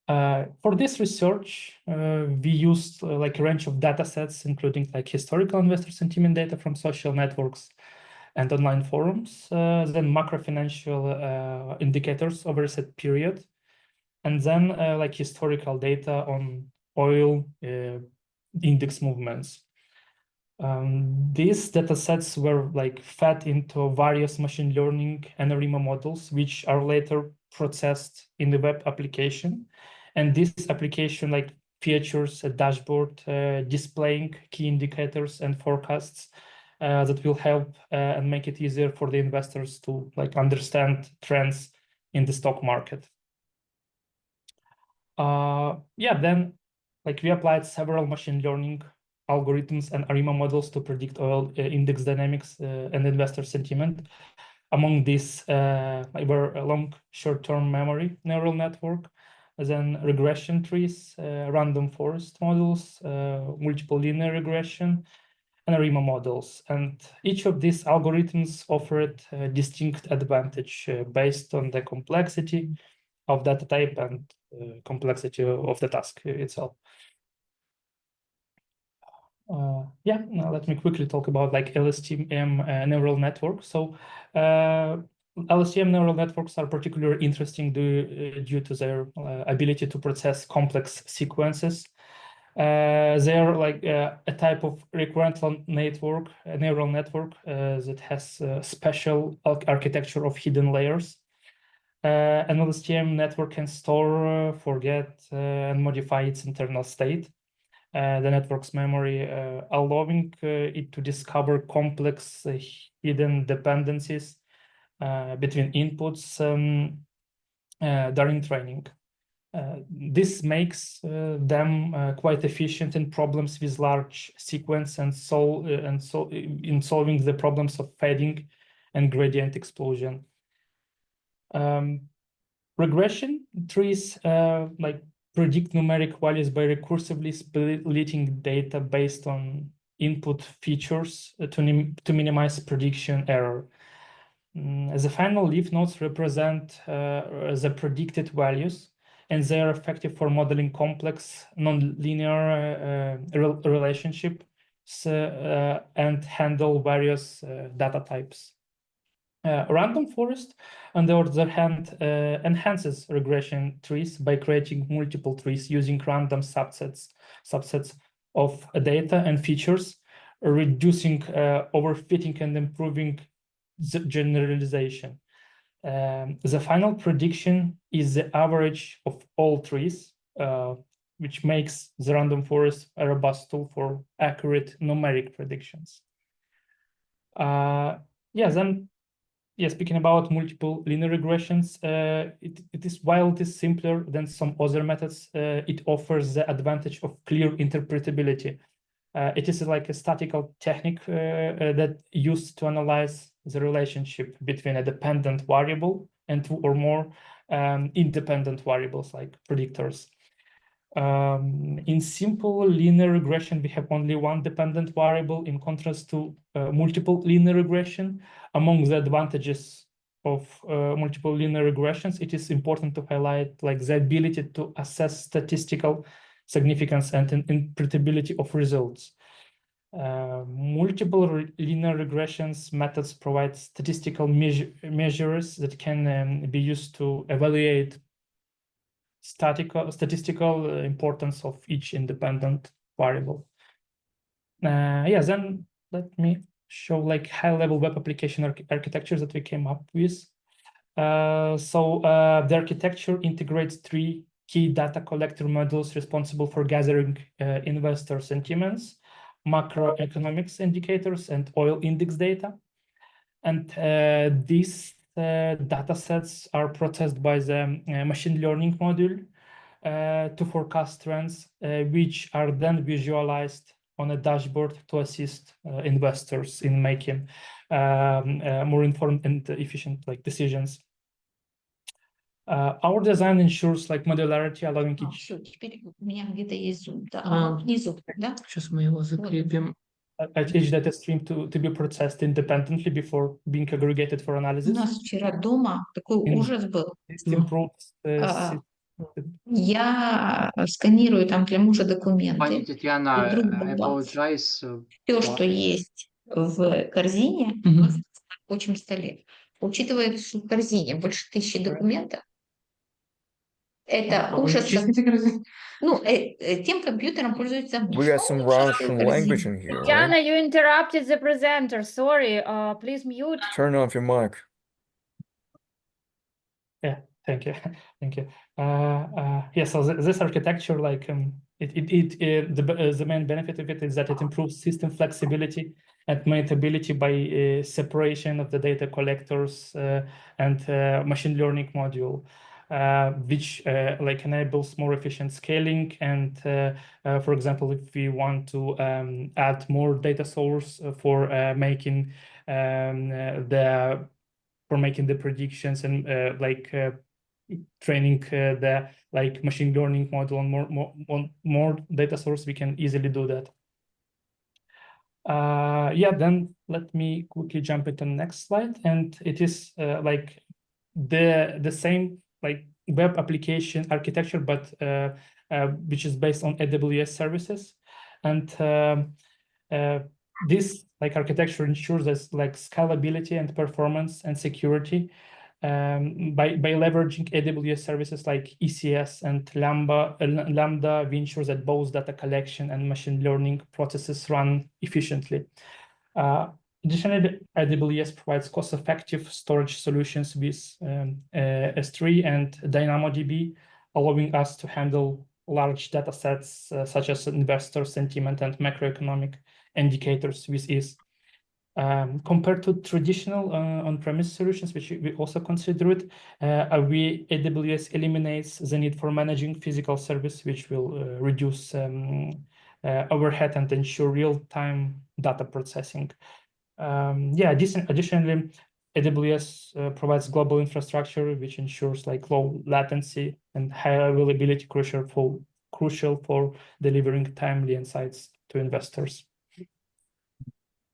Speaker 11: For this research, we used a range of data sets, including historical investor sentiment data from social networks and online forums, then macro-financial indicators over a set period, and then historical data on oil index movements. These data sets were fed into various machine learning and ARIMA models, which are later processed in the web application. And this application features a dashboard displaying key indicators and forecasts that will help and make it easier for the investors to understand trends in the stock market. Then we applied several machine learning algorithms and ARIMA models to predict oil index dynamics and investor sentiment. Among these were a long short-term memory neural network, then regression trees, random forest models, multiple linear regression, and ARIMA models. And each of these algorithms offered a distinct advantage based on the complexity of data type and complexity of the task itself. Now let me quickly talk about LSTM neural networks. So LSTM neural networks are particularly interesting due to their ability to process complex sequences. They are a type of recurrent network, a neural network that has a special architecture of hidden layers. An LSTM network can store, forget, and modify its internal state. The network's memory, allowing it to discover complex hidden dependencies between inputs during training. This makes them quite efficient in problems with large sequence and in solving the problems of fading and gradient explosion. Regression trees predict numeric values by recursively splitting data based on input features to minimize prediction error. The final leaf nodes represent the predicted values, and they are effective for modeling complex nonlinear relationships and handle various data types. Random forest, on the other hand, enhances regression trees by creating multiple trees using random subsets of data and features, reducing overfitting and improving the generalization. The final prediction is the average of all trees, which makes the random forest a robust tool for accurate numeric predictions. Speaking about multiple linear regressions, while it is simpler than some other methods, it offers the advantage of clear interpretability. It is a statistical technique that used to analyze the relationship between a dependent variable and two or more independent variables like predictors. In simple linear regression, we have only one dependent variable in contrast to multiple linear regression. Among the advantages of multiple linear regressions, it is important to highlight like the ability to assess statistical significance and interpretability of results. Multiple linear regressions methods provide statistical measures that can be used to evaluate statistical importance of each independent variable. Yeah, then let me show like high-level web application architectures that we came up with. The architecture integrates three key data collector modules responsible for gathering investor sentiments, macroeconomics indicators, and oil index data. And these data sets are processed by the machine learning module to forecast trends, which are then visualized on a dashboard to assist investors in making more informed and efficient decisions. Our design ensures modularity, allowing each.
Speaker 12: Все, теперь у меня где-то есть зум. Да, внизу, да?
Speaker 13: Сейчас мы его закрепим.
Speaker 11: Each data stream to be processed independently before being aggregated for
Speaker 12: У
Speaker 11: analysis.
Speaker 12: нас вчера дома такой ужас был.
Speaker 11: This improves
Speaker 12: Я сканирую там для мужа документы.
Speaker 6: Pani
Speaker 12: И
Speaker 6: Tetiana,
Speaker 12: вдруг
Speaker 6: I
Speaker 12: бац,
Speaker 6: apologize.
Speaker 12: все, что есть в корзине, у нас на рабочем столе. Учитывая, что в корзине больше 1000 документов, это ужас. Ну, тем компьютером пользуется муж.
Speaker 2: We got some Russian language in here,
Speaker 9: Tetiana,
Speaker 2: right?
Speaker 9: you interrupted the presenter. Sorry. Please mute.
Speaker 2: Turn off your mic.
Speaker 11: Yeah, thank you, thank you. Yeah, so this architecture, the main benefit of it is that it improves system flexibility and maintainability by separation of the data collectors and machine learning module, which enables more efficient scaling. And for example, if we want to add more data source for making the predictions and training the machine learning model on more data source, we can easily do that. Yeah, then let me quickly jump into the next slide, and it is the same web application architecture, but which is based on AWS services. And this architecture ensures that scalability and performance and security by leveraging AWS services like ECS and Lambda, we ensure that both data collection and machine learning processes run efficiently. Additionally, AWS provides cost-effective storage solutions with S3 and DynamoDB, allowing us to handle large data sets such as investor sentiment and macroeconomic indicators with ease. Compared to traditional on-premise solutions, which we also consider it, AWS eliminates the need for managing physical service, which will reduce overhead and ensure real-time data processing. Yeah, additionally, AWS provides global infrastructure, which ensures low latency and high availability, crucial for delivering timely insights to investors.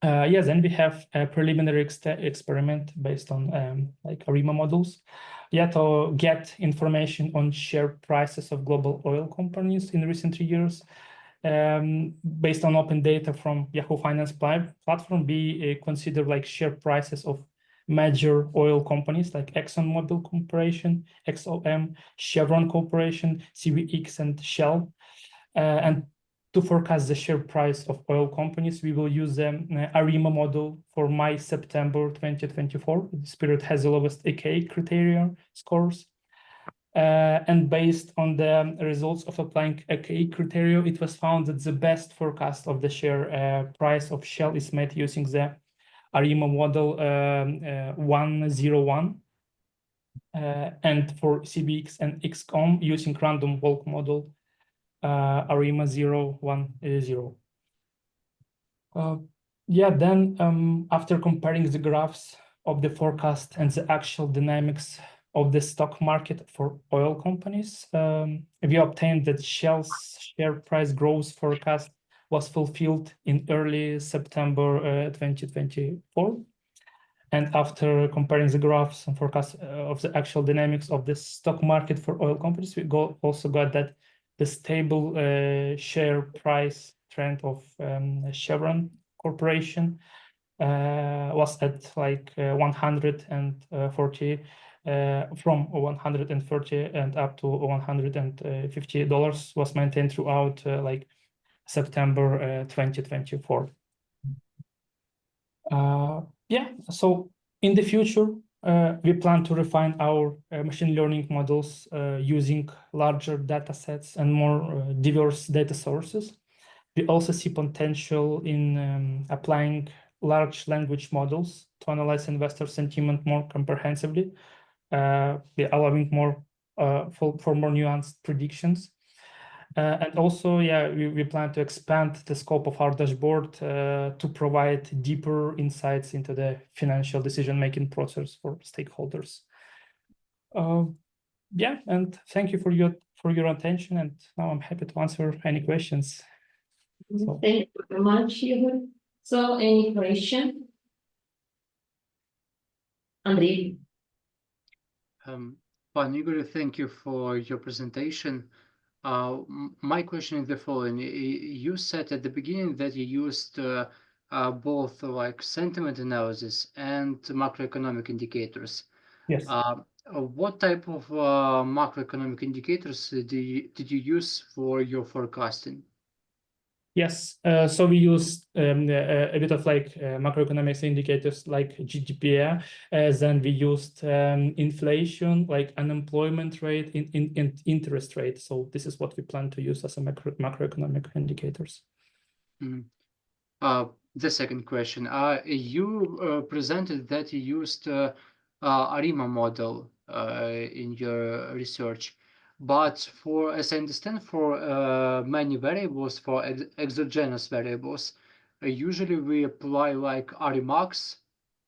Speaker 11: Yeah, then we have a preliminary experiment based on ARIMA models. Yeah, to get information on share prices of global oil companies in recent years. Based on open data from Yahoo Finance platform, we consider share prices of major oil companies like ExxonMobil Corporation, XOM, Chevron Corporation, CVX, and Shell. And to forecast the share price of oil companies, we will use the ARIMA model for May-September 2024. This period has the lowest AKA criteria scores. And based on the results of applying AKA criteria, it was found that the best forecast of the share price of Shell is made using the ARIMA model 101. And for CBX and XCOM using random walk model ARIMA 010. Yeah, then after comparing the graphs of the forecast and the actual dynamics of the stock market for oil companies. We obtained that Shell's share price growth forecast was fulfilled in early September 2024. And after comparing the graphs and forecasts of the actual dynamics of the stock market for oil companies, we also got that the stable share price trend of Chevron Corporation was at like 140 from 130 and up to $150 was maintained throughout like September 2024. Yeah, so in the future, we plan to refine our machine learning models using larger data sets and more diverse data sources. We also see potential in applying large language models to analyze investor sentiment more comprehensively, allowing more for more nuanced predictions. And also, yeah, we plan to expand the scope of our dashboard to provide deeper insights into the financial decision-making process for stakeholders. Yeah, and thank you for your attention. And now I'm happy to answer any questions. So.
Speaker 1: Thank you very much, Igor. So, any question? Andrii.
Speaker 6: Pan Igor, thank you for your presentation. My question is the following. You said at the beginning that you used both like sentiment analysis and macroeconomic indicators.
Speaker 11: Yes.
Speaker 6: What type of macroeconomic indicators did you use for your forecasting?
Speaker 11: Yes, so we used a bit of like macroeconomics indicators like GDP, then we used inflation, like unemployment rate, in interest rate. So this is what we plan to use as a macroeconomic indicators.
Speaker 6: The second question, you presented that you used ARIMA model in your research. But for, as I understand, for many variables, for exogenous variables, usually we apply like Arimax,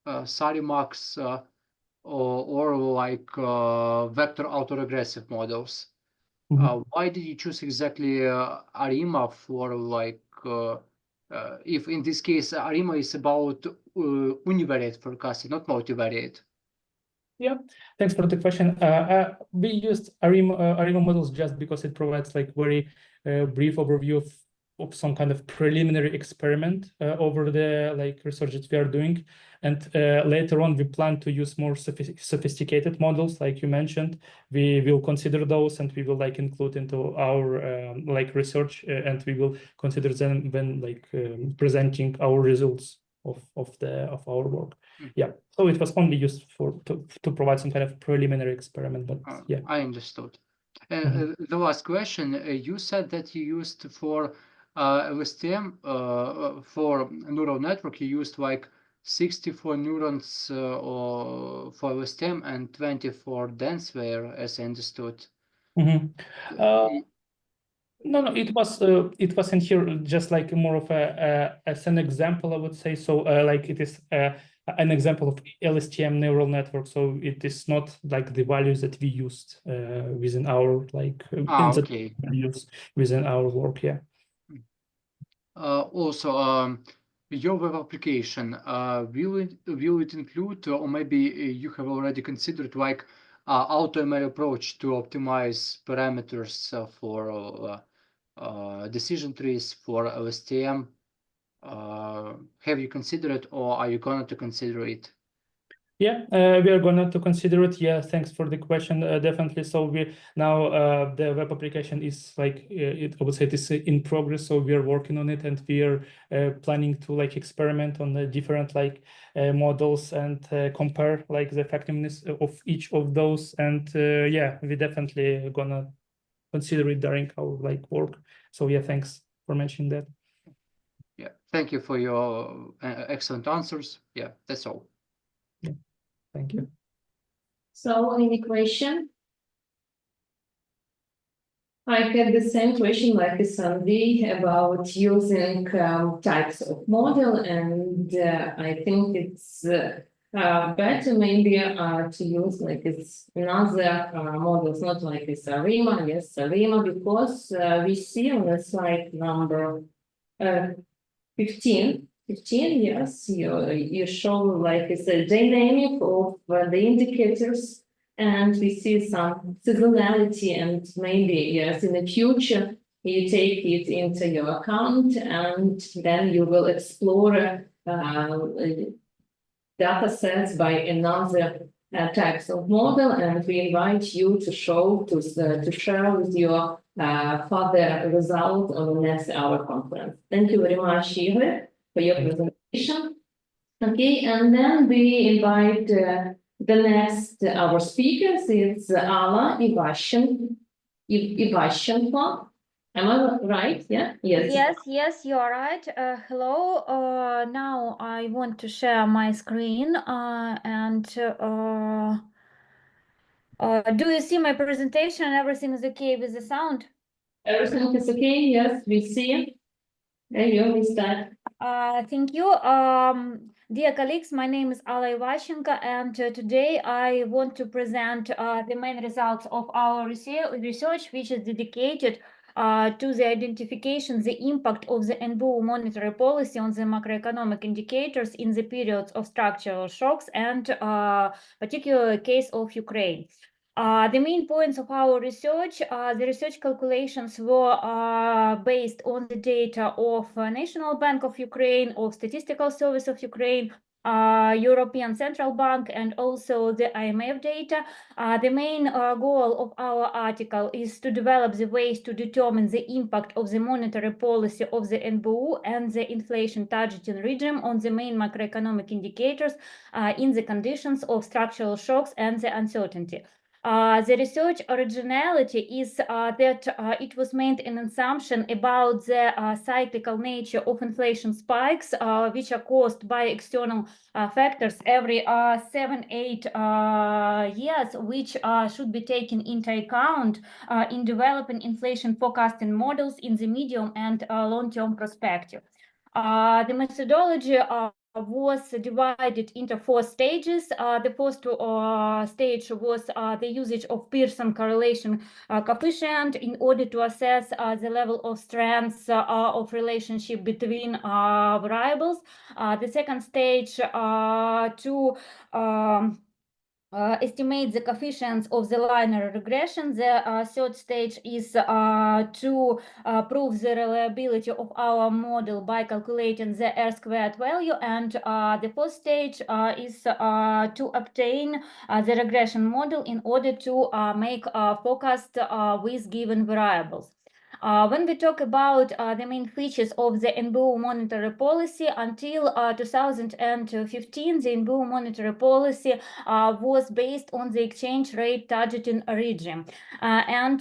Speaker 6: Sarimax, or like vector autoregressive models. Why did you choose exactly ARIMA for like, if in this case ARIMA is about univariate forecasting, not multivariate?
Speaker 11: Yeah, thanks for the question. We used ARIMA models just because it provides like very brief overview of some kind of preliminary experiment over the like research that we are doing. And later on, we plan to use more sophisticated models, like you mentioned. We will consider those and we will like include into our like research, and we will consider them when like presenting our results of our work. Yeah, so it was only used to provide some kind of preliminary experiment, but yeah.
Speaker 6: I understood. The last question, you said that you used for LSTM, for neural network, you used like 64 neurons for LSTM and 20 for DenseWare, as I understood.
Speaker 11: No, it was in here just like more of as an example, I would say. So like it is an example of LSTM neural network. So it is not like the values that we used within our like use within our work. Yeah.
Speaker 6: Also, your web application, will it include, or maybe you have already considered like AutoML approach to optimize parameters for decision trees for LSTM? Have you considered it, or are you going to consider it?
Speaker 11: Yeah, we are going to consider it. Yeah, thanks for the question. Definitely. So we now the web application is like I would say it is in progress. So we are working on it, and we are planning to like experiment on the different like models and compare like the effectiveness of each of those. And yeah, we definitely gonna consider it during our like work. So yeah, thanks for mentioning that.
Speaker 6: Yeah, thank you for your excellent answers. Yeah, that's all.
Speaker 11: Yeah, thank you.
Speaker 1: So, any question? I had the same question like Andrii about using types of model, and I think it's better maybe to use like it's another models, not like this ARIMA, yes, ARIMA, because we see on the slide number 15, yes, you show like it's a dynamic of the indicators, and we see some seasonality, and maybe yes, in the future you take it into your account, and then you will explore data sets by another types of model, and we invite you to share with your further result on the next hour conference. Thank you very much, Igor, for your presentation. Okay, and then we invite the next our speakers. It's Alla Ivashchenko. Am I right? Yeah. Yes.
Speaker 9: Yes, you are right. Hello. Now I want to share my screen. Do you see my presentation? Everything is okay with the sound?
Speaker 1: Everything is okay. Yes, we see. There you go. We start.
Speaker 9: Thank you. Dear colleagues, my name is Alla Ivashchenko, and today I want to present the main results of our research, which is dedicated to the identification, the impact of the NBU monetary policy on the macroeconomic indicators in the periods of structural shocks and particular case of Ukraine. The main points of our research, the research calculations were based on the data of National Bank of Ukraine, of Statistical Service of Ukraine, European Central Bank, and also the IMF data. The main goal of our article is to develop the ways to determine the impact of the monetary policy of the NBU and the inflation targeting regime on the main macroeconomic indicators in the conditions of structural shocks and the uncertainty. The research originality is that it was made an assumption about the cyclical nature of inflation spikes, which are caused by external factors every 7-8 years, which should be taken into account in developing inflation forecasting models in the medium and long-term perspective. The methodology was divided into 4 stages. The first stage was the usage of Pearson correlation coefficient in order to assess the level of strength of relationship between variables. The second stage to estimate the coefficients of the linear regression. The third stage is to prove the reliability of our model by calculating the R-squared value, and the fourth stage is to obtain the regression model in order to make a forecast with given variables. When we talk about the main features of the NBU monetary policy, until 2015, the NBU monetary policy was based on the exchange rate targeting regime, and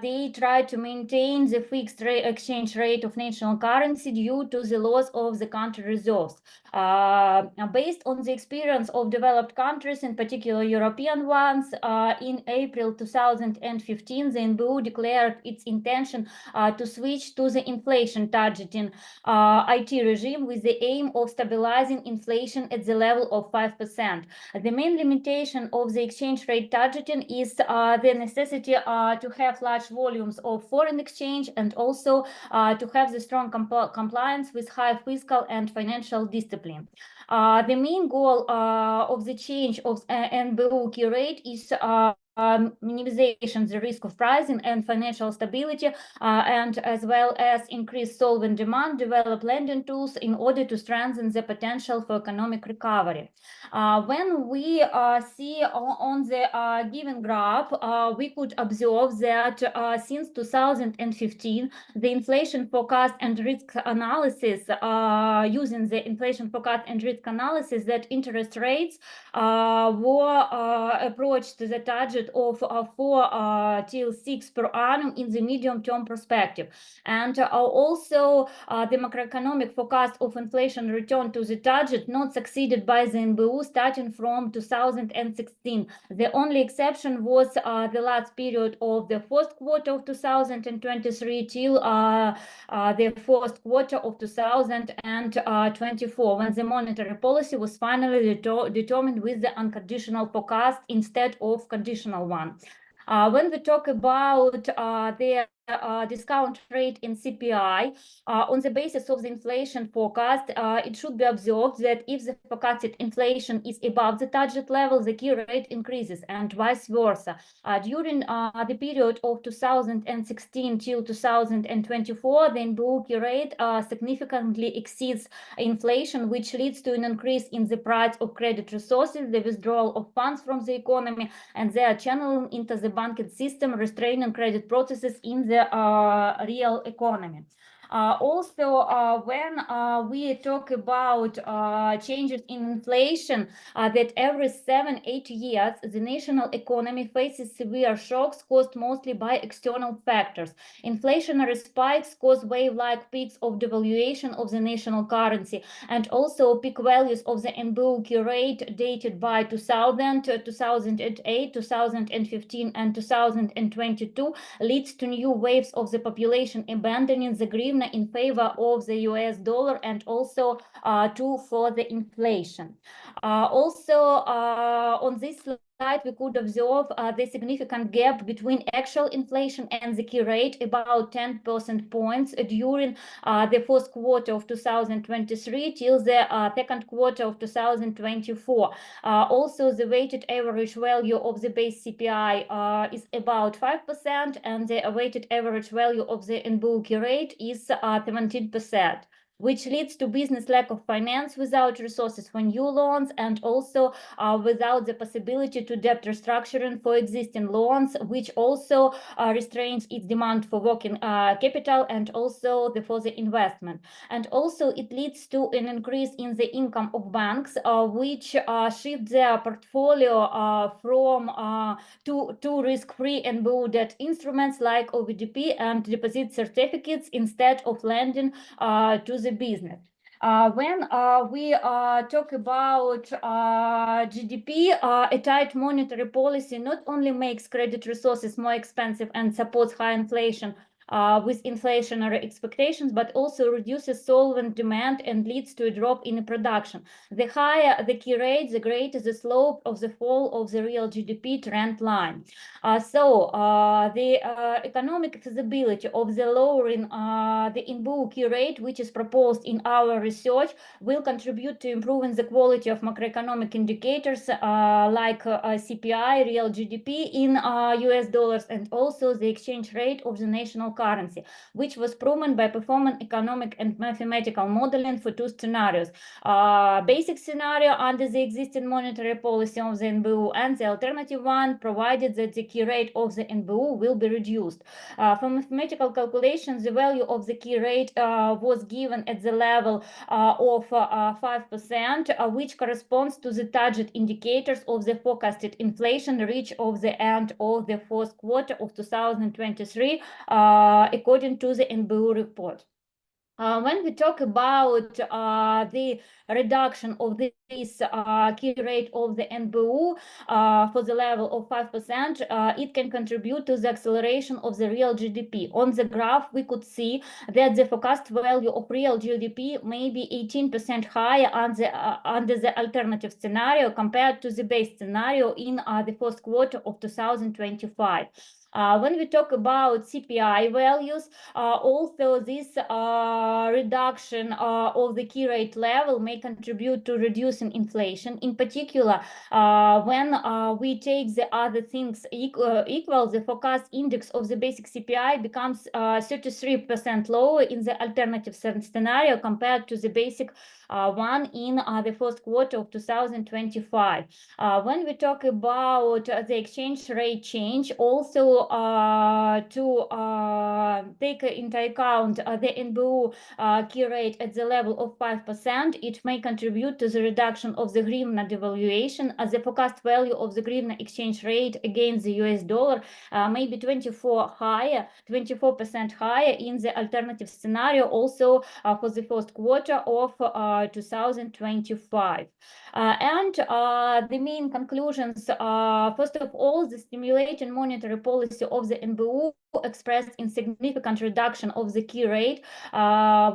Speaker 9: they tried to maintain the fixed exchange rate of national currency due to the loss of the country reserves. Based on the experience of developed countries, in particular European ones, in April 2015, the NBU declared its intention to switch to the inflation targeting IT regime with the aim of stabilizing inflation at the level of 5%. The main limitation of the exchange rate targeting is the necessity to have large volumes of foreign exchange, and also to have the strong compliance with high fiscal and financial discipline. The main goal of the change of NBU key rate is minimization the risk of pricing and financial stability, and as well as increase solvent demand, develop lending tools in order to strengthen the potential for economic recovery. When we see on the given graph, we could observe that since 2015, the inflation forecast and risk analysis, using the inflation forecast and risk analysis, that interest rates were approached to the target of 4 till 6 per annum in the medium-term perspective. And also the macroeconomic forecast of inflation return to the target not succeeded by the NBU starting from 2016. The only exception was the last period of the first quarter of 2023 till the first quarter of 2024, when the monetary policy was finally determined with the unconditional forecast instead of conditional one. When we talk about the discount rate in CPI, on the basis of the inflation forecast, it should be observed that if the forecasted inflation is above the target level, the key rate increases, and vice versa. During the period of 2016 till 2024, the NBU key rate significantly exceeds inflation, which leads to an increase in the price of credit resources, the withdrawal of funds from the economy, and their channeling into the banking system, restraining credit processes in the real economy. Also, when we talk about changes in inflation, that every 7-8 years, the national economy faces severe shocks caused mostly by external factors. Inflationary spikes cause wave-like peaks of devaluation of the national currency, and also peak values of the NBU key rate dated by 2000, 2008, 2015, and 2022 leads to new waves of the population abandoning the hryvnia in favor of the US dollar, and also to further inflation. Also, on this slide, we could observe the significant gap between actual inflation and the key rate, about 10 percentage points during the first quarter of 2023 till the second quarter of 2024. Also, the weighted average value of the base CPI is about 5%, and the weighted average value of the NBU key rate is 17%. Which leads to business lack of finance without resources for new loans, and also without the possibility to debt restructuring for existing loans, which also restrains its demand for working capital and also the further investment. And also it leads to an increase in the income of banks, which shift their portfolio from to risk-free NBU debt instruments like OVDP and deposit certificates instead of lending to the business. When we talk about GDP, a tight monetary policy not only makes credit resources more expensive and supports high inflation with inflationary expectations, but also reduces solvent demand and leads to a drop in production. The higher the key rate, the greater the slope of the fall of the real GDP trend line. The economic feasibility of the lowering the NBU key rate, which is proposed in our research, will contribute to improving the quality of macroeconomic indicators like CPI, real GDP in US dollars, and also the exchange rate of the national currency, which was proven by performing economic and mathematical modeling for two scenarios. Basic scenario under the existing monetary policy of the NBU, and the alternative one provided that the key rate of the NBU will be reduced. For mathematical calculations, the value of the key rate was given at the level of 5%, which corresponds to the target indicators of the forecasted inflation reach of the end of the fourth quarter of 2023, according to the NBU report. When we talk about the reduction of this key rate of the NBU for the level of 5%, it can contribute to the acceleration of the real GDP. On the graph, we could see that the forecast value of real GDP may be 18% higher under the alternative scenario compared to the base scenario in the first quarter of 2025. When we talk about CPI values, also this reduction of the key rate level may contribute to reducing inflation. In particular, when we take the other things equal, the forecast index of the basic CPI becomes 33% lower in the alternative scenario compared to the basic one in the first quarter of 2025. When we talk about the exchange rate change, also take into account the NBU key rate at the level of 5%, it may contribute to the reduction of the hryvnia devaluation, as the forecast value of the hryvnia exchange rate against the US dollar may be 24% higher in the alternative scenario, also for the first quarter of 2025. And the main conclusions, first of all, the stimulating monetary policy of the NBU expressed in significant reduction of the key rate,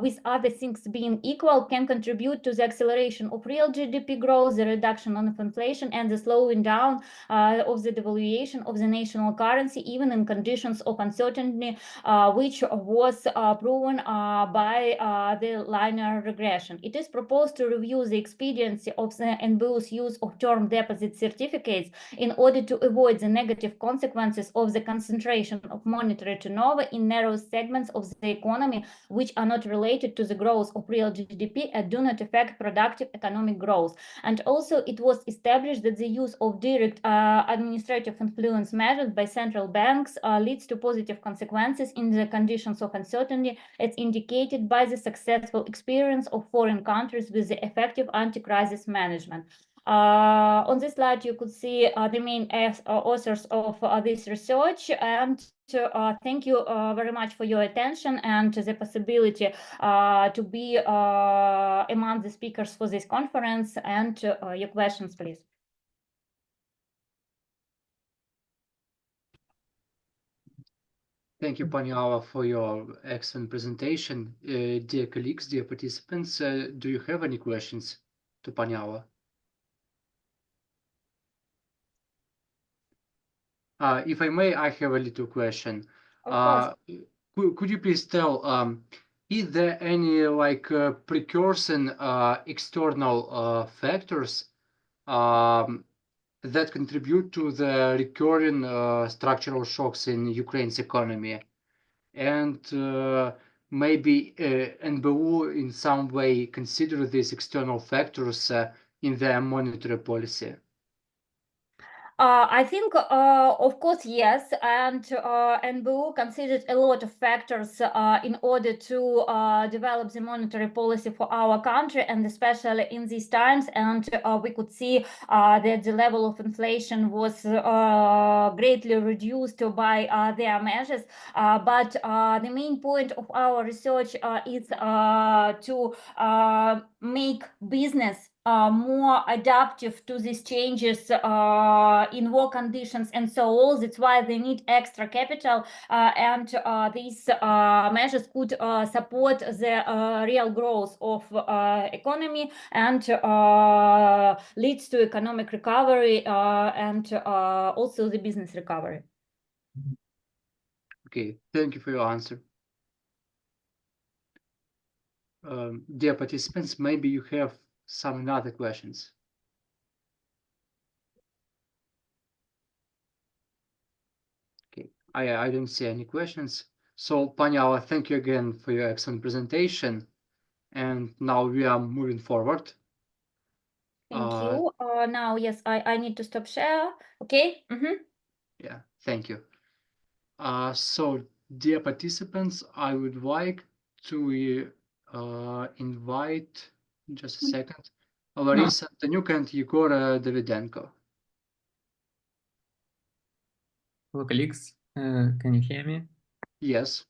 Speaker 9: with other things being equal, can contribute to the acceleration of real GDP growth, the reduction of inflation, and the slowing down of the devaluation of the national currency, even in conditions of uncertainty, which was proven by the linear regression. It is proposed to review the expediency of the NBU's use of term deposit certificates in order to avoid the negative consequences of the concentration of monetary turnover in narrow segments of the economy, which are not related to the growth of real GDP and do not affect productive economic growth. And also, it was established that the use of direct administrative influence measures by central banks leads to positive consequences in the conditions of uncertainty, as indicated by the successful experience of foreign countries with the effective anti-crisis management. On this slide, you could see the main authors of this research, and thank you very much for your attention and the possibility to be among the speakers for this conference, and your questions, please.
Speaker 6: Thank you, Paniala, for your excellent presentation. Dear colleagues, dear participants, do you have any questions to Paniala? If I may, I have a little question. Could you please tell, is there any precursing external factors that contribute to the recurring structural shocks in Ukraine's economy? And maybe NBU in some way consider these external factors in their monetary policy?
Speaker 9: I think, of course, yes, and NBU considered a lot of factors in order to develop the monetary policy for our country, and especially in these times. And we could see that the level of inflation was greatly reduced by their measures. But the main point of our research is to make business more adaptive to these changes in war conditions and so on. That's why they need extra capital, and these measures could support the real growth of economy and leads to economic recovery and also the business recovery.
Speaker 6: Okay, thank you for your answer. Dear participants, maybe you have some other questions. Okay, I don't see any questions. So, Paniala, thank you again for your excellent presentation. And now we are moving forward.
Speaker 9: Thank you. Now, yes, I need to stop share. Okay.
Speaker 6: Yeah, thank you. So, dear participants, I would like to invite, just a second, Larysa Tetiana and Yegor Davydenko.
Speaker 13: Hello, colleagues. Can you hear me?
Speaker 6: Yes.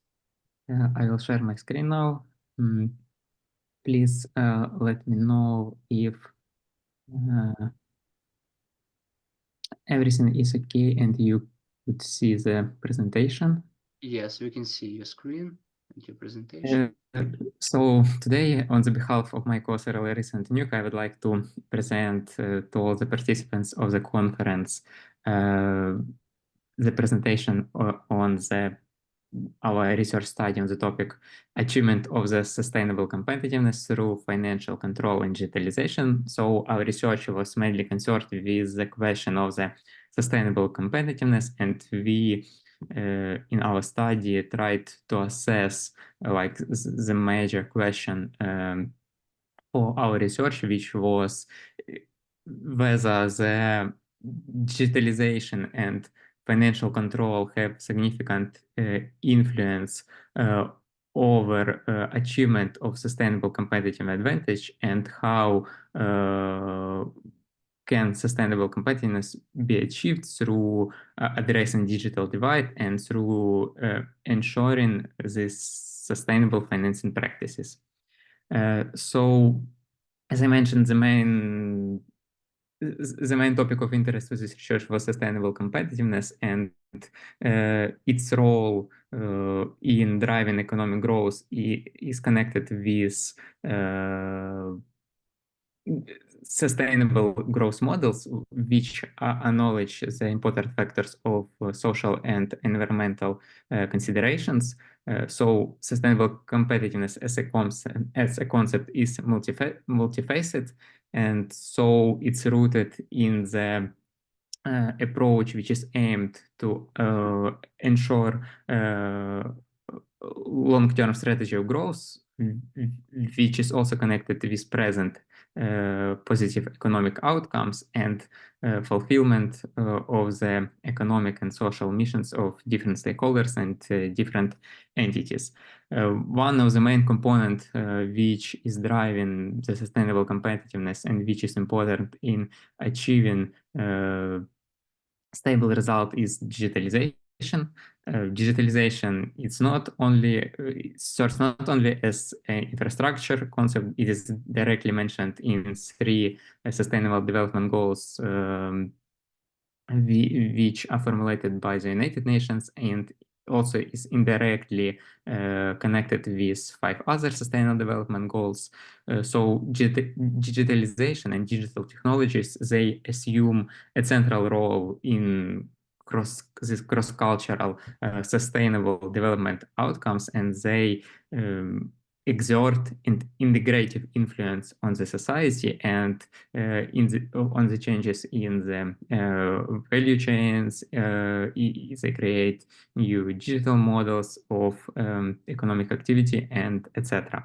Speaker 13: I will share my screen now. Please let me know if everything is okay and you could see the presentation.
Speaker 6: Yes, we can see your screen and your presentation.
Speaker 13: So today, on the behalf of my co-author Larysa Tetiana, I would like to present to all the participants of the conference the presentation on our research study on the topic achievement of the sustainable competitiveness through financial control and digitalization. So our research was mainly concerned with the question of the sustainable competitiveness, and we in our study tried to assess the major question for our research, which was whether the digitalization and financial control have significant influence over achievement of sustainable competitive advantage, and how can sustainable competitiveness be achieved through addressing digital divide and through ensuring this sustainable financing practices. So, as I mentioned, the main topic of interest with this research was sustainable competitiveness and its role in driving economic growth is connected with sustainable growth models, which acknowledge the important factors of social and environmental considerations. So sustainable competitiveness as a concept is multifaceted, and so it's rooted in the approach which is aimed to ensure long-term strategy of growth, which is also connected with present positive economic outcomes and fulfillment of the economic and social missions of different stakeholders and different entities. One of the main components which is driving the sustainable competitiveness and which is important in achieving stable result is digitalization. Digitalization is not only serves not only as an infrastructure concept, it is directly mentioned in 3 sustainable development goals which are formulated by the United Nations, and also is indirectly connected with 5 other sustainable development goals. So digitalization and digital technologies, they assume a central role in this cross-cultural sustainable development outcomes, and they exert an integrative influence on the society and on the changes in the value chains. They create new digital models of economic activity, and etc.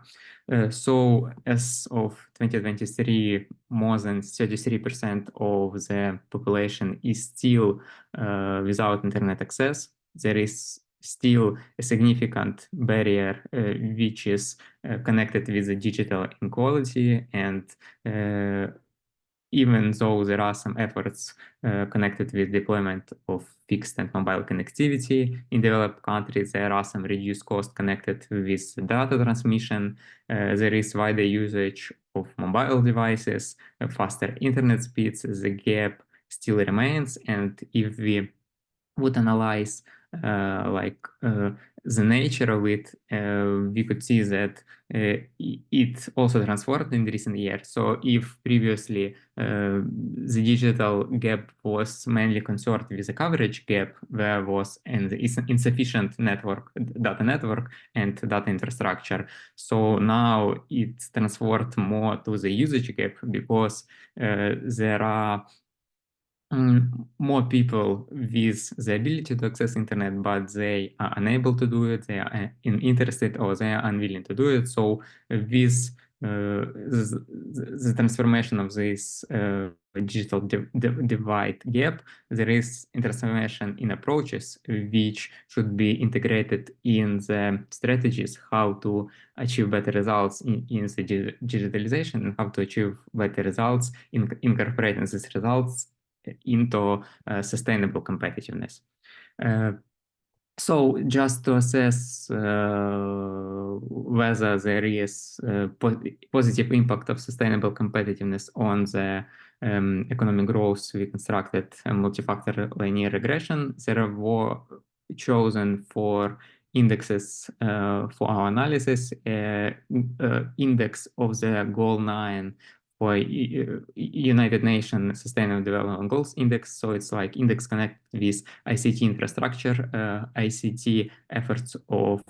Speaker 13: So as of 2023, more than 33% of the population is still without internet access. There is still a significant barrier which is connected with the digital inequality, and even though there are some efforts connected with deployment of fixed and mobile connectivity in developed countries, there are some reduced costs connected with data transmission. There is wider usage of mobile devices, faster internet speeds. The gap still remains, and if we would analyze the nature of it, we could see that it also transformed in recent years. So if previously the digital gap was mainly concerned with the coverage gap, there was an insufficient data network and data infrastructure. So now it's transformed more to the usage gap, because there are more people with the ability to access internet, but they are unable to do it, they are interested, or they are unwilling to do it. So with the transformation of this digital divide gap, there is transformation in approaches which should be integrated in the strategies, how to achieve better results in the digitalization, and how to achieve better results in incorporating these results into sustainable competitiveness. So just to assess whether there is positive impact of sustainable competitiveness on the economic growth, we constructed a multi-factor linear regression. There were chosen 4 indexes for our analysis. Index of the goal 9 for United Nations Sustainable Development Goals Index. So it's like index connected with ICT infrastructure, ICT efforts of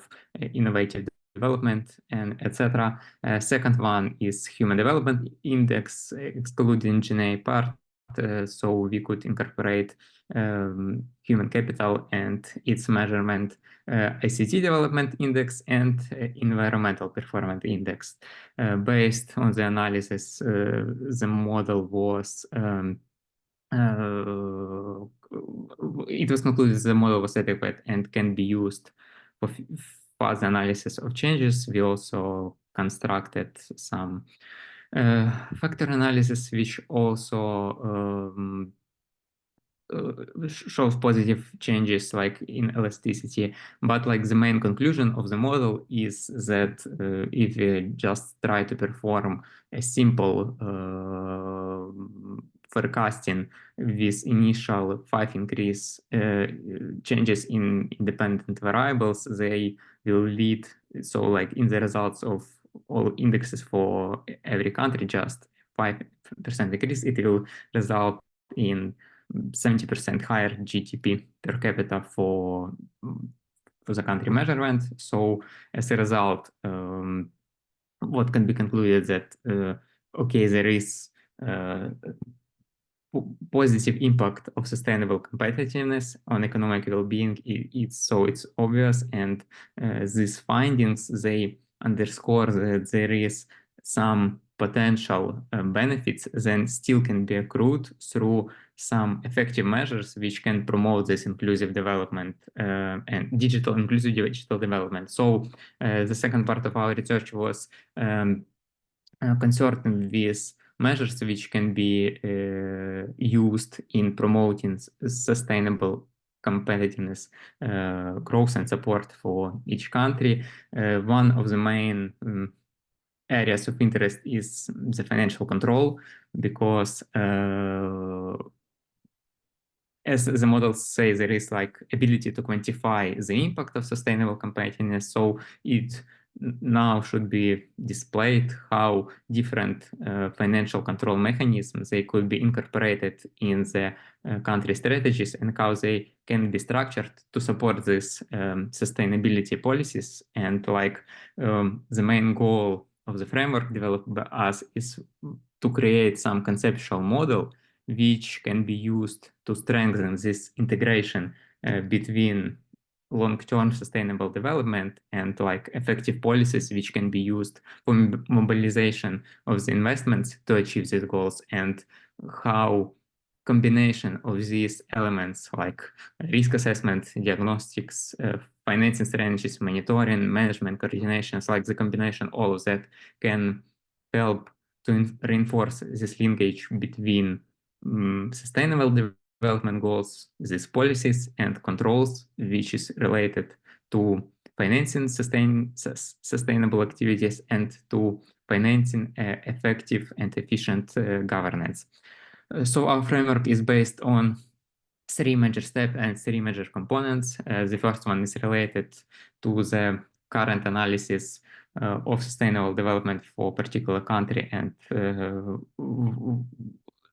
Speaker 13: innovative development, and etc. Second one is Human Development Index, excluding GNA part. So we could incorporate human capital and its measurement, ICT Development Index, and Environmental Performance Index. Based on the analysis, the model was it was concluded the model was adequate and can be used for further analysis of changes. We also constructed some factor analysis, which also shows positive changes like in elasticity, but like the main conclusion of the model is that if we just try to perform a simple forecasting with initial 5 increase changes in independent variables, they will lead, so like in the results of all indexes for every country, just 5% increase, it will result in 70% higher GDP per capita for the country measurement. So as a result, what can be concluded that okay, there is positive impact of sustainable competitiveness on economic well-being. It's obvious, and these findings, they underscore that there is some potential benefits then still can be accrued through some effective measures which can promote this inclusive development and inclusive digital development. So the second part of our research was concerned with measures which can be used in promoting sustainable competitiveness, growth and support for each country. One of the main areas of interest is the financial control, because as the models say, there is like ability to quantify the impact of sustainable competitiveness. So it now should be displayed how different financial control mechanisms, they could be incorporated in the country strategies and how they can be structured to support these sustainability policies. And like the main goal of the framework developed by us is to create some conceptual model which can be used to strengthen this integration between long-term sustainable development and like effective policies which can be used for mobilization of the investments to achieve these goals, and how combination of these elements like risk assessment, diagnostics, financing strategies, monitoring, management, coordinations, like the combination, all of that can help to reinforce this linkage between sustainable development goals, these policies and controls, which is related to financing sustainable activities and to financing effective and efficient governance. So our framework is based on 3 major steps and 3 major components. The first one is related to the current analysis of sustainable development for a particular country and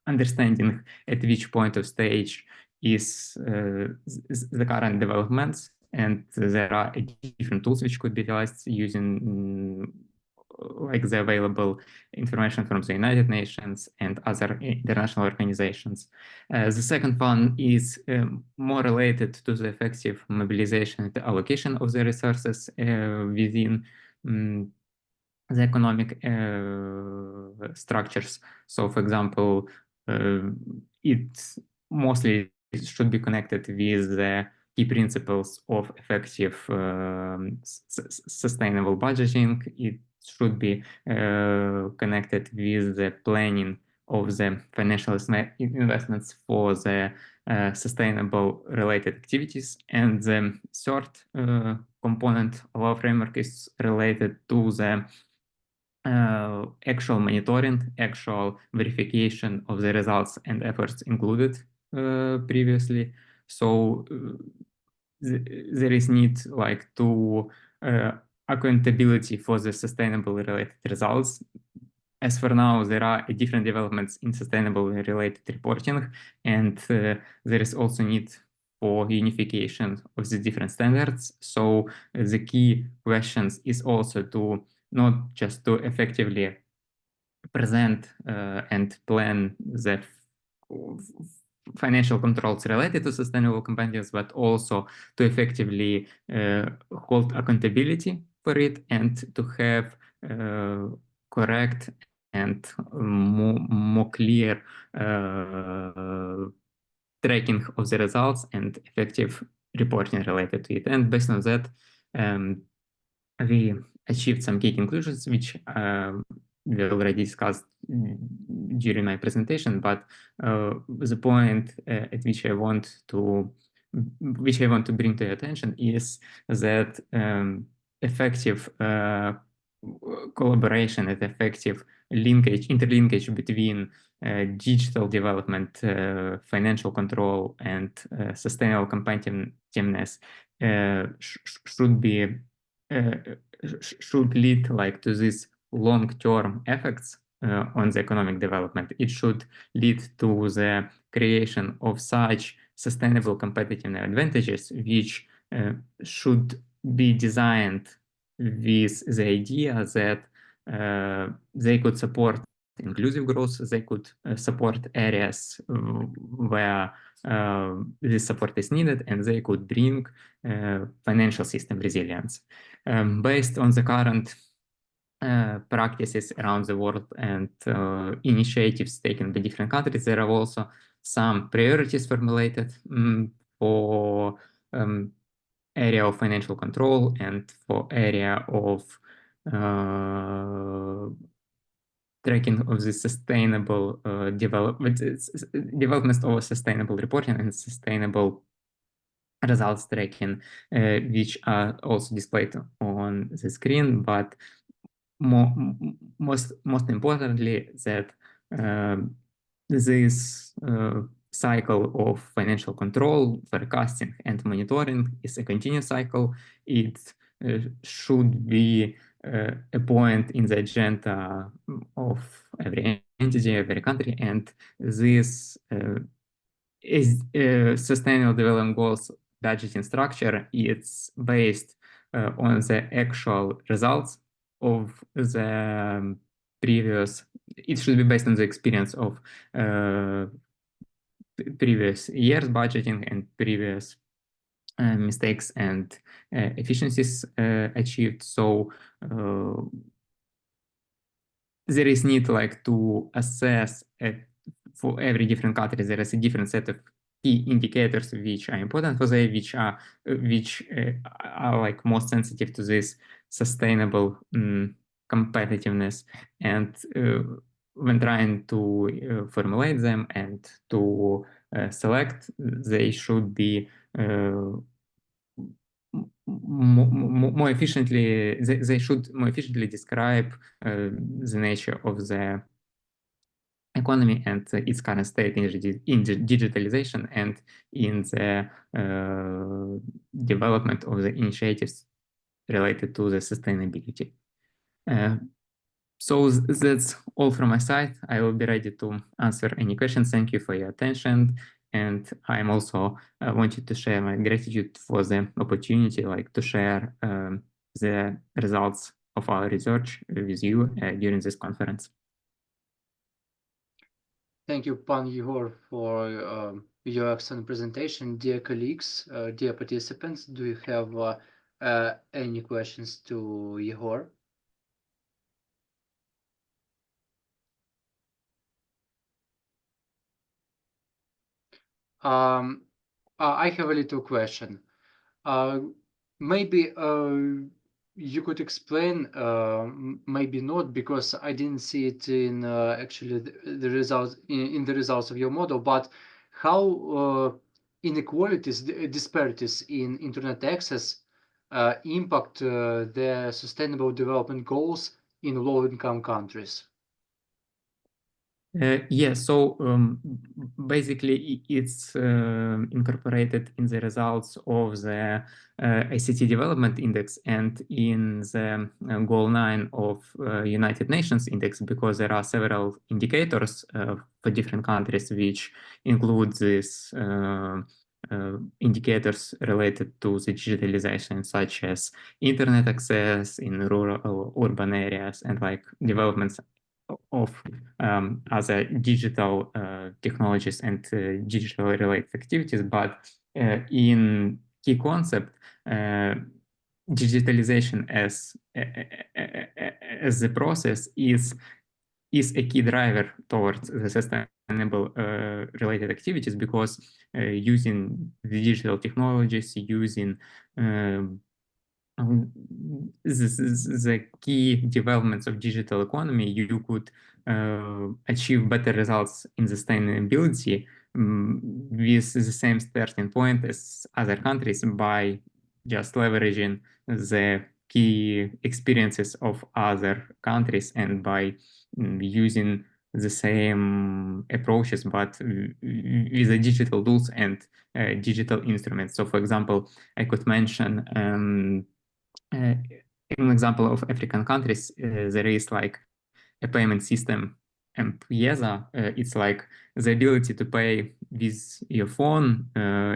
Speaker 13: understanding at which point of stage is the current developments, and there are different tools which could be utilized using like the available information from the United Nations and other international organizations. The second one is more related to the effective mobilization and allocation of the resources within the economic structures. So, for example, it mostly should be connected with the key principles of effective sustainable budgeting. It should be connected with the planning of the financial investments for the sustainable related activities. And the third component of our framework is related to the actual monitoring, actual verification of the results and efforts included previously. So there is need like to accountability for the sustainable related results. As for now, there are different developments in sustainable related reporting, and there is also need for unification of the different standards. So the key questions is also to not just to effectively present and plan the financial controls related to sustainable competitiveness, but also to effectively hold accountability for it and to have correct and more clear tracking of the results and effective reporting related to it. And based on that, we achieved some key conclusions, which we already discussed during my presentation, but the point at which I want to bring to your attention is that effective collaboration and effective interlinkage between digital development, financial control, and sustainable competitiveness should lead to these long-term effects on the economic development. It should lead to the creation of such sustainable competitive advantages, which should be designed with the idea that they could support inclusive growth, they could support areas where this support is needed, and they could bring financial system resilience. Based on the current practices around the world and initiatives taken by different countries, there are also some priorities formulated for area of financial control and for area of tracking of the sustainable development of sustainable reporting and sustainable results tracking, which are also displayed on the screen. But most importantly, that this cycle of financial control, forecasting, and monitoring is a continuous cycle. It should be a point in the agenda of every entity, every country, and this is Sustainable Development Goals budgeting structure. It's based on the actual results of the previous. It should be based on the experience of previous years budgeting and previous mistakes and efficiencies achieved. So there is need to assess for every different country. There is a different set of key indicators which are important for them, which are most sensitive to this sustainable competitiveness. And when trying to formulate them and to select, they should be more efficiently. They should more efficiently describe the nature of the economy and its current state in digitalization and in the development of the initiatives related to the sustainability. So that's all from my side. I will be ready to answer any questions. Thank you for your attention. And I'm also wanted to share my gratitude for the opportunity to share the results of our research with you during this conference.
Speaker 6: Thank you, Pan Igor, for your excellent presentation. Dear colleagues, dear participants, do you have any questions to Igor? I have a little question. Maybe you could explain, maybe not, because I didn't see it in actually the results in the results of your model, but how inequalities, disparities in internet access impact the sustainable development goals in low-income countries.
Speaker 13: Yeah, so basically it's incorporated in the results of the ICT Development Index and in the Goal 9 of United Nations Index, because there are several indicators for different countries which include these indicators related to the digitalization, such as internet access in rural, urban areas, and developments of other digital technologies and digital related activities. But in key concept, digitalization as the process is is a key driver towards the sustainable related activities, because using the digital technologies, using the key developments of digital economy, you could achieve better results in sustainability with the same starting point as other countries by just leveraging the key experiences of other countries and by using the same approaches, but with the digital tools and digital instruments. So, for example, I could mention an example of African countries. There is like a payment system, M-Pesa. It's like the ability to pay with your phone,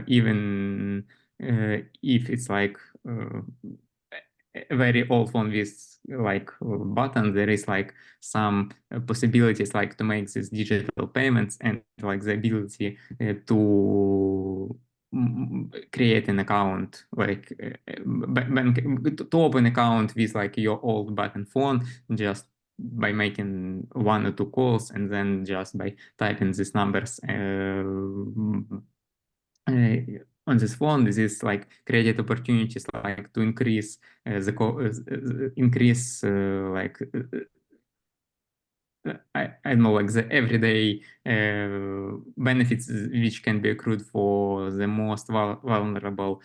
Speaker 13: even if it's like a very old phone with like buttons. There is like some possibilities like to make these digital payments, and like the ability to create an account, like to open account with like your old button phone, just by making 1 or 2 calls, and then just by typing these numbers on this phone. This is like created opportunities like to increase like I don't know, like the everyday benefits which can be accrued for the most vulnerable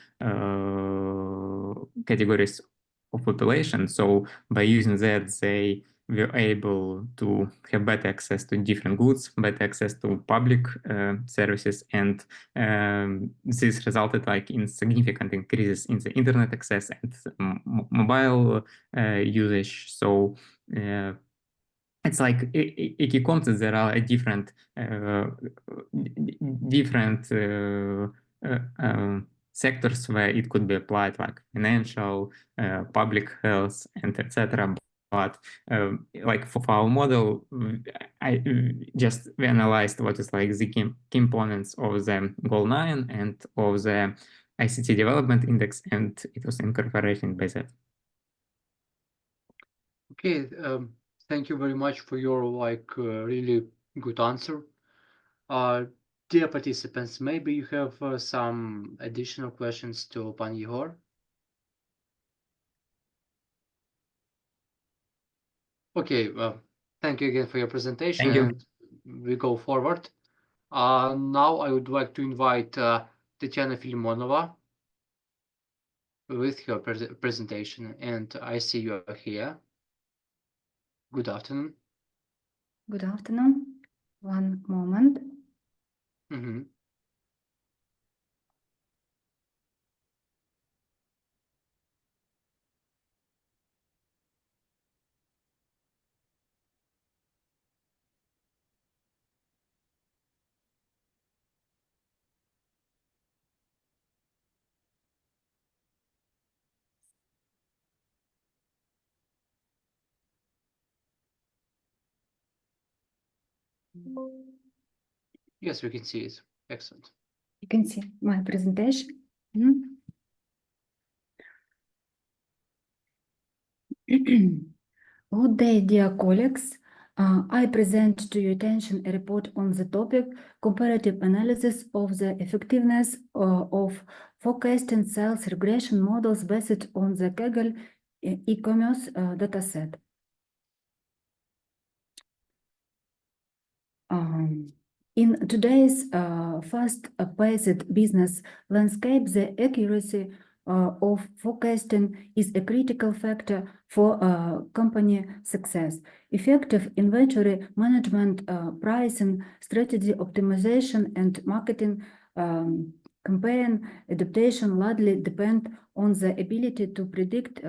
Speaker 13: categories of population. So by using that, they were able to have better access to different goods, better access to public services, and this resulted like in significant increases in the internet access and mobile usage. So it's like a key concept. There are different sectors where it could be applied, like financial, public health, and etc. But like for our model, I just analyzed what is like the key components of the goal 9 and of the ICT development index, and it was incorporated by that.
Speaker 6: Okay, thank you very much for your like really good answer. Dear participants, maybe you have some additional questions to Pan Igor. Okay, thank you again for your presentation.
Speaker 13: Thank you.
Speaker 6: And we go forward. Now I would like to invite Tetiana Filimonova with her presentation, and I see you are here. Good afternoon.
Speaker 14: Good afternoon. One moment.
Speaker 6: Mm-hmm. Yes, we can see it. Excellent.
Speaker 14: You can see my presentation. Good day, dear colleagues. I present to your attention a report on the topic comparative analysis of the effectiveness of forecasting sales regression models based on the Kaggle e-commerce dataset. In today's fast-paced business landscape, the accuracy of forecasting is a critical factor for company success. Effective inventory management, pricing, strategy optimization, and marketing campaign adaptation largely depend on the ability to predict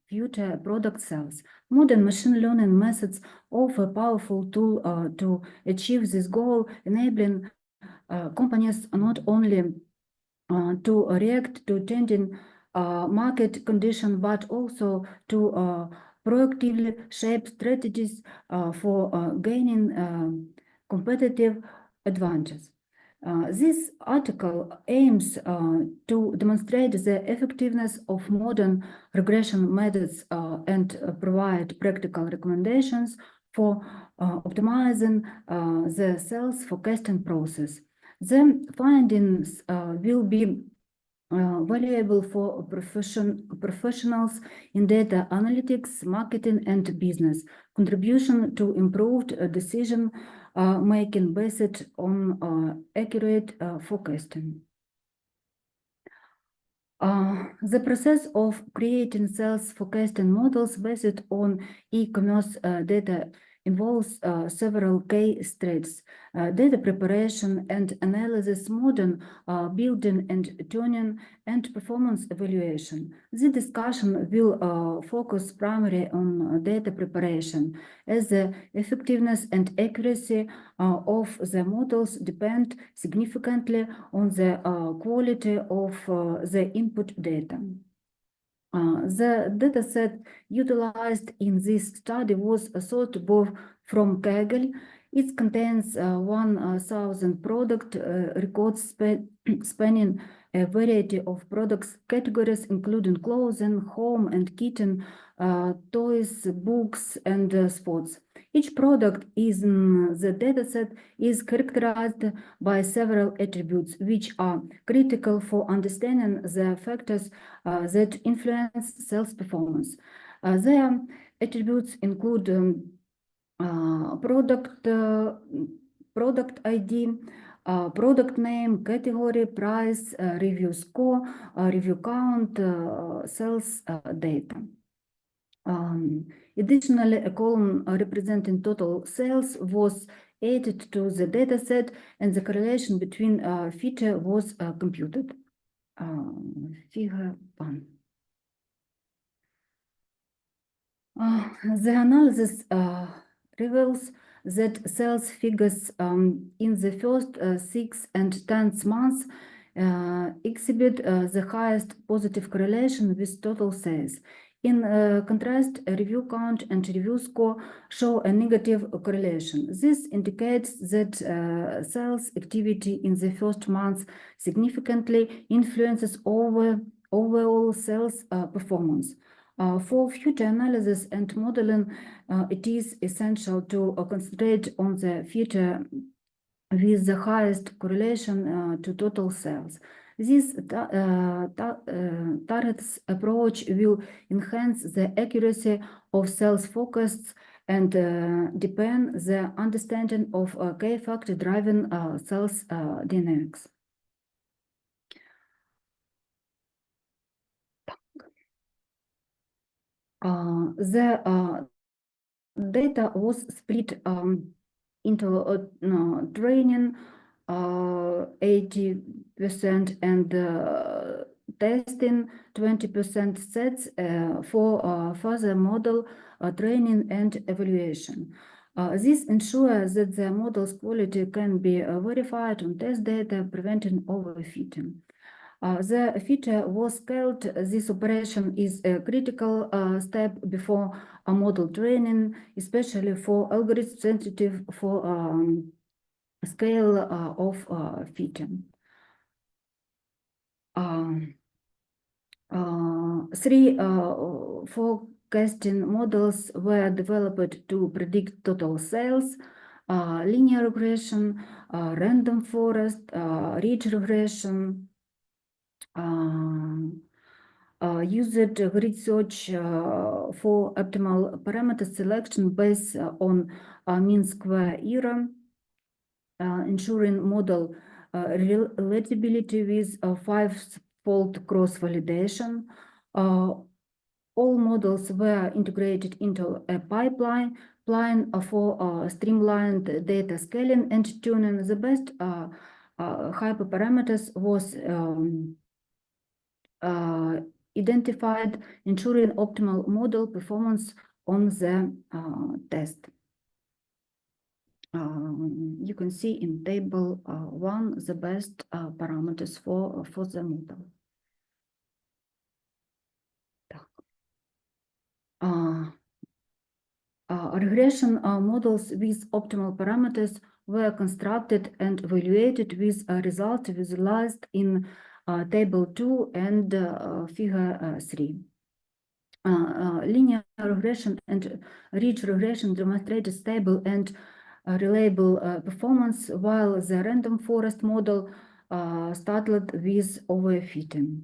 Speaker 14: future product sales. Modern machine learning methods offer a powerful tool to achieve this goal, enabling companies not only to react to changing market conditions, but also to proactively shape strategies for gaining competitive advantages. This article aims to demonstrate the effectiveness of modern regression methods and provide practical recommendations for optimizing the sales forecasting process. The findings will be valuable for professionals in data analytics, marketing, and business. Contribution to improved decision making based on accurate forecasting. The process of creating sales forecasting models based on e-commerce data involves several key steps: data preparation and analysis, model building and tuning, and performance evaluation. The discussion will focus primarily on data preparation, as the effectiveness and accuracy of the models depend significantly on the quality of the input data. The dataset utilized in this study was sought both from Kaggle. It contains 1,000 product records spanning a variety of products categories, including clothing, home and kitchen, toys, books, and sports. Each product in the dataset is characterized by several attributes, which are critical for understanding the factors that influence sales performance. Their attributes include product ID, product name, category, price, review score, review count, sales data. Additionally, a column representing total sales was added to the dataset, and the correlation between feature was computed. Figure 1. The analysis reveals that sales figures in the first 6 and 10th months exhibit the highest positive correlation with total sales. In contrast, a review count and review score show a negative correlation. This indicates that sales activity in the first month significantly influences overall sales performance. For future analysis and modeling, it is essential to concentrate on the feature with the highest correlation to total sales. This targets approach will enhance the accuracy of sales forecasts and deepen the understanding of key factor driving sales dynamics. The data was split into training 80% and testing 20% sets for further model training and evaluation. This ensures that the model's quality can be verified on test data, preventing overfitting. The feature was scaled. This operation is a critical step before a model training, especially for algorithms sensitive for scale of fitting. 3 forecasting models were developed to predict total sales: linear regression, random forest, ridge regression, used grid search for optimal parameter selection based on mean square error, ensuring model relatability with 5-fold cross-validation. All models were integrated into a pipeline for streamlined data scaling and tuning. The best hyperparameters was identified, ensuring optimal model performance on the test. You can see in table 1 the best parameters for the model. Regression models with optimal parameters were constructed and evaluated with results visualized in table 2 and figure 3. Linear regression and ridge regression demonstrated stable and reliable performance, while the random forest model struggled with overfitting.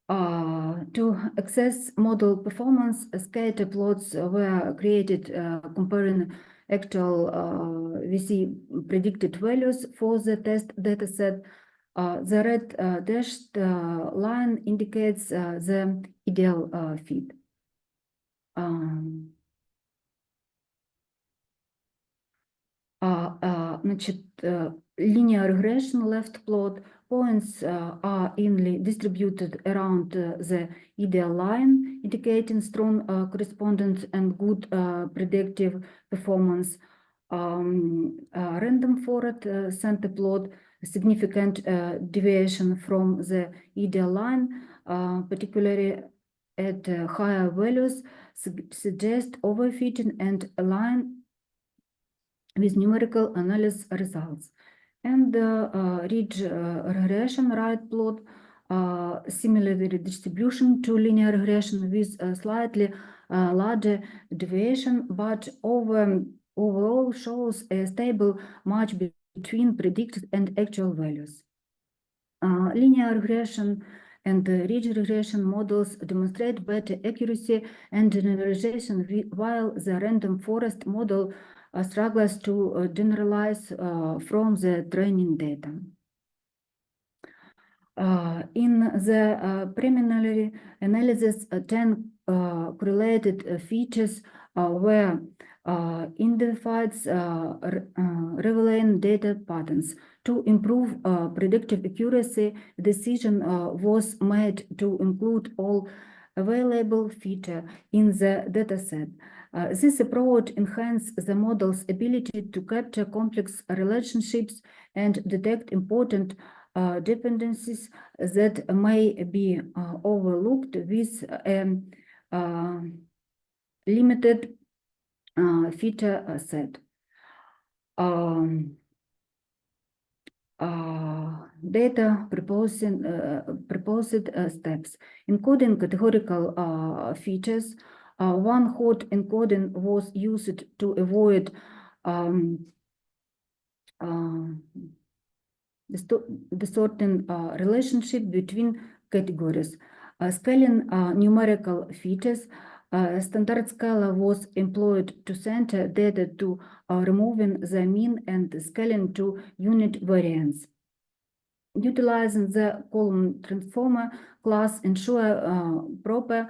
Speaker 14: To access model performance, scatter plots were created comparing actual VC predicted values for the test dataset. The red dashed line indicates the ideal fit. Linear regression left plot points are evenly distributed around the ideal line, indicating strong correspondence and good predictive performance. Random forest center plot, significant deviation from the ideal line, particularly at higher values, suggest overfitting and align with numerical analysis results. And the ridge regression right plot, similar distribution to linear regression with a slightly larger deviation, but overall shows a stable match between predicted and actual values. Linear regression and ridge regression models demonstrate better accuracy and generalization, while the random forest model struggles to generalize from the training data. In the preliminary analysis, 10 correlated features were identified revealing data patterns. To improve predictive accuracy, a decision was made to include all available features in the dataset. This approach enhances the model's ability to capture complex relationships and detect important dependencies that may be overlooked with a limited feature set. Data proposed steps, encoding categorical features. One hot encoding was used to avoid distorting relationship between categories. Scaling numerical features, standard scalar was employed to center data to removing the mean and scaling to unit variance. Utilizing the column transformer class ensure proper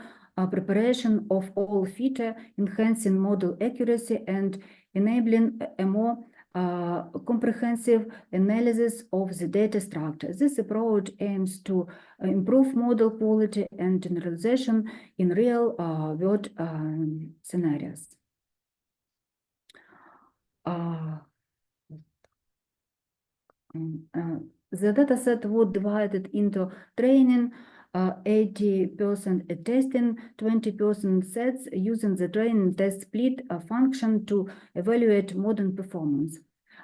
Speaker 14: preparation of all features, enhancing model accuracy and enabling a more comprehensive analysis of the data structure. This approach aims to improve model quality and generalization in real world scenarios. The dataset was divided into training, 80% at testing, 20% sets using the training test split function to evaluate model performance.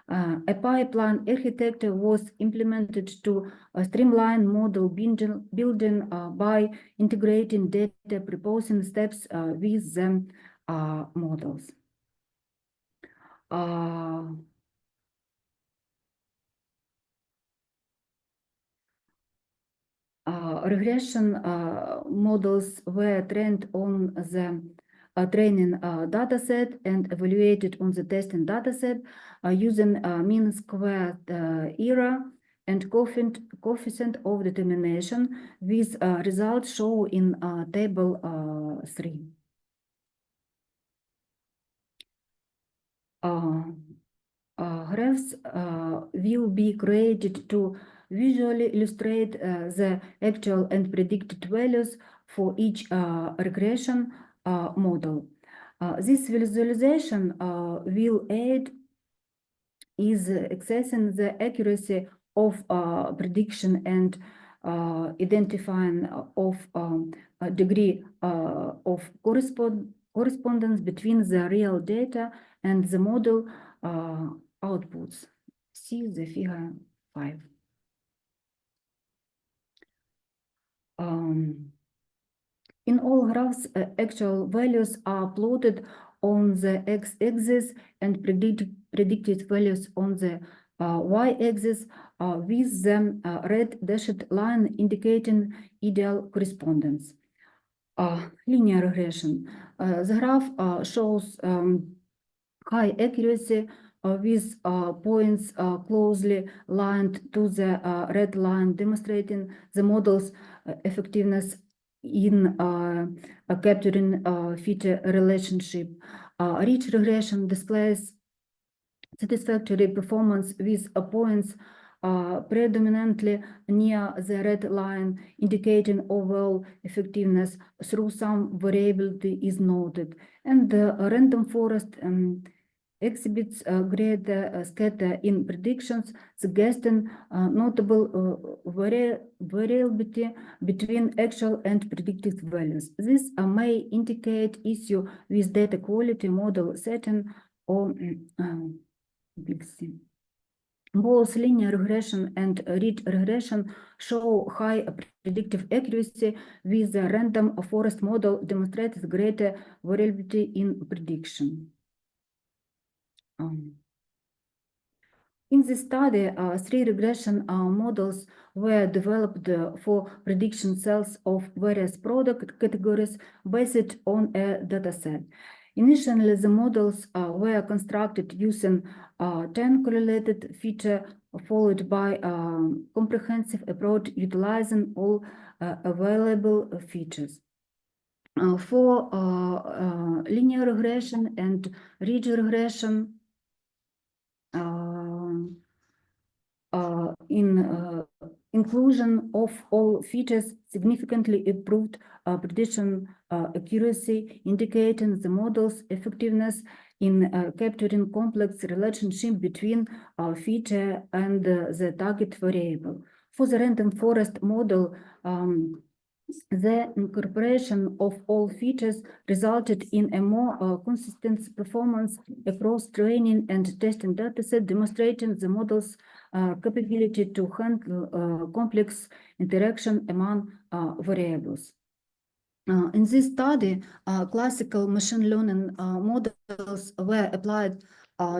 Speaker 14: A pipeline architecture was implemented to streamline model building by integrating data proposing steps with the models. Regression models were trained on the training dataset and evaluated on the testing dataset using mean squared error and coefficient of determination, with results shown in table 3. Graphs will be created to visually illustrate the actual and predicted values for each regression model. This visualization will aid is accessing the accuracy of prediction and identifying of a degree of correspondence between the real data and the model outputs. See the figure 5. In all graphs, actual values are plotted on the x-axis and predicted values on the y-axis with the red dashed line indicating ideal correspondence. Linear regression. The graph shows high accuracy with points closely aligned to the red line, demonstrating the model's effectiveness in capturing feature relationship. Ridge regression displays satisfactory performance with points predominantly near the red line, indicating overall effectiveness through some variability is noted. And the random forest exhibits greater scatter in predictions, suggesting notable variability between actual and predicted values. This may indicate issue with data quality, model setting, or both linear regression and ridge regression show high predictive accuracy, with the random forest model demonstrates greater variability in prediction. In this study, 3 regression models were developed for prediction cells of various product categories based on a dataset. Initially, the models were constructed using 10 correlated features, followed by a comprehensive approach utilizing all available features. For linear regression and ridge regression, inclusion of all features significantly improved prediction accuracy, indicating the model's effectiveness in capturing complex relationship between feature and the target variable. For the random forest model, the incorporation of all features resulted in a more consistent performance across training and testing dataset, demonstrating the model's capability to handle complex interaction among variables. In this study, classical machine learning models were applied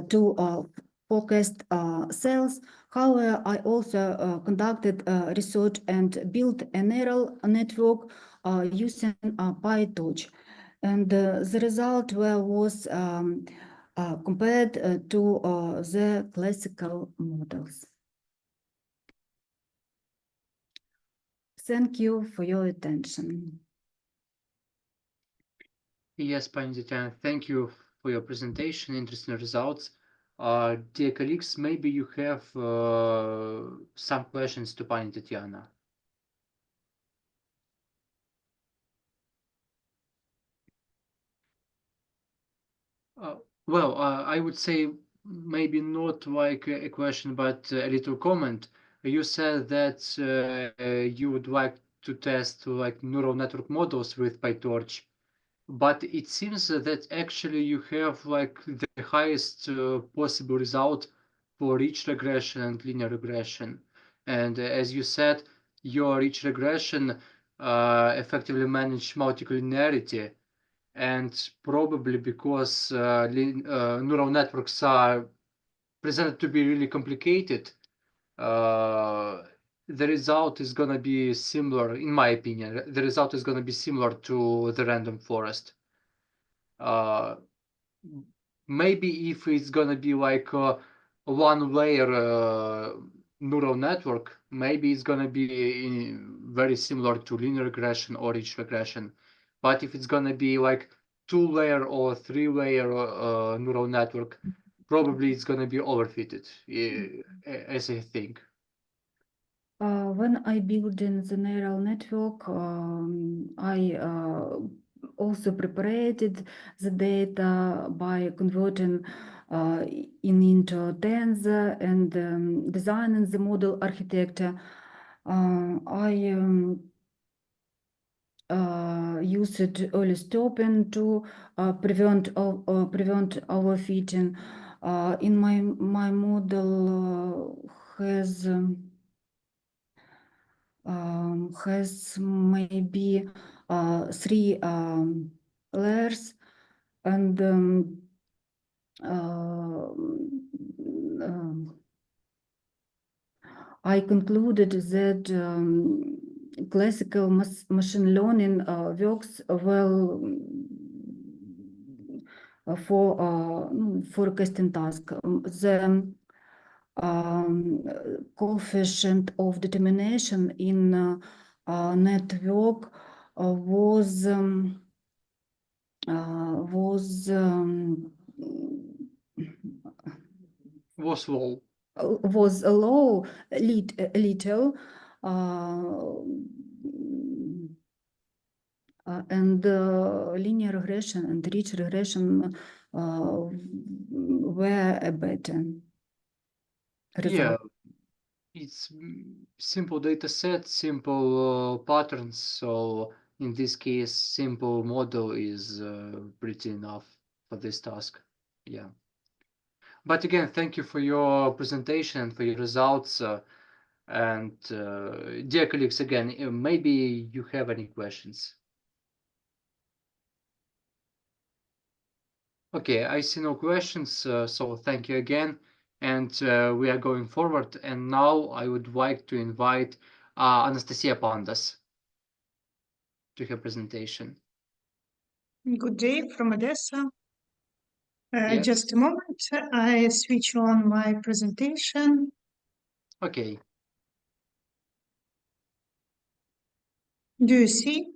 Speaker 14: to forecast cells. However, I also conducted research and built a neural network using PyTorch. And the result was compared to the classical models. Thank you for your attention.
Speaker 6: Yes, Tetiana, thank you for your presentation, interesting results. Dear colleagues, maybe you have some questions to Tetiana. Well, I would say maybe not like a question, but a little comment. You said that you would like to test like neural network models with PyTorch, but it seems that actually you have like the highest possible result for ridge regression and linear regression. And as you said, your ridge regression effectively manage multicollinearity. And probably because neural networks are presented to be really complicated, the result is going to be similar, in my opinion. The result is going to be similar to the random forest. Maybe if it's going to be like one layer neural network, maybe it's going to be very similar to linear regression or ridge regression. But if it's going to be like 2-layer or 3-layer neural network, probably it's going to be overfitted, as I think.
Speaker 14: When I build in the neural network, I also prepared the data by converting into tensor and designing the model architecture. I used early stopping to prevent overfitting. In my model has maybe 3 layers, and I concluded that classical machine learning works well for forecasting task. The coefficient of determination in network was
Speaker 6: low.
Speaker 14: Was low, little, and linear regression and rich regression were better.
Speaker 6: Yeah, it's simple data set, simple patterns. So in this case, simple model is pretty enough for this task. Yeah. But again, thank you for your presentation, for your results. And dear colleagues, again, maybe you have any questions. Okay, I see no questions, so thank you again. And we are going forward. And now I would like to invite Anastasia Pandas to her presentation.
Speaker 15: Good day from Odessa.
Speaker 6: Yes.
Speaker 15: Just a moment, I switch on my presentation.
Speaker 6: Okay.
Speaker 15: Do you see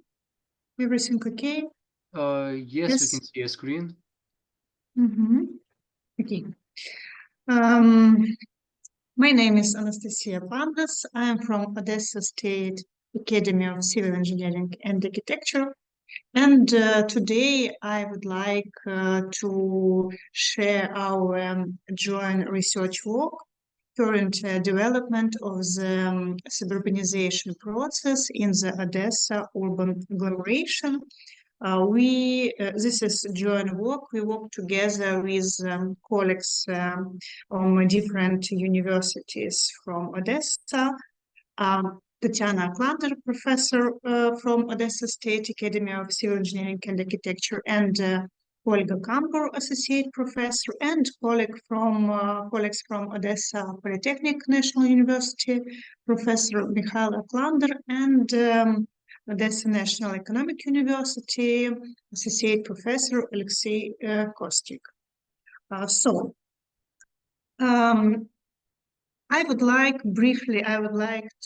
Speaker 15: everything okay?
Speaker 6: Yes, we can see a screen.
Speaker 15: Okay. My name is Anastasia Pandas. I am from Odessa State Academy of Civil Engineering and Architecture. And today I would like to share our joint research work, current development of the suburbanization process in the Odessa urban agglomeration. This is joint work. We work together with colleagues from different universities from Odessa. Tetiana, professor from Odessa State Academy of Civil Engineering and Architecture, and Olga Kambur, associate professor, and colleagues from Odessa Polytechnic National University, Professor Mikhail Klander, and Odessa National Economic University, associate professor Alexei Kostrik. I would like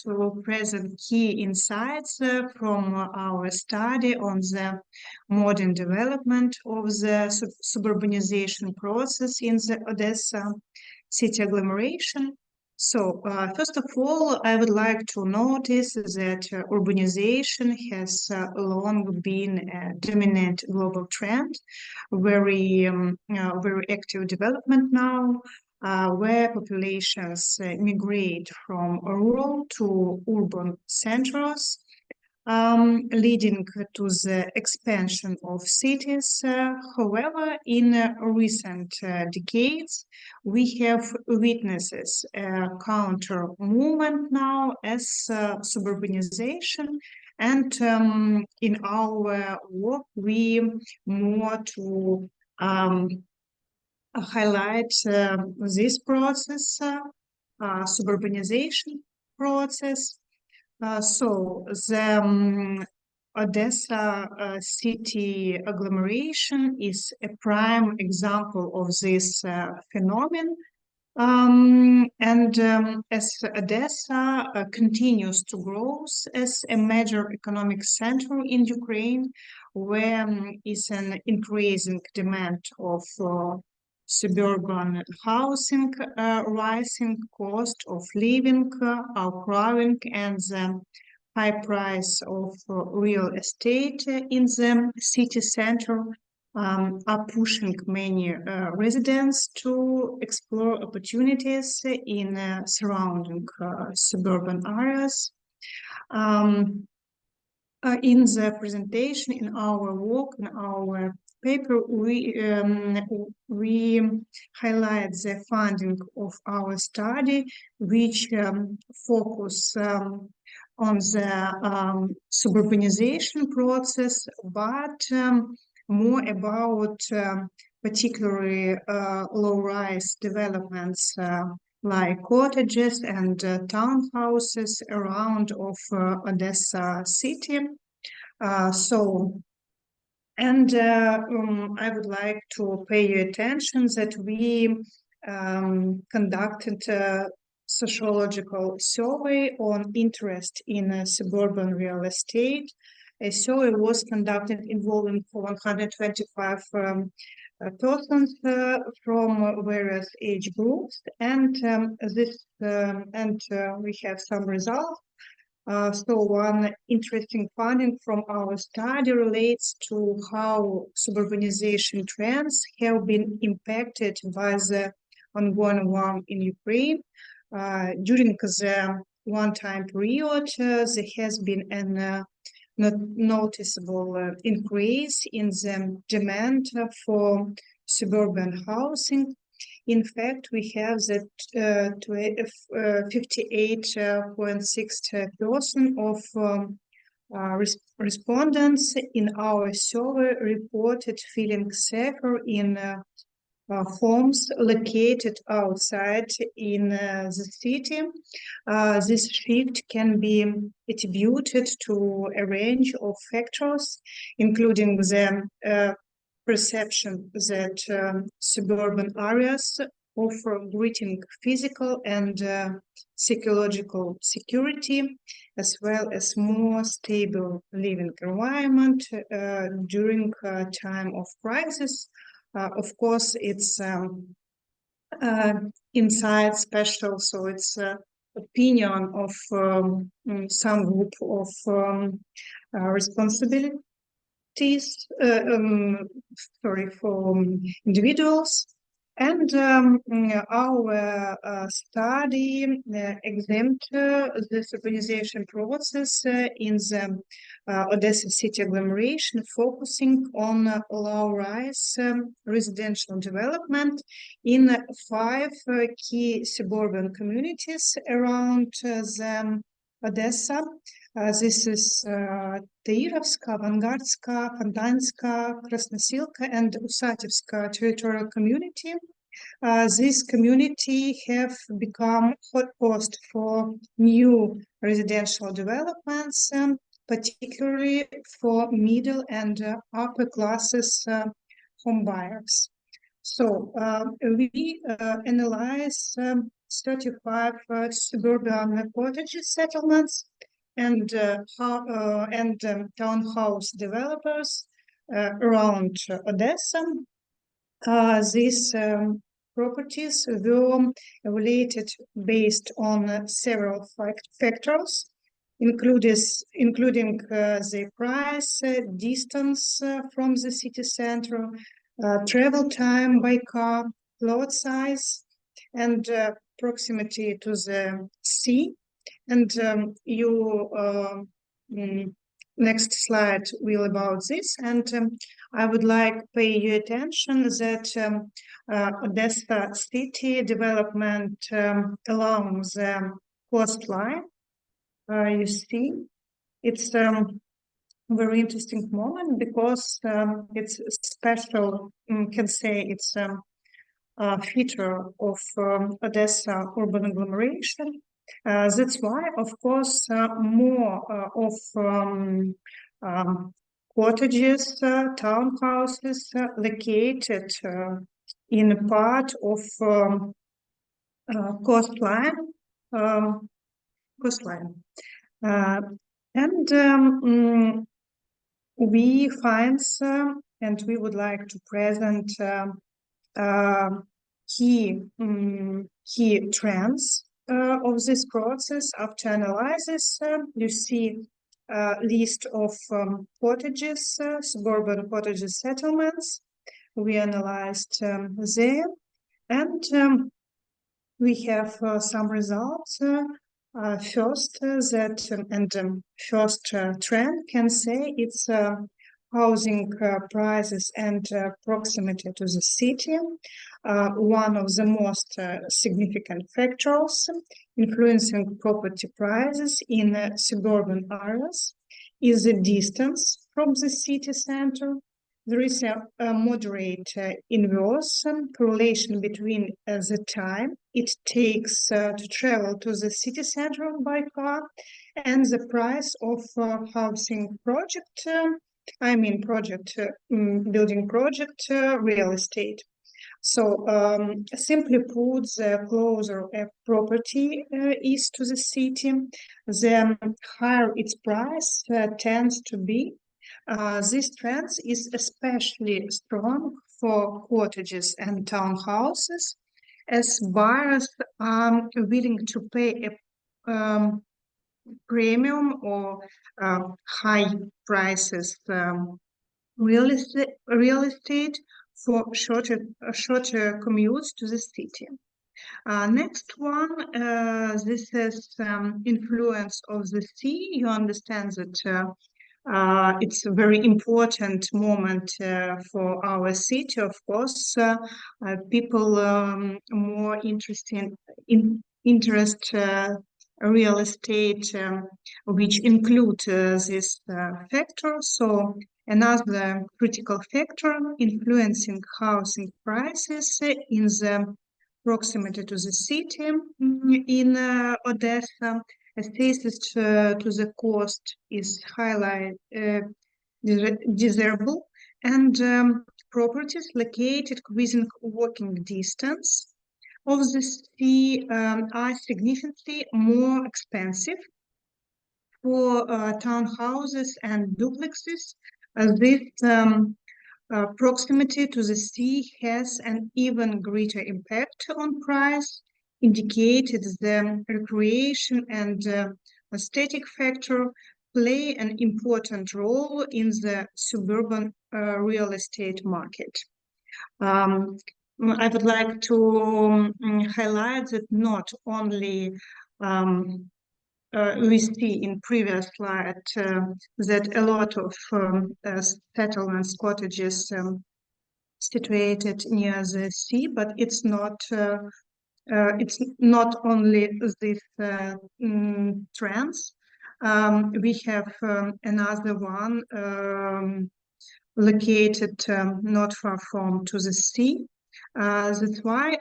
Speaker 15: to present key insights from our study on the modern development of the suburbanization process in the Odessa city agglomeration. So, first of all, I would like to notice that urbanization has long been a dominant global trend, very active development now, where populations migrate from rural to urban centers, leading to the expansion of cities. However, in recent decades, we have witnessed a counter movement now as suburbanization. And in our work, we more to highlight this process, suburbanization process. So the Odessa city agglomeration is a prime example of this phenomenon. As Odessa continues to grow as a major economic center in Ukraine, where is an increasing demand of suburban housing, rising cost of living, outcrowding, and the high price of real estate in the city center are pushing many residents to explore opportunities in surrounding suburban areas. In the presentation, in our work, in our paper, we highlight the finding of our study, which focus on the suburbanization process, but more about particularly low-rise developments like cottages and townhouses around of Odessa city. I would like to pay your attention that we conducted a sociological survey on interest in suburban real estate. A survey was conducted involving 125 persons from various age groups, and we have some results. So one interesting finding from our study relates to how suburbanization trends have been impacted by the ongoing war in Ukraine. During the one-time period, there has been a noticeable increase in the demand for suburban housing. In fact, we have that 58.6% of respondents in our survey reported feeling safer in homes located outside in the city. This shift can be attributed to a range of factors, including the perception that suburban areas offer greater physical and psychological security, as well as more stable living environment during a time of crisis. Of course, it's inside special, so it's opinion of some group of responsibility for individuals. And our study examined the urbanization process in the Odessa city agglomeration, focusing on low-rise residential development in 5 key suburban communities around the Odessa. This is Teirovska, Avangardska, Fontanska, Krasnosilka, and Usatevska territorial community. This community have become hotspot for new residential developments, particularly for middle and upper classes home buyers. So we analyze 35 suburban cottage settlements and townhouse developers around Odessa. These properties were evaluated based on several factors, including the price, distance from the city center, travel time by car, plot size, and proximity to the sea. And next slide will about this. And I would like to pay your attention that Odessa city development along the coastline. You see, it's very interesting moment because it's special, can say it's a feature of Odessa urban agglomeration. That's why, of course, more of cottages, townhouses located in a part of coastline. We find, and we would like to present key trends of this process. After analysis, you see a list of cottages, suburban cottages settlements. We analyzed there, and we have some results. First trend can say it's housing prices and proximity to the city. one of the most significant factors influencing property prices in suburban areas is the distance from the city center. There is a moderate inverse correlation between the time it takes to travel to the city center by car and the price of housing project, building project real estate. So simply put, the closer a property is to the city, the higher its price tends to be. This trend is especially strong for cottages and townhouses, as buyers are willing to pay a premium or high prices real estate for shorter commutes to the city. Next one, this is influence of the sea. You understand that it's a very important moment for our city. Of course, people more interested in real estate, which include this factor. So another critical factor influencing housing prices in the proximity to the city in Odessa. Access to the coast is highly desirable, and properties located within walking distance of the sea are significantly more expensive. For townhouses and duplexes, this proximity to the sea has an even greater impact on price, indicated the recreation and aesthetic factor play an important role in the suburban real estate market. I would like to highlight that not only we see in previous slide that a lot of settlements, cottages situated near the sea, but it's not only these trends. We have another one located not far from to the sea. That's why,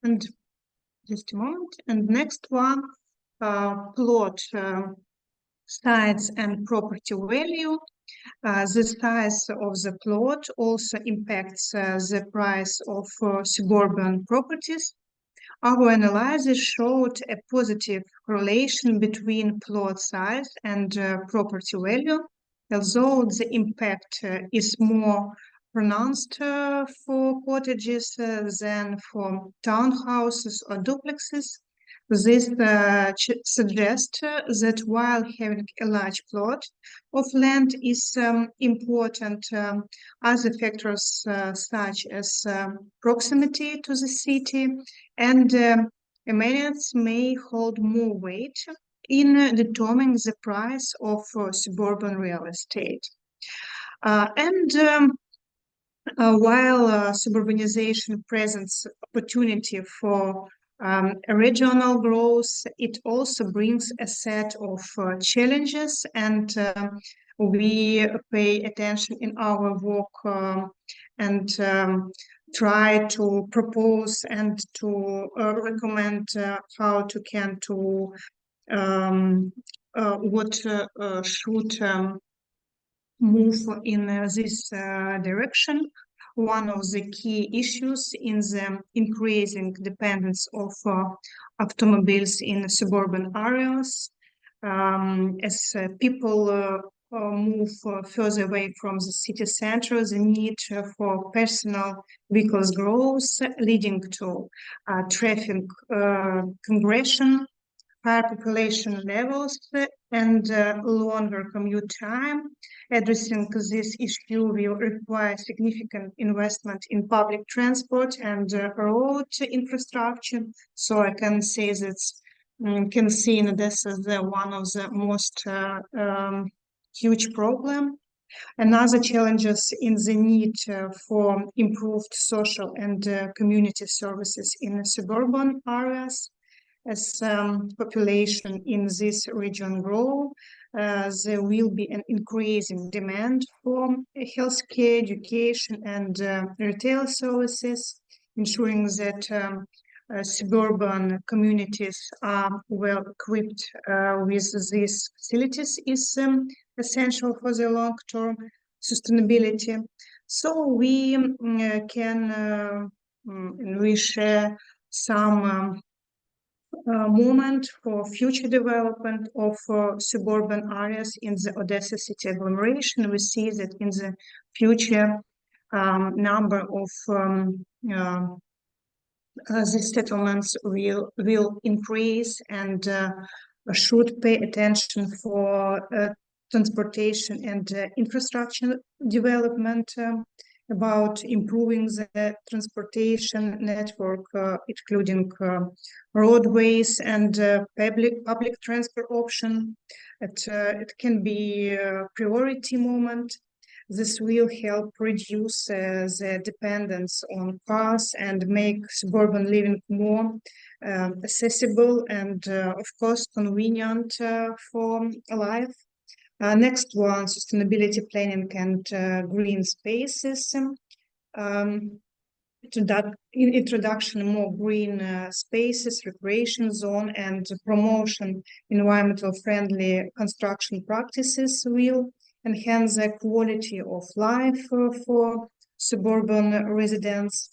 Speaker 15: and just a moment, and next one, plot size and property value. The size of the plot also impacts the price of suburban properties. Our analysis showed a positive correlation between plot size and property value, although the impact is more pronounced for cottages than for townhouses or duplexes. This suggests that while having a large plot of land is important, other factors such as proximity to the city and amenities may hold more weight in determining the price of suburban real estate. While suburbanization presents opportunity for regional growth, it also brings a set of challenges, and we pay attention in our work and try to propose and to recommend how to what should move in this direction. One of the key issues in the increasing dependence of automobiles in suburban areas. As people move further away from the city center, the need for personal vehicles grows, leading to traffic congestion, higher population levels, and longer commute time. Addressing this issue will require significant investment in public transport and road infrastructure. So I can say that can see in Odessa one of the most huge problem Another challenges in the need for improved social and community services in suburban areas. As population in this region grow, there will be an increasing demand for healthcare, education, and retail services, ensuring that suburban communities are well equipped with these facilities is essential for the long-term sustainability. So we we share some moment for future development of suburban areas in the Odessa city agglomeration. We see that in the future number of these settlements will increase, and should pay attention for transportation and infrastructure development, about improving the transportation network, including roadways and public transport option. It can be a priority moment. This will help reduce the dependence on cars and make suburban living more accessible and, of course, convenient for life. Next one, sustainability planning and green spaces. Introduction more green spaces, recreation zone, and promotion environmental friendly construction practices will enhance the quality of life for suburban residents.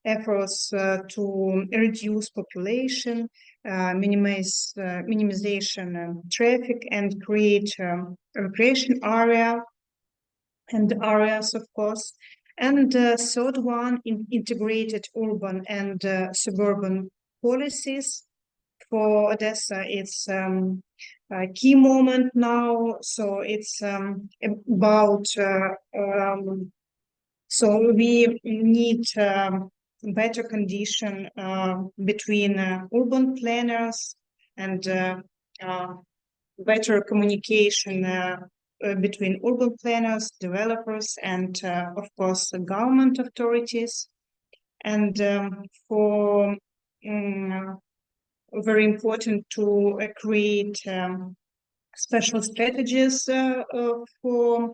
Speaker 15: Efforts to reduce population, minimization traffic, and create recreation areas, of course. And third one, integrated urban and suburban policies. For Odessa, it's a key moment now. So it's about, so we need better condition between urban planners and better communication between urban planners, developers, and of course government authorities. And for very important to create special strategies for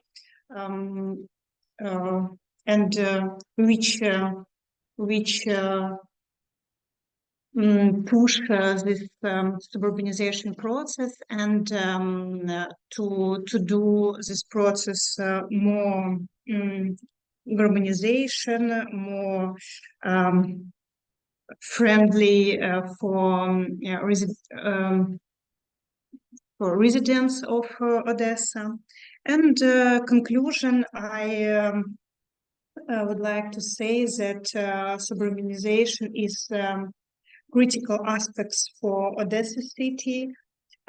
Speaker 15: and which push this suburbanization process, and to do this process more urbanization, more friendly for residents of Odessa. And conclusion, I would like to say that suburbanization is critical aspects for Odessa city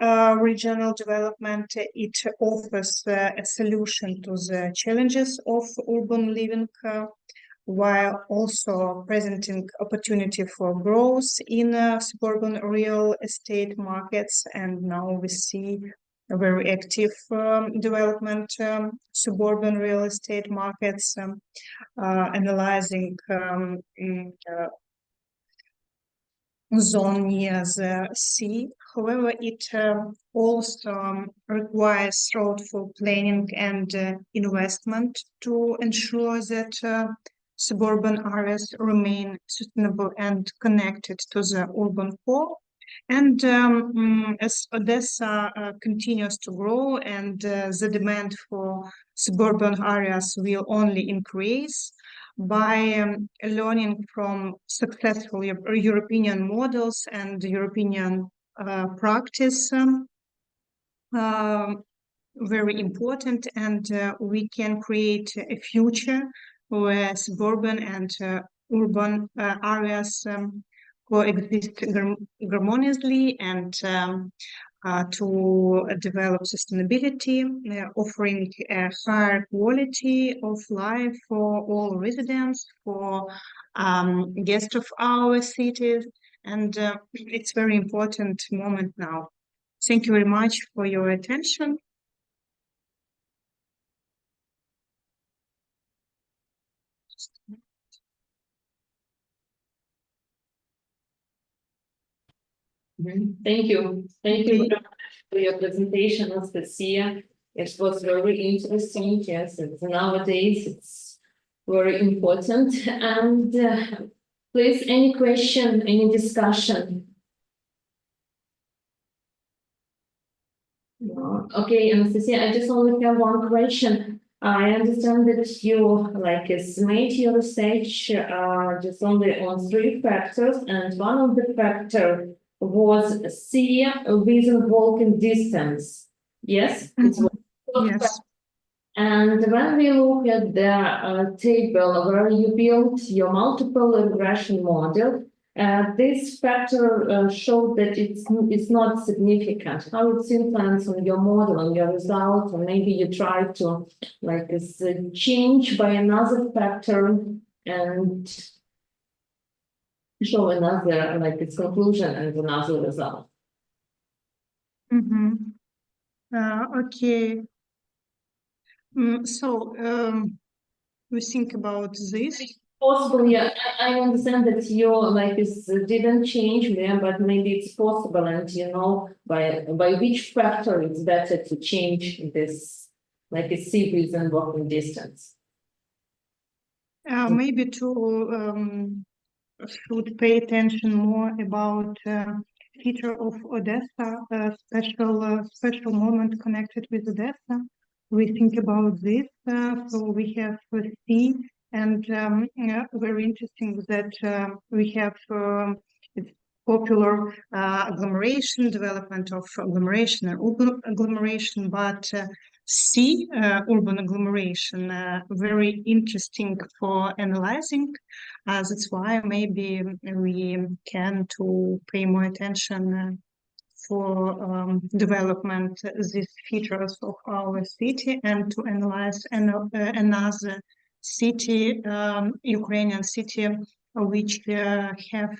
Speaker 15: regional development. It offers a solution to the challenges of urban living, while also presenting opportunity for growth in suburban real estate markets. And now we see a very active development suburban real estate markets, analyzing zone near the sea. However, it also requires thoughtful planning and investment to ensure that suburban areas remain sustainable and connected to the urban core. And as Odessa continues to grow, and the demand for suburban areas will only increase, by learning from successful European models and European practice, very important, and we can create a future where suburban and urban areas coexist harmoniously, and to develop sustainability, offering a higher quality of life for all residents, for guests of our cities. And it's very important moment now. Thank you very much for your attention.
Speaker 1: Thank you. Thank you very much for your presentation, Anastasia. It was very interesting. Yes, nowadays it's very important. And please, any question, any discussion? No. Okay, Anastasia, I just only have one question. I understand that you made your research just only on 3 factors, and one of the factor was C within walking distance. Yes, it was.
Speaker 15: Yes.
Speaker 1: And when we look at the table where you built your multiple regression model, this factor showed that it's not significant. How it's influence on your model, on your result, or maybe you try to change by another factor and show another its conclusion and another result.
Speaker 15: Okay. So we think about this.
Speaker 1: Possible, yeah. I understand that you didn't change there, but maybe it's possible, and you know by which factor it's better to change this, a C within walking distance.
Speaker 15: Maybe to should pay attention more about feature of Odessa, special moment connected with Odessa. We think about this, so we have C, and very interesting that we have popular agglomeration, development of agglomeration and urban agglomeration, but C, urban agglomeration, very interesting for analyzing. That's why maybe we can to pay more attention for development these features of our city and to analyze another city, Ukrainian city, which have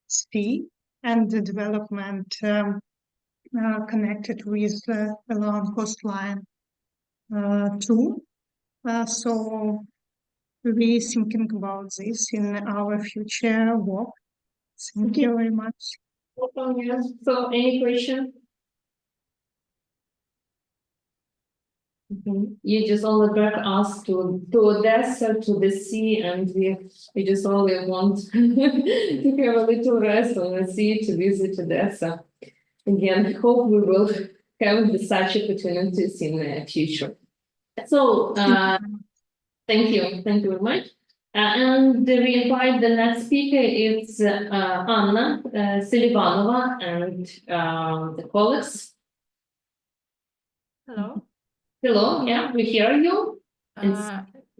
Speaker 15: C and the development connected with along coastline too. So we're thinking about this in our future work. Thank you very much.
Speaker 1: So any question? You just only back us to Odessa, to the sea, and we just only want to have a little rest on the sea to visit Odessa. Again, hope we will have such opportunities in the future. So thank you very much. And we invite the next speaker. It's Anna Selivanova and the colleagues.
Speaker 16: Hello.
Speaker 1: Hello, yeah, we hear you.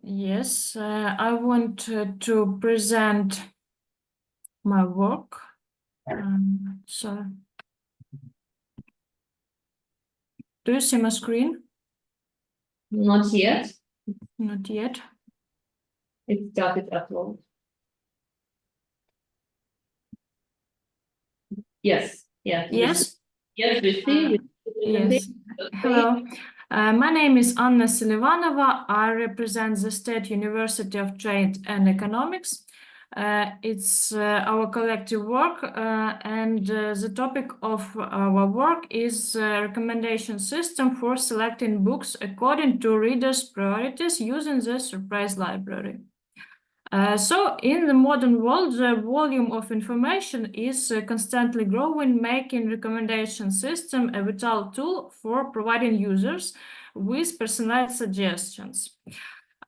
Speaker 16: Yes, I want to present my work. So, do you see my screen?
Speaker 1: Not yet.
Speaker 16: Not yet.
Speaker 1: It started upload. Yes. Yeah.
Speaker 16: Yes.
Speaker 1: Yes, we see.
Speaker 16: Yes. Hello. My name is Anna Selivanova. I represent the State University of Trade and Economics. It's our collective work, and the topic of our work is a recommendation system for selecting books according to readers' priorities using the surprise library. So in the modern world, the volume of information is constantly growing, making recommendation system a vital tool for providing users with personalized suggestions.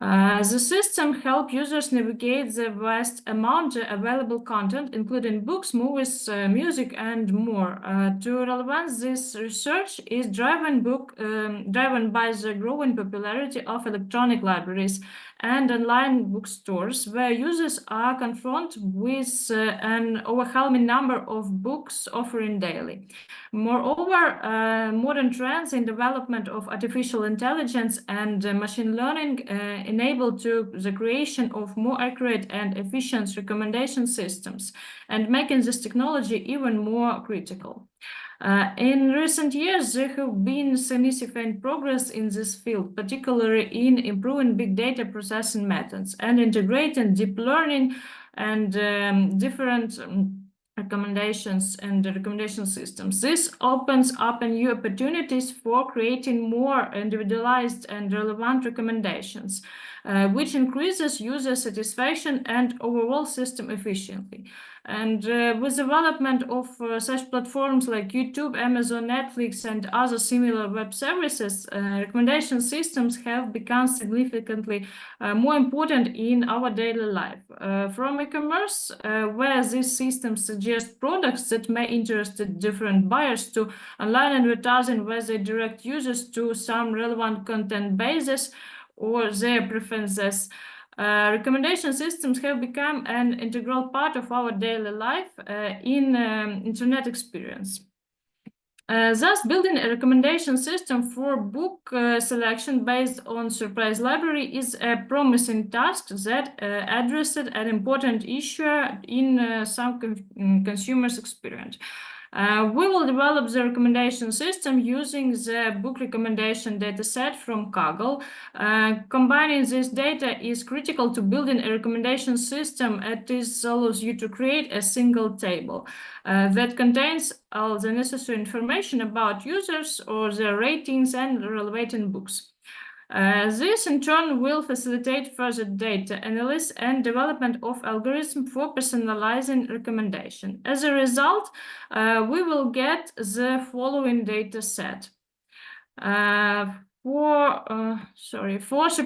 Speaker 16: The system helps users navigate the vast amount of available content, including books, movies, music, and more. To relevance, this research is driven by the growing popularity of electronic libraries and online bookstores, where users are confronted with an overwhelming number of books offering daily. Moreover, modern trends in development of artificial intelligence and machine learning enable the creation of more accurate and efficient recommendation systems, and making this technology even more critical. In recent years, there have been significant progress in this field, particularly in improving big data processing methods and integrating deep learning and different recommendations and the recommendation systems. This opens up new opportunities for creating more individualized and relevant recommendations, which increases user satisfaction and overall system efficiency. And with development of such platforms like YouTube, Amazon, Netflix, and other similar web services, recommendation systems have become significantly more important in our daily life. From e-commerce, where these systems suggest products that may interest different buyers, to online advertising, where they direct users to some relevant content bases or their preferences. Recommendation systems have become an integral part of our daily life in internet experience. Thus, building a recommendation system for book selection based on surprise library is a promising task that addressed an important issue in some consumers' experience. We will develop the recommendation system using the book recommendation dataset from Kaggle. Combining this data is critical to building a recommendation system, as this allows you to create a single table that contains all the necessary information about users or their ratings and relevant books. This in turn will facilitate further data analysis and development of algorithms for personalizing recommendation. As a result, we will get the following data set. For surprise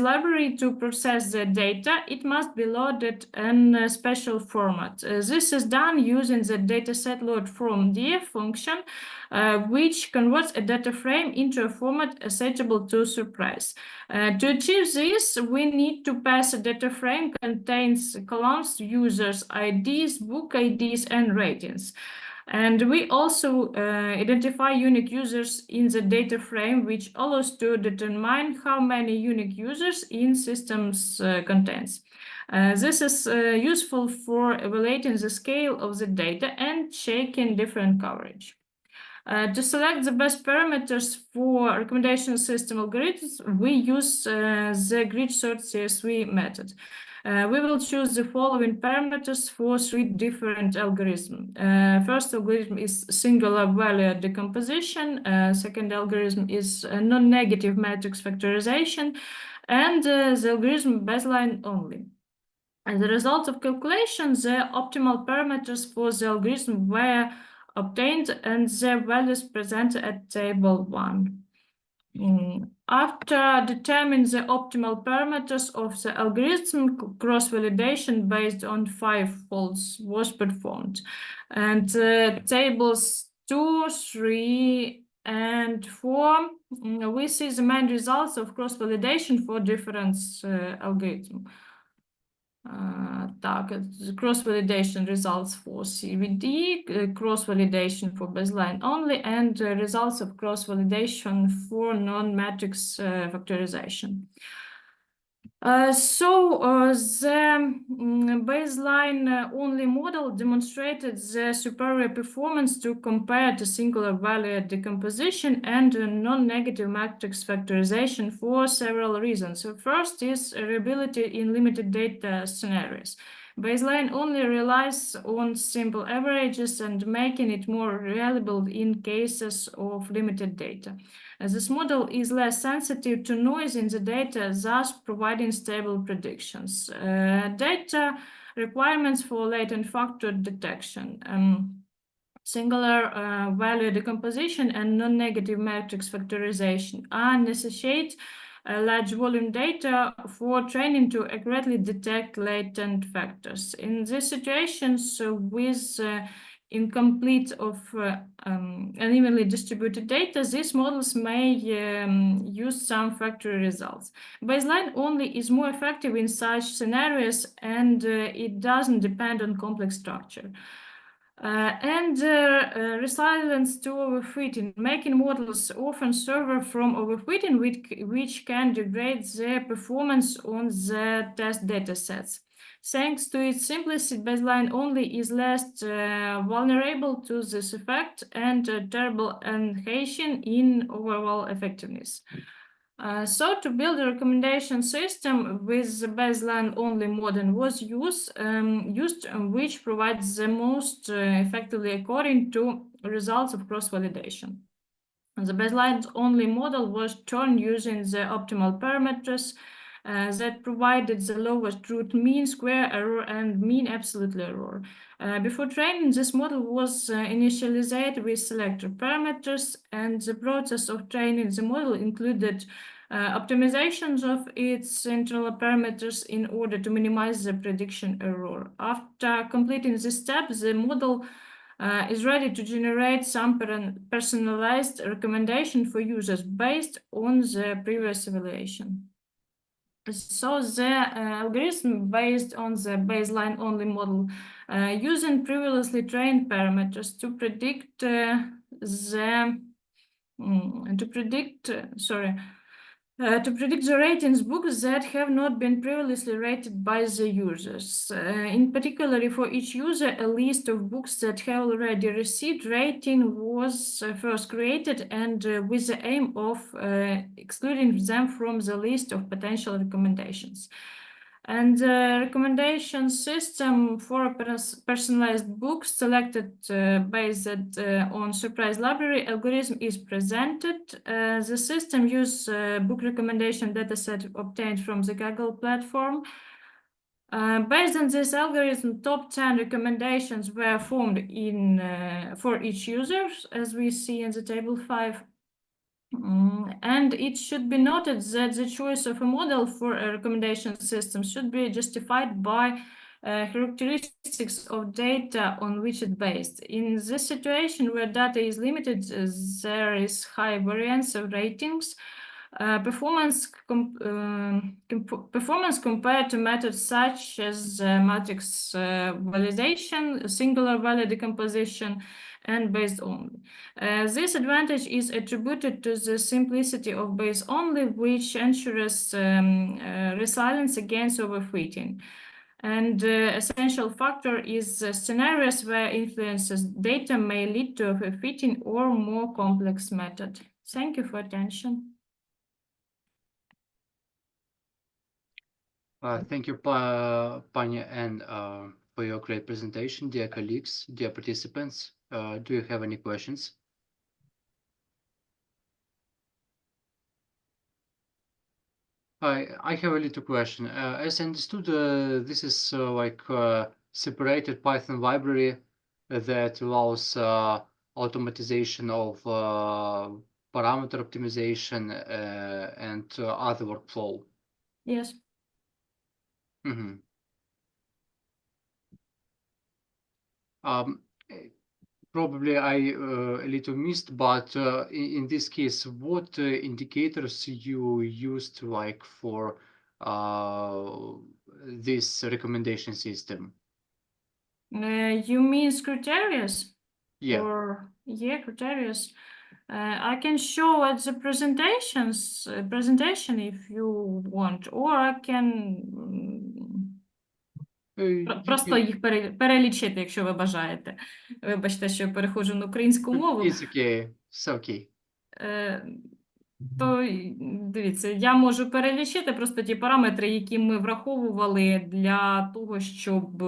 Speaker 16: library to process the data, it must be loaded in a special format. This is done using the dataset load from df function, which converts a data frame into a format accessible to surprise. To achieve this, we need to pass a data frame contains columns, users, IDs, book IDs, and ratings. And we also identify unique users in the data frame, which allows to determine how many unique users in systems contains. This is useful for evaluating the scale of the data and checking different coverage. To select the best parameters for recommendation system algorithms, we use the grid search CSV method. We will choose the following parameters for 3 different algorithms. First algorithm is singular value decomposition. Second algorithm is non-negative matrix factorization, and the algorithm baseline only. As a result of calculation, the optimal parameters for the algorithm were obtained and their values presented at table 1. After determining the optimal parameters of the algorithm, cross-validation based on 5 folds was performed. And tables 2, 3, and 4, we see the main results of cross-validation for different algorithms. The cross-validation results for CVD, cross-validation for baseline only, and results of cross-validation for non-matrix factorization. The baseline only model demonstrated the superior performance to compare to singular value decomposition and non-negative matrix factorization for several reasons. So first is reliability in limited data scenarios. Baseline only relies on simple averages and making it more reliable in cases of limited data. This model is less sensitive to noise in the data, thus providing stable predictions. Data requirements for latent factor detection. Singular value decomposition and non-negative matrix factorization are necessary large volume data for training to accurately detect latent factors. In these situations, with incomplete of unevenly distributed data, these models may use some factory results. Baseline only is more effective in such scenarios, and it doesn't depend on complex structure. Resilience to overfitting, making models often suffer from overfitting, which can degrade their performance on the test datasets. Thanks to its simplicity, baseline only is less vulnerable to this effect and terrible enhancement in overall effectiveness. So to build a recommendation system with the baseline only model was used, which provides the most effectively according to results of cross-validation. The baseline only model was trained using the optimal parameters that provided the lowest root mean square error and mean absolute error. Before training, this model was initialized with selector parameters, and the process of training the model included optimizations of its internal parameters in order to minimize the prediction error. After completing this step, the model is ready to generate some personalized recommendation for users based on the previous evaluation. So the algorithm based on the baseline only model using previously trained parameters to predict the ratings books that have not been previously rated by the users. In particular, for each user, a list of books that have already received rating was first created, and with the aim of excluding them from the list of potential recommendations. And the recommendation system for personalized books selected based on surprise library algorithm is presented. The system uses book recommendation dataset obtained from the Kaggle platform. Based on this algorithm, top 10 recommendations were formed for each user, as we see in the table 5. And it should be noted that the choice of a model for a recommendation system should be justified by characteristics of data on which it's based. In this situation where data is limited, there is high variance of ratings. Performance compared to methods such as matrix validation, singular value decomposition, and Bayes only. This advantage is attributed to the simplicity of Bayes only, which ensures resilience against overfitting. And essential factor is scenarios where influences data may lead to overfitting or more complex method. Thank you for attention.
Speaker 6: Thank you, Pani, and for your great presentation, dear colleagues, dear participants. Do you have any questions? I have a little question. As I understood, this is like separated Python library that allows automatization of parameter optimization and other workflow.
Speaker 16: Yes.
Speaker 6: Mm-hmm. Probably I a little missed, but in this case, what indicators you used like for this recommendation system?
Speaker 16: You mean criteria?
Speaker 6: Yeah.
Speaker 16: Or criteria. I can show at the presentation if you want, or I can просто їх перелічити, якщо ви бажаєте. Вибачте, що я переходжу на українську мову.
Speaker 6: It's okay. It's okay.
Speaker 16: То дивіться, я можу перелічити просто ті параметри, які ми враховували для того, щоб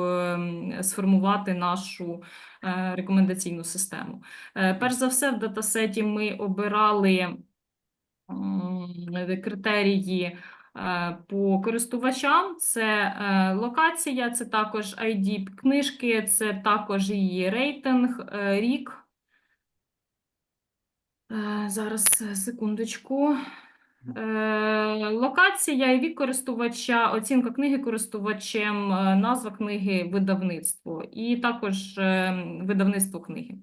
Speaker 16: сформувати нашу рекомендаційну систему. Перш за все, в датасеті ми обирали критерії по користувачам. Це локація, це також ID книжки, це також її рейтинг, рік. Зараз, секундочку. Локація і вік користувача, оцінка книги користувачем, назва книги, видавництво. І також видавництво книги.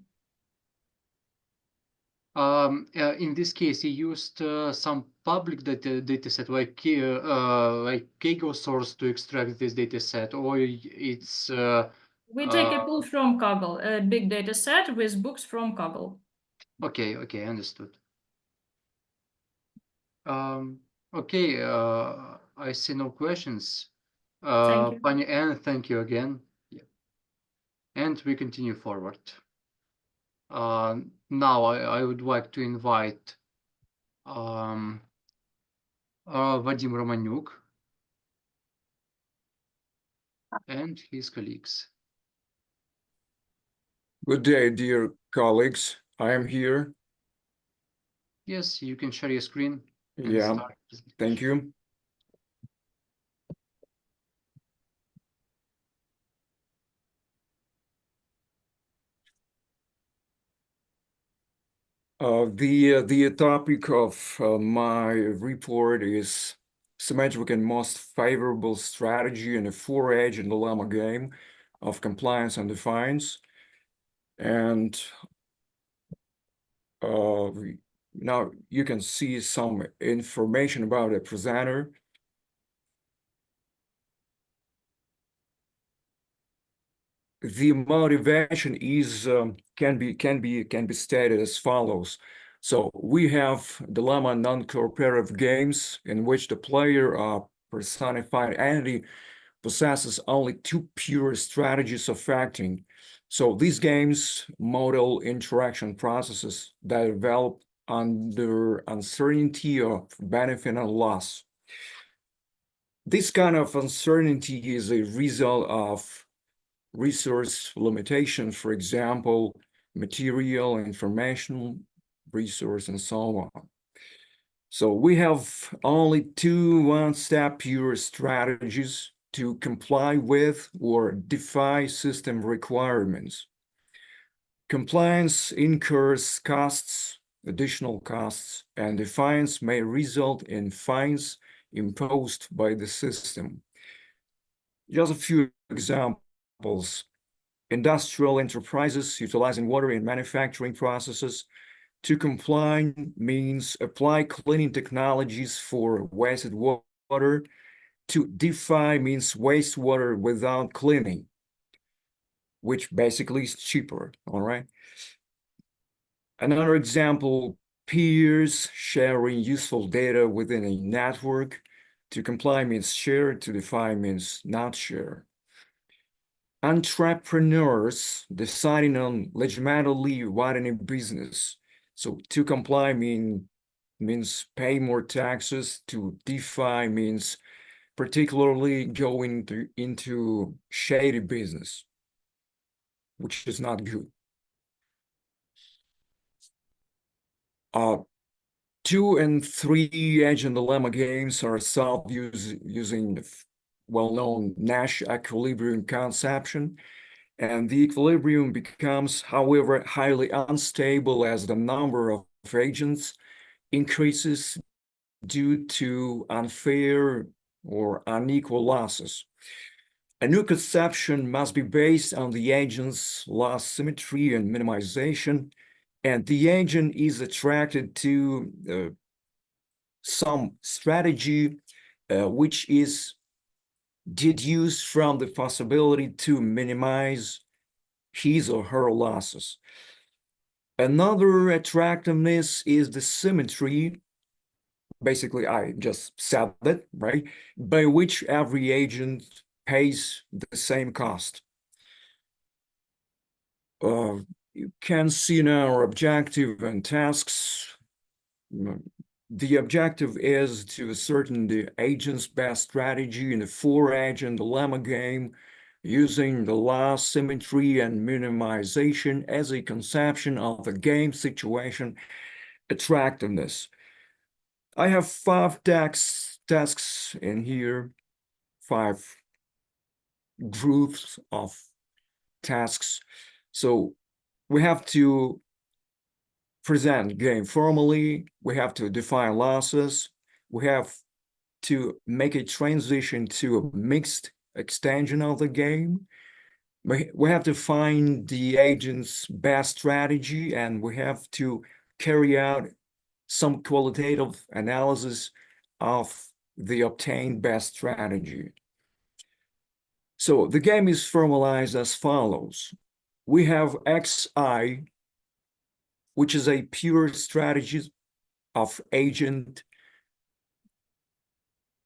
Speaker 6: In this case, you used some public dataset like Kaggle source to extract this dataset, or it's...
Speaker 16: We take a pull from Kaggle, a big dataset with books from Kaggle.
Speaker 6: Okay, okay, understood. Okay, I see no questions.
Speaker 16: Thank you.
Speaker 6: Pani Anne, thank you again. Yeah. And we continue forward. Now I would like to invite Vadim Romaniuk and his colleagues.
Speaker 2: Good day, dear colleagues. I am here.
Speaker 6: Yes, you can share your screen and
Speaker 2: Yeah,
Speaker 6: start.
Speaker 2: thank you. The topic of my report is symmetric and most favorable strategy in a four-agent dilemma game of compliance and defiance. And now you can see some information about the presenter. The motivation is can be stated as follows. So we have dilemma non-cooperative games in which the player personified entity possesses only two pure strategies of acting. So these games model interaction processes that develop under uncertainty of benefit and loss. This kind of uncertainty is a result of resource limitations, for example, material, informational resource, and so on. So we have only two one-step pure strategies to comply with or defy system requirements. Compliance incurs costs, additional costs, and defiance may result in fines imposed by the system. Just a few examples. Industrial enterprises utilizing water in manufacturing processes. To comply means apply cleaning technologies for wasted water. To defy means wastewater without cleaning, which basically is cheaper, all right? Another example, peers sharing useful data within a network. To comply means share, to defy means not share. Entrepreneurs deciding on legitimately running a business. So to comply means pay more taxes. To defy means particularly going into shady business, which is not good. 2 and 3 agent dilemma games are solved using the well-known Nash equilibrium conception. And the equilibrium becomes, however, highly unstable as the number of agents increases due to unfair or unequal losses. A new conception must be based on the agent's loss symmetry and minimization, and the agent is attracted to some strategy which is deduced from the possibility to minimize his or her losses. Another attractiveness is the symmetry. Basically, I just said that, right? By which every agent pays the same cost. You can see now our objective and tasks. The objective is to ascertain the agent's best strategy in a 4-agent dilemma game using the loss symmetry and minimization as a conception of the game situation attractiveness. I have 5 tasks in here, 5 groups of tasks. So we have to present game formally, we have to define losses, we have to make a transition to a mixed extension of the game. We have to find the agent's best strategy, and we have to carry out some qualitative analysis of the obtained best strategy. So the game is formalized as follows. We have XI, which is a pure strategy of agent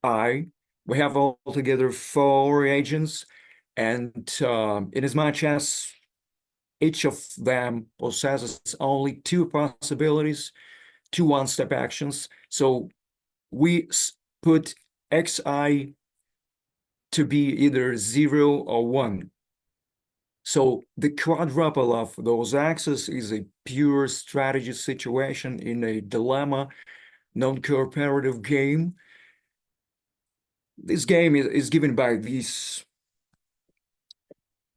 Speaker 2: I. We have altogether 4 agents, and in as much as each of them possesses only 2 possibilities, 2 one-step actions. So we put xi to be either 0 or 1. So the quadruple of those axes is a pure strategy situation in a dilemma, non-cooperative game. This game is given by these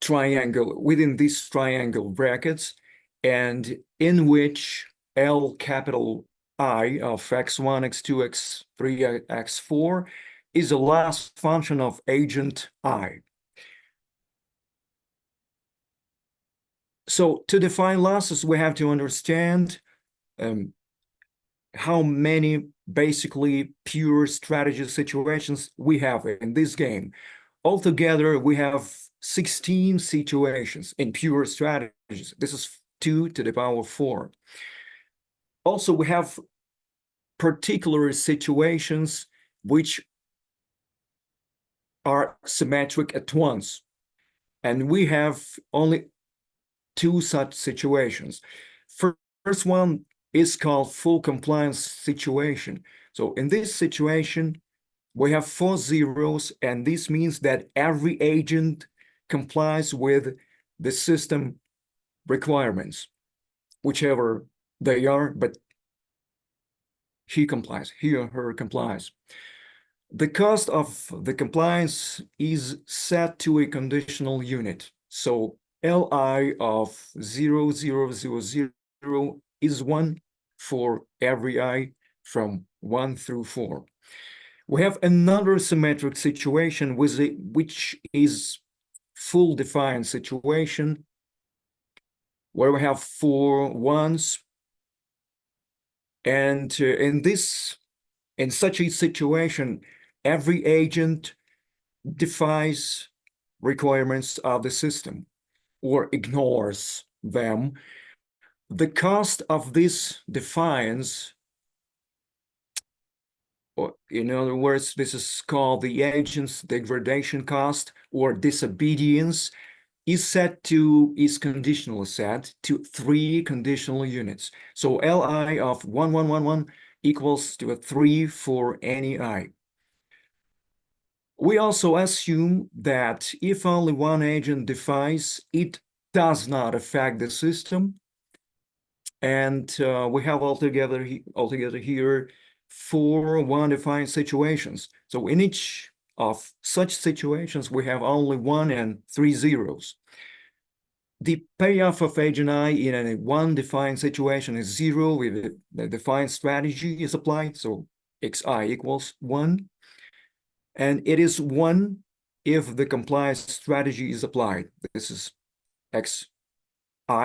Speaker 2: triangle, within these triangle brackets, and in which L capital I of x1, x2, x3, x4 is the last function of agent I. So to define losses, we have to understand how many basically pure strategy situations we have in this game. Altogether, we have 16 situations in pure strategies. This is 2 to the power 4. Also, we have particular situations which are symmetric at once. And we have only 2 such situations. First one is called full compliance situation. So in this situation, we have 4 zeros, and this means that every agent complies with the system requirements, whichever they are, but he complies, he or her complies. The cost of the compliance is set to a conditional unit. So Li of 0, 0, 0, 0 is 1 for every I from 1 through 4. We have another symmetric situation which is full defined situation, where we have 4 ones, and in such a situation, every agent defies requirements of the system or ignores them. The cost of this defiance, or in other words, this is called the agent's degradation cost or disobedience, is conditionally set to 3 conditional units. So Li of 1, 1, 1, 1 equals to a 3 for any I. We also assume that if only one agent defies, it does not affect the system. And we have altogether here 4 one-defined situations. So in each of such situations, we have only 1 and 3 zeros. The payoff of agent I in a one-defined situation is 0 if the defined strategy is applied. So xi equals 1. And it is 1 if the compliance strategy is applied. This is xi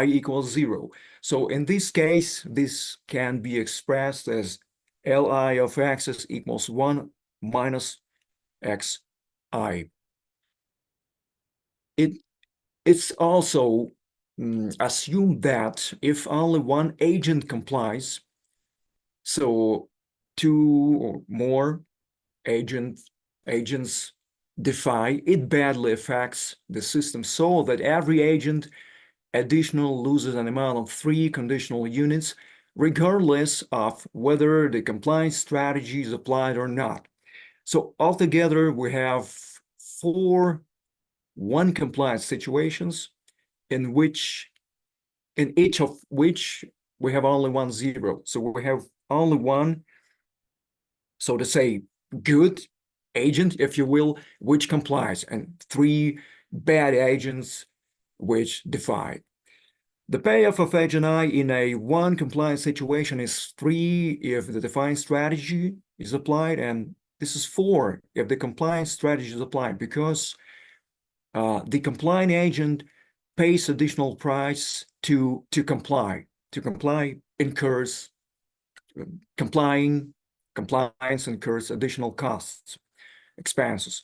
Speaker 2: equals 0. So in this case, this can be expressed as Li of x equals 1 minus xi. It's also assumed that if only one agent complies, so 2 or more agents defy, it badly affects the system so that every agent additional loses an amount of 3 conditional units, regardless of whether the compliance strategy is applied or not. So altogether, we have 4 one-compliance situations in each of which we have only 1 zero. So we have only 1, so to say, good agent, if you will, which complies, and 3 bad agents which defy. The payoff of agent I in a one compliance situation is 3 if the defined strategy is applied, and this is 4 if the compliance strategy is applied, because the complying agent pays additional price to comply. To comply incurs compliance incurs additional costs, expenses.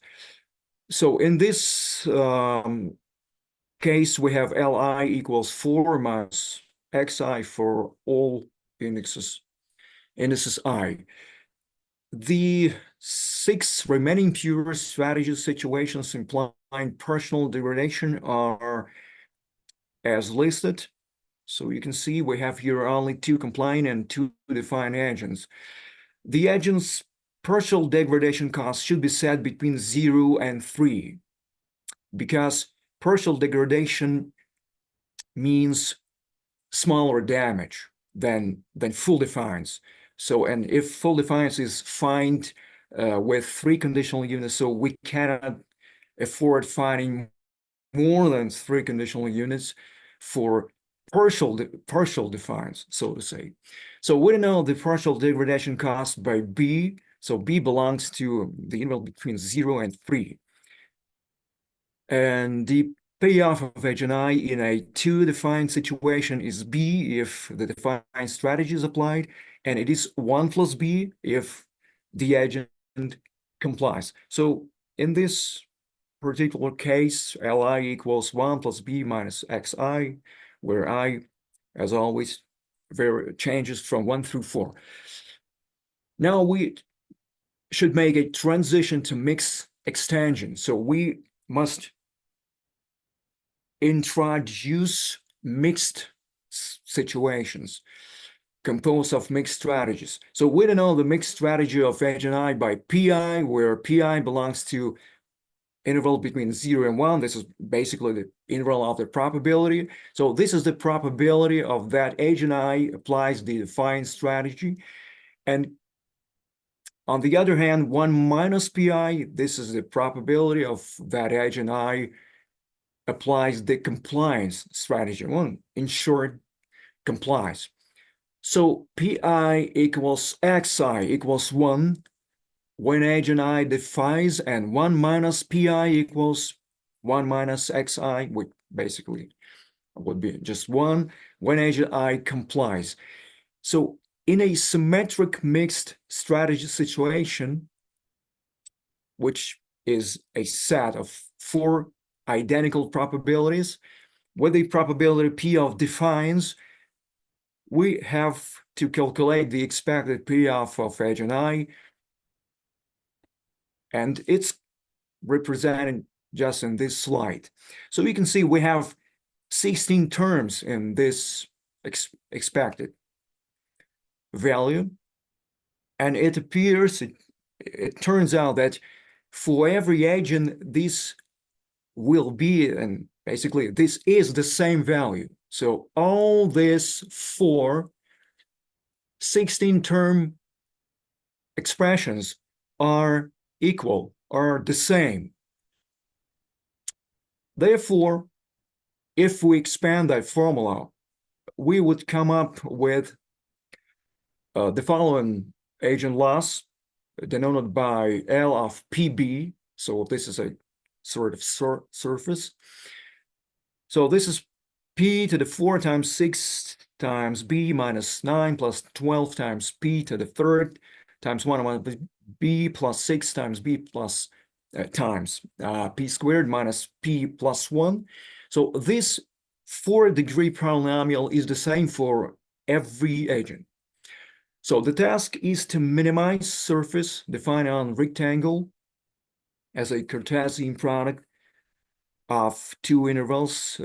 Speaker 2: So in this case, we have Li equals 4 minus xi for all indexes I. The 6 remaining pure strategy situations implying partial degradation are as listed. So you can see we have here only 2 compliant and 2 defined agents. The agents partial degradation cost should be set between 0 and 3, because partial degradation means smaller damage than full defiance. So, and if full defiance is defined with 3 conditional units, so we cannot afford finding more than 3 conditional units for partial defiance, so to say. So we know the partial degradation cost by B. So B belongs to the interval between 0 and 3. And the payoff of HNI in a 2-defined situation is B if the defined strategy is applied, and it is 1 plus B if the agent complies. So in this particular case, Li equals 1 plus B minus Xi, where I, as always, changes from 1 through 4. Now we should make a transition to mixed extension. So we must introduce mixed situations composed of mixed strategies. So we don't know the mixed strategy of HNI by Pi, where Pi belongs to interval between 0 and 1. This is basically the interval of the probability. So this is the probability of that HNI applies the defined strategy. And on the other hand, 1 minus Pi, this is the probability of that HNI applies the compliance strategy. Well, in short, complies. So Pi equals Xi equals 1 when HNI defies, and 1 minus Pi equals 1 minus Xi, which basically would be just 1 when HNI complies. So in a symmetric mixed strategy situation, which is a set of 4 identical probabilities, with the probability P of defiance, we have to calculate the expected payoff of HNI, and it's represented just in this slide. So you can see we have 16 terms in this expected value, and it appears, it turns out that for every agent, this will be, and basically this is the same value. So all these 4 16-term expressions are equal, are the same. Therefore, if we expand that formula, we would come up with the following agent loss denoted by L of PB. So this is a sort of surface. So this is P to the 4 times 6 times B minus 9 plus 12 times P to the 3rd times 1 minus B plus 6 times B plus times P squared minus P plus 1. So this 4-degree polynomial is the same for every agent. So the task is to minimize surface defined on rectangle as a Cartesian product of 2 intervals,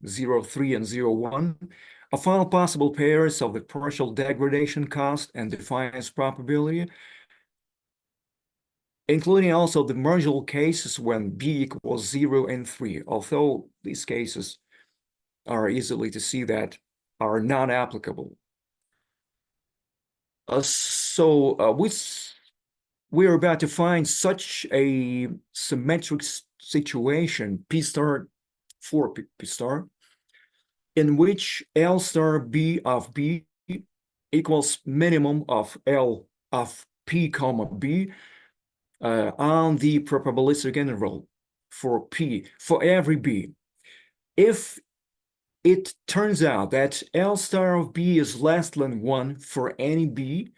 Speaker 2: 0, 3 and 0, 1, of all possible pairs of the partial degradation cost and defiance probability, including also the marginal cases when B equals 0 and 3, although these cases are easily to see that are not applicable. We are about to find such a symmetric situation, P star for P star, in which L star B of B equals minimum of L of P comma B on the probabilistic interval for P, for every B. If it turns out that L star of B is less than 1 for any B,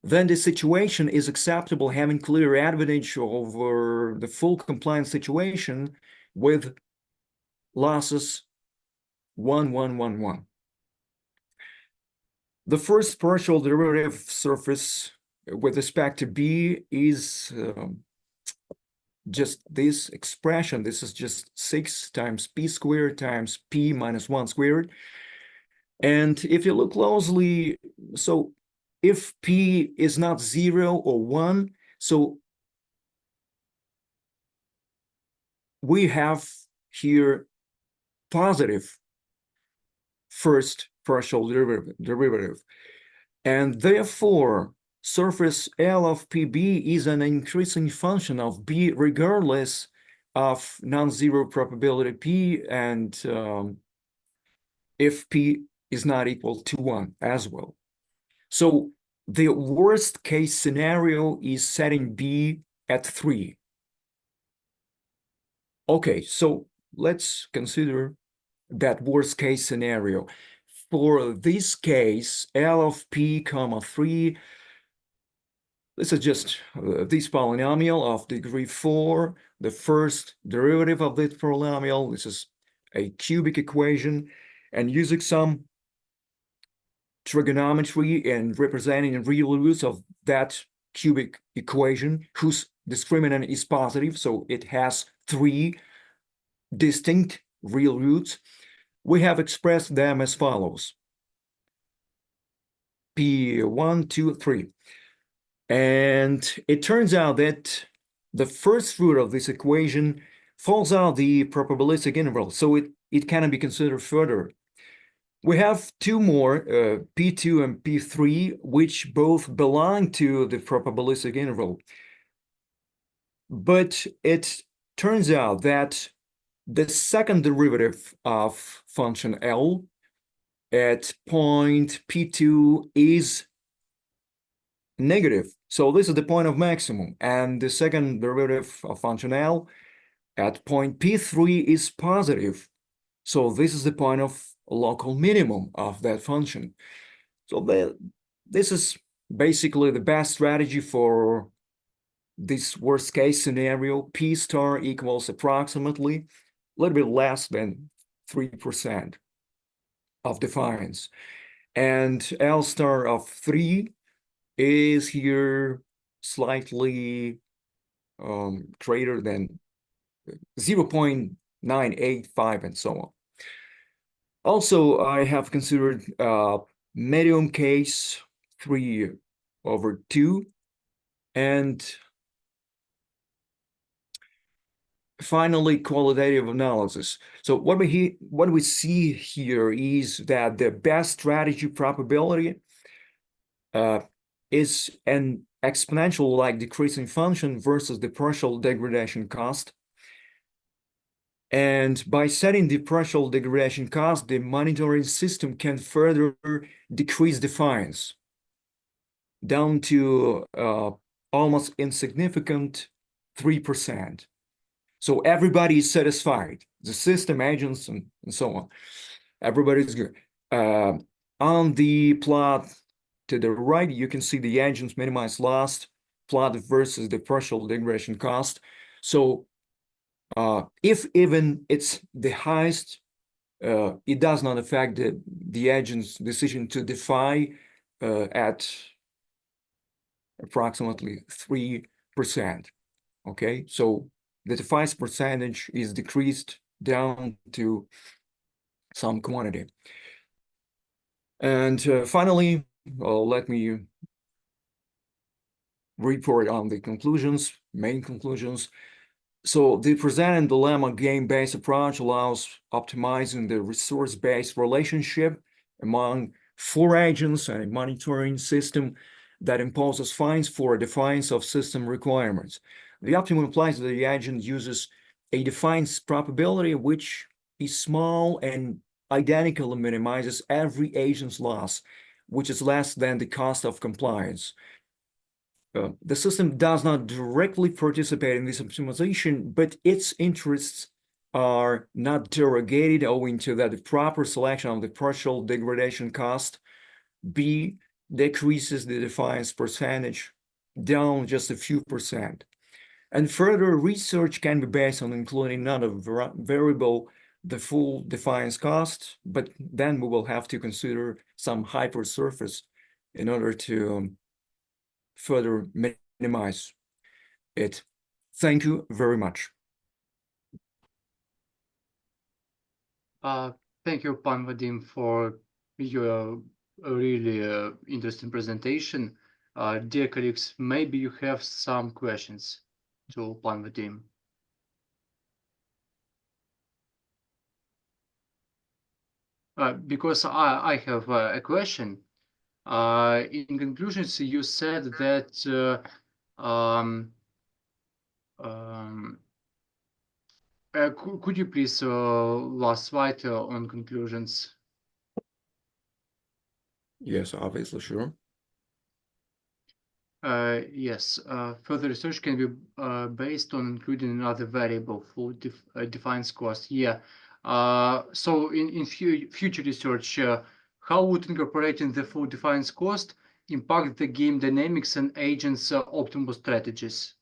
Speaker 2: then the situation is acceptable, having clear advantage over the full compliance situation with losses 1, 1, 1, 1. The first partial derivative surface with respect to B is just this expression. This is just 6 times P squared times P minus 1 squared. And if you look closely, so if P is not 0 or 1, so we have here positive first partial derivative. And therefore, surface L of PB is an increasing function of B regardless of non-zero probability P, and if P is not equal to 1 as well. So the worst case scenario is setting B at 3. Okay, so let's consider that worst case scenario. For this case, L of P comma 3, this is just this polynomial of degree 4, the first derivative of this polynomial. This is a cubic equation, and using some trigonometry and representing real roots of that cubic equation, whose discriminant is positive, so it has 3 distinct real roots, we have expressed them as follows. P1, 2, 3. And it turns out that the first root of this equation falls out the probabilistic interval, so it cannot be considered further. We have 2 more, P2 and P3, which both belong to the probabilistic interval. But it turns out that the second derivative of function L at point P2 is negative. So this is the point of maximum. And the second derivative of function L at point P3 is positive. So this is the point of local minimum of that function. So this is basically the best strategy for this worst case scenario. P star equals approximately a little bit less than 3% of defiance. And L star of 3 is here slightly greater than 0.985 and so on. Also, I have considered medium case 3/2, and finally qualitative analysis. So what we see here is that the best strategy probability is an exponential like decreasing function versus the partial degradation cost. And by setting the partial degradation cost, the monitoring system can further decrease defiance down to almost insignificant 3%. So everybody is satisfied, the system, agents, and so on. Everybody's good. On the plot to the right, you can see the agents minimized loss plot versus the partial degradation cost. So if even it's the highest, it does not affect the agent's decision to defy at approximately 3%. Okay, so the defiance percentage is decreased down to some quantity. And finally, let me report on the conclusions, main conclusions. So the presented dilemma game-based approach allows optimizing the resource-based relationship among 4 agents and a monitoring system that imposes fines for defiance of system requirements. The optimum implies that the agent uses a defiance probability which is small and identically minimizes every agent's loss, which is less than the cost of compliance. The system does not directly participate in this optimization, but its interests are not derogated owing to that the proper selection of the partial degradation cost, B, decreases the defiance percentage down just a few percent. And further research can be based on including not a variable, the full defiance cost, but then we will have to consider some hypersurface in order to further minimize it. Thank you very much.
Speaker 6: Thank you, Pan Vadim, for your a really interesting presentation. Dear colleagues, maybe you have some questions to plan the team. Because I have a question. In conclusions, you said that could you please last slide on conclusions?
Speaker 2: Yes, obviously, sure.
Speaker 6: Yes, further research can be based on including another variable for defines cost. Yeah. So in future research, how would incorporating the full defines cost impact the game dynamics and agents' optimal strategies?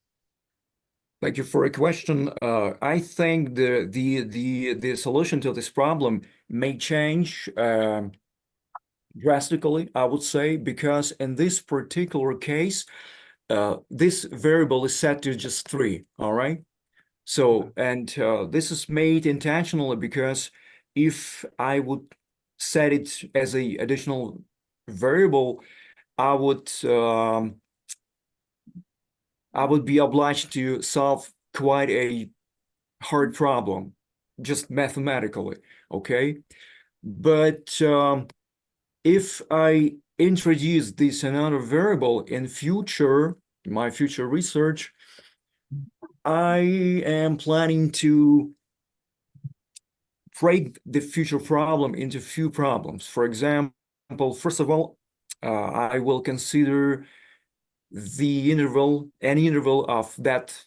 Speaker 2: Thank you for a question. I think the solution to this problem may change drastically, I would say, because in this particular case, this variable is set to just 3, all right? So, and this is made intentionally because if I would set it as a additional variable, I would be obliged to solve quite a hard problem, just mathematically, okay? But if I introduce this another variable in my future research, I am planning to break the future problem into few problems. For example, first of all, I will consider the any interval of that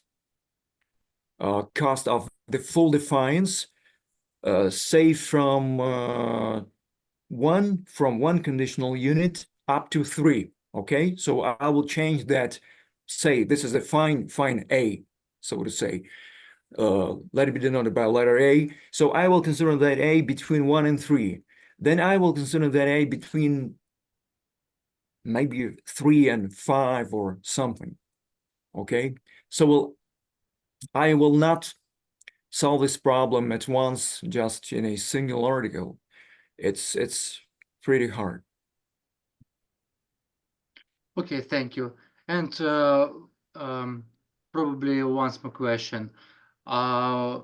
Speaker 2: cost of the full defiance, say from one conditional unit up to 3. Okay, so I will change that. Say this is a fine A, so to say. Let it be denoted by letter A. So I will consider that A between 1 and 3. Then I will consider that A between maybe 3 and 5 or something. Okay, so I will not solve this problem at once, just in a single article. It's pretty hard.
Speaker 6: Okay, thank you. And probably one more question. I'm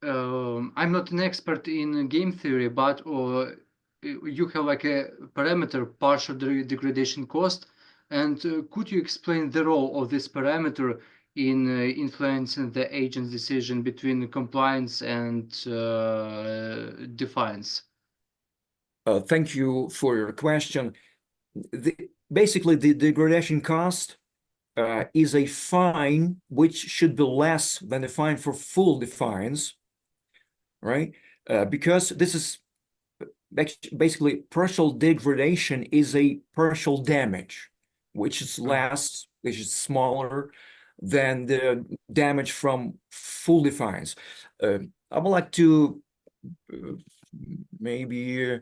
Speaker 6: not an expert in game theory, but you have like a parameter, partial degradation cost. And could you explain the role of this parameter in influencing the agent's decision between compliance and defiance?
Speaker 2: Thank you for your question. Basically, the degradation cost is a fine which should be less than the fine for full defiance, right? Because this is basically partial degradation is a partial damage, which is less, which is smaller than the damage from full defiance. I would like to maybe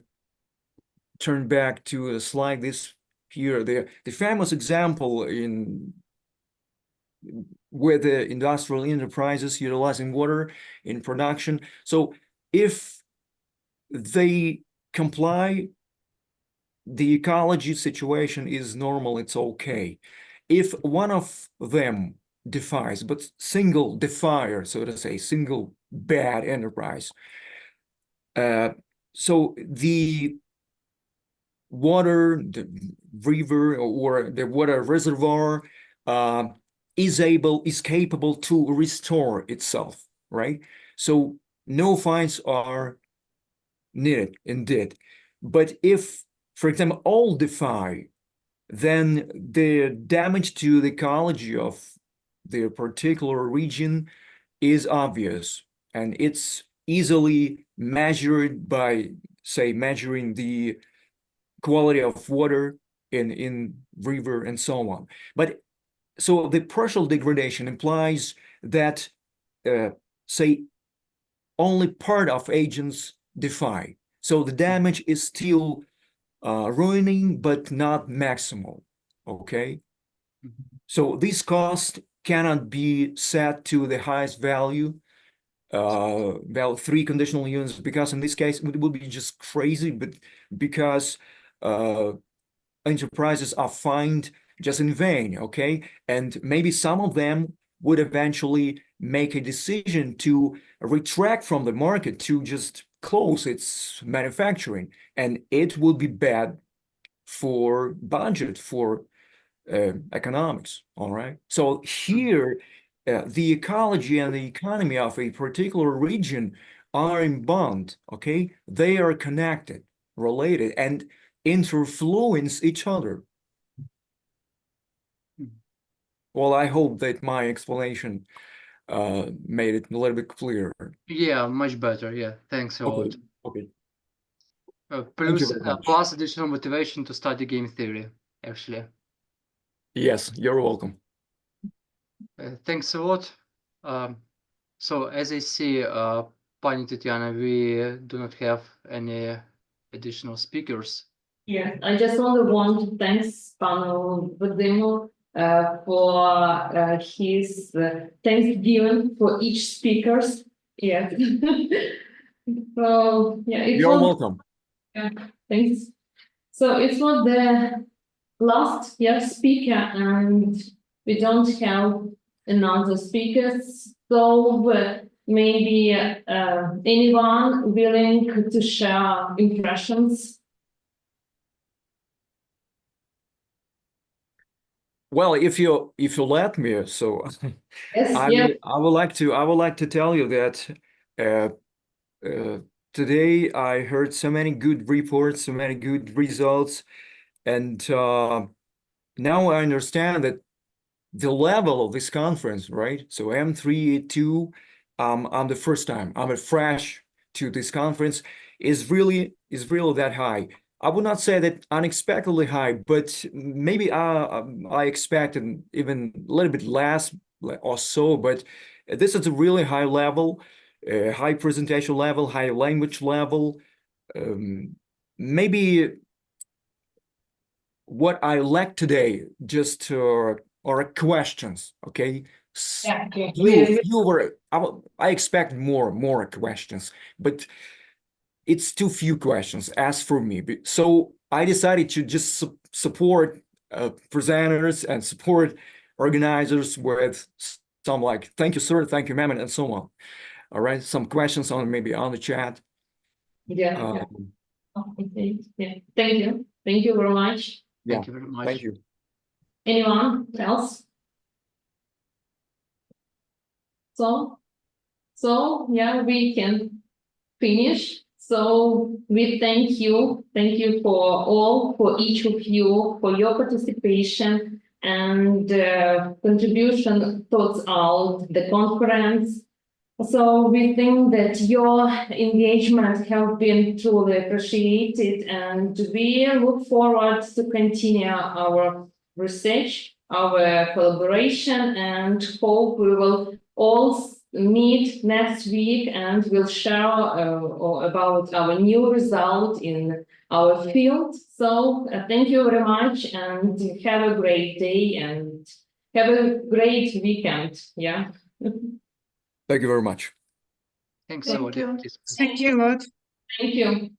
Speaker 2: turn back to a slide this here, the famous example in with the industrial enterprises utilizing water in production. So if they comply, the ecology situation is normal, it's okay. If one of them defies, but single defier, so to say, single bad enterprise, so the water, the river or the water reservoir is capable to restore itself, right? So no fines are needed indeed. But if, for example, all defy, then the damage to the ecology of the particular region is obvious, and it's easily measured by, say, measuring the quality of water in river and so on. But so the partial degradation implies that, say, only part of agents defy. So the damage is still ruining, but not maximal, okay? So this cost cannot be set to the highest value, well, 3 conditional units, because in this case, it would be just crazy, but because enterprises are fined just in vain, okay? And maybe some of them would eventually make a decision to retract from the market, to just close its manufacturing, and it will be bad for budget, for economics, all right? So here, the ecology and the economy of a particular region are in bond, okay? They are connected, related, and interfluence each other. Well, I hope that my explanation made it a little bit clearer.
Speaker 6: Yeah, much better. Yeah, thanks a lot.
Speaker 2: Okay.
Speaker 6: Plus additional motivation to study game theory, actually.
Speaker 2: Yes, you're welcome.
Speaker 6: Thanks a lot. So as I see, Pani Tetiana, we do not have any additional speakers.
Speaker 1: Yeah, I just only want to thank Panu Vadymu for his thanksgiving for each speakers. Yeah. So yeah,
Speaker 2: You're welcome.
Speaker 1: Yeah, thanks. So it was the last speaker, and we don't have another speakers. So maybe anyone willing to share impressions?
Speaker 2: Well, if you let me, so
Speaker 1: Yes,
Speaker 2: I would like to tell you that today I heard so many good reports, so many good results, and now I understand that the level of this conference, right? So M3E2, I'm the first time, I'm a fresh to this conference, is really that high. I would not say that unexpectedly high, but maybe I expected even a little bit less or so, but this is a really high level, high presentation level, high language level. Maybe what I lack today just are questions, okay?
Speaker 1: Yeah, okay.
Speaker 2: I expect more questions, but it's too few questions asked for me. So I decided to just support presenters and support organizers with some like, thank you, sir, thank you, ma'am, and so on. All right, some questions on maybe on the chat.
Speaker 1: Yeah. Okay. Yeah. Thank you. Thank you very much.
Speaker 6: Thank you very much.
Speaker 2: Thank you.
Speaker 1: Anyone else? So yeah, we can finish. So we thank you for each of you, for your participation and contribution throughout the conference. So we think that your engagement have been truly appreciated, and we look forward to continue our research, our collaboration, and hope we will all meet next week and we'll share about our new result in our field. So thank you very much and have a great day and have a great weekend. Yeah.
Speaker 2: Thank you very much.
Speaker 6: Thanks a lot.
Speaker 15: Thank you a lot.
Speaker 1: Thank you.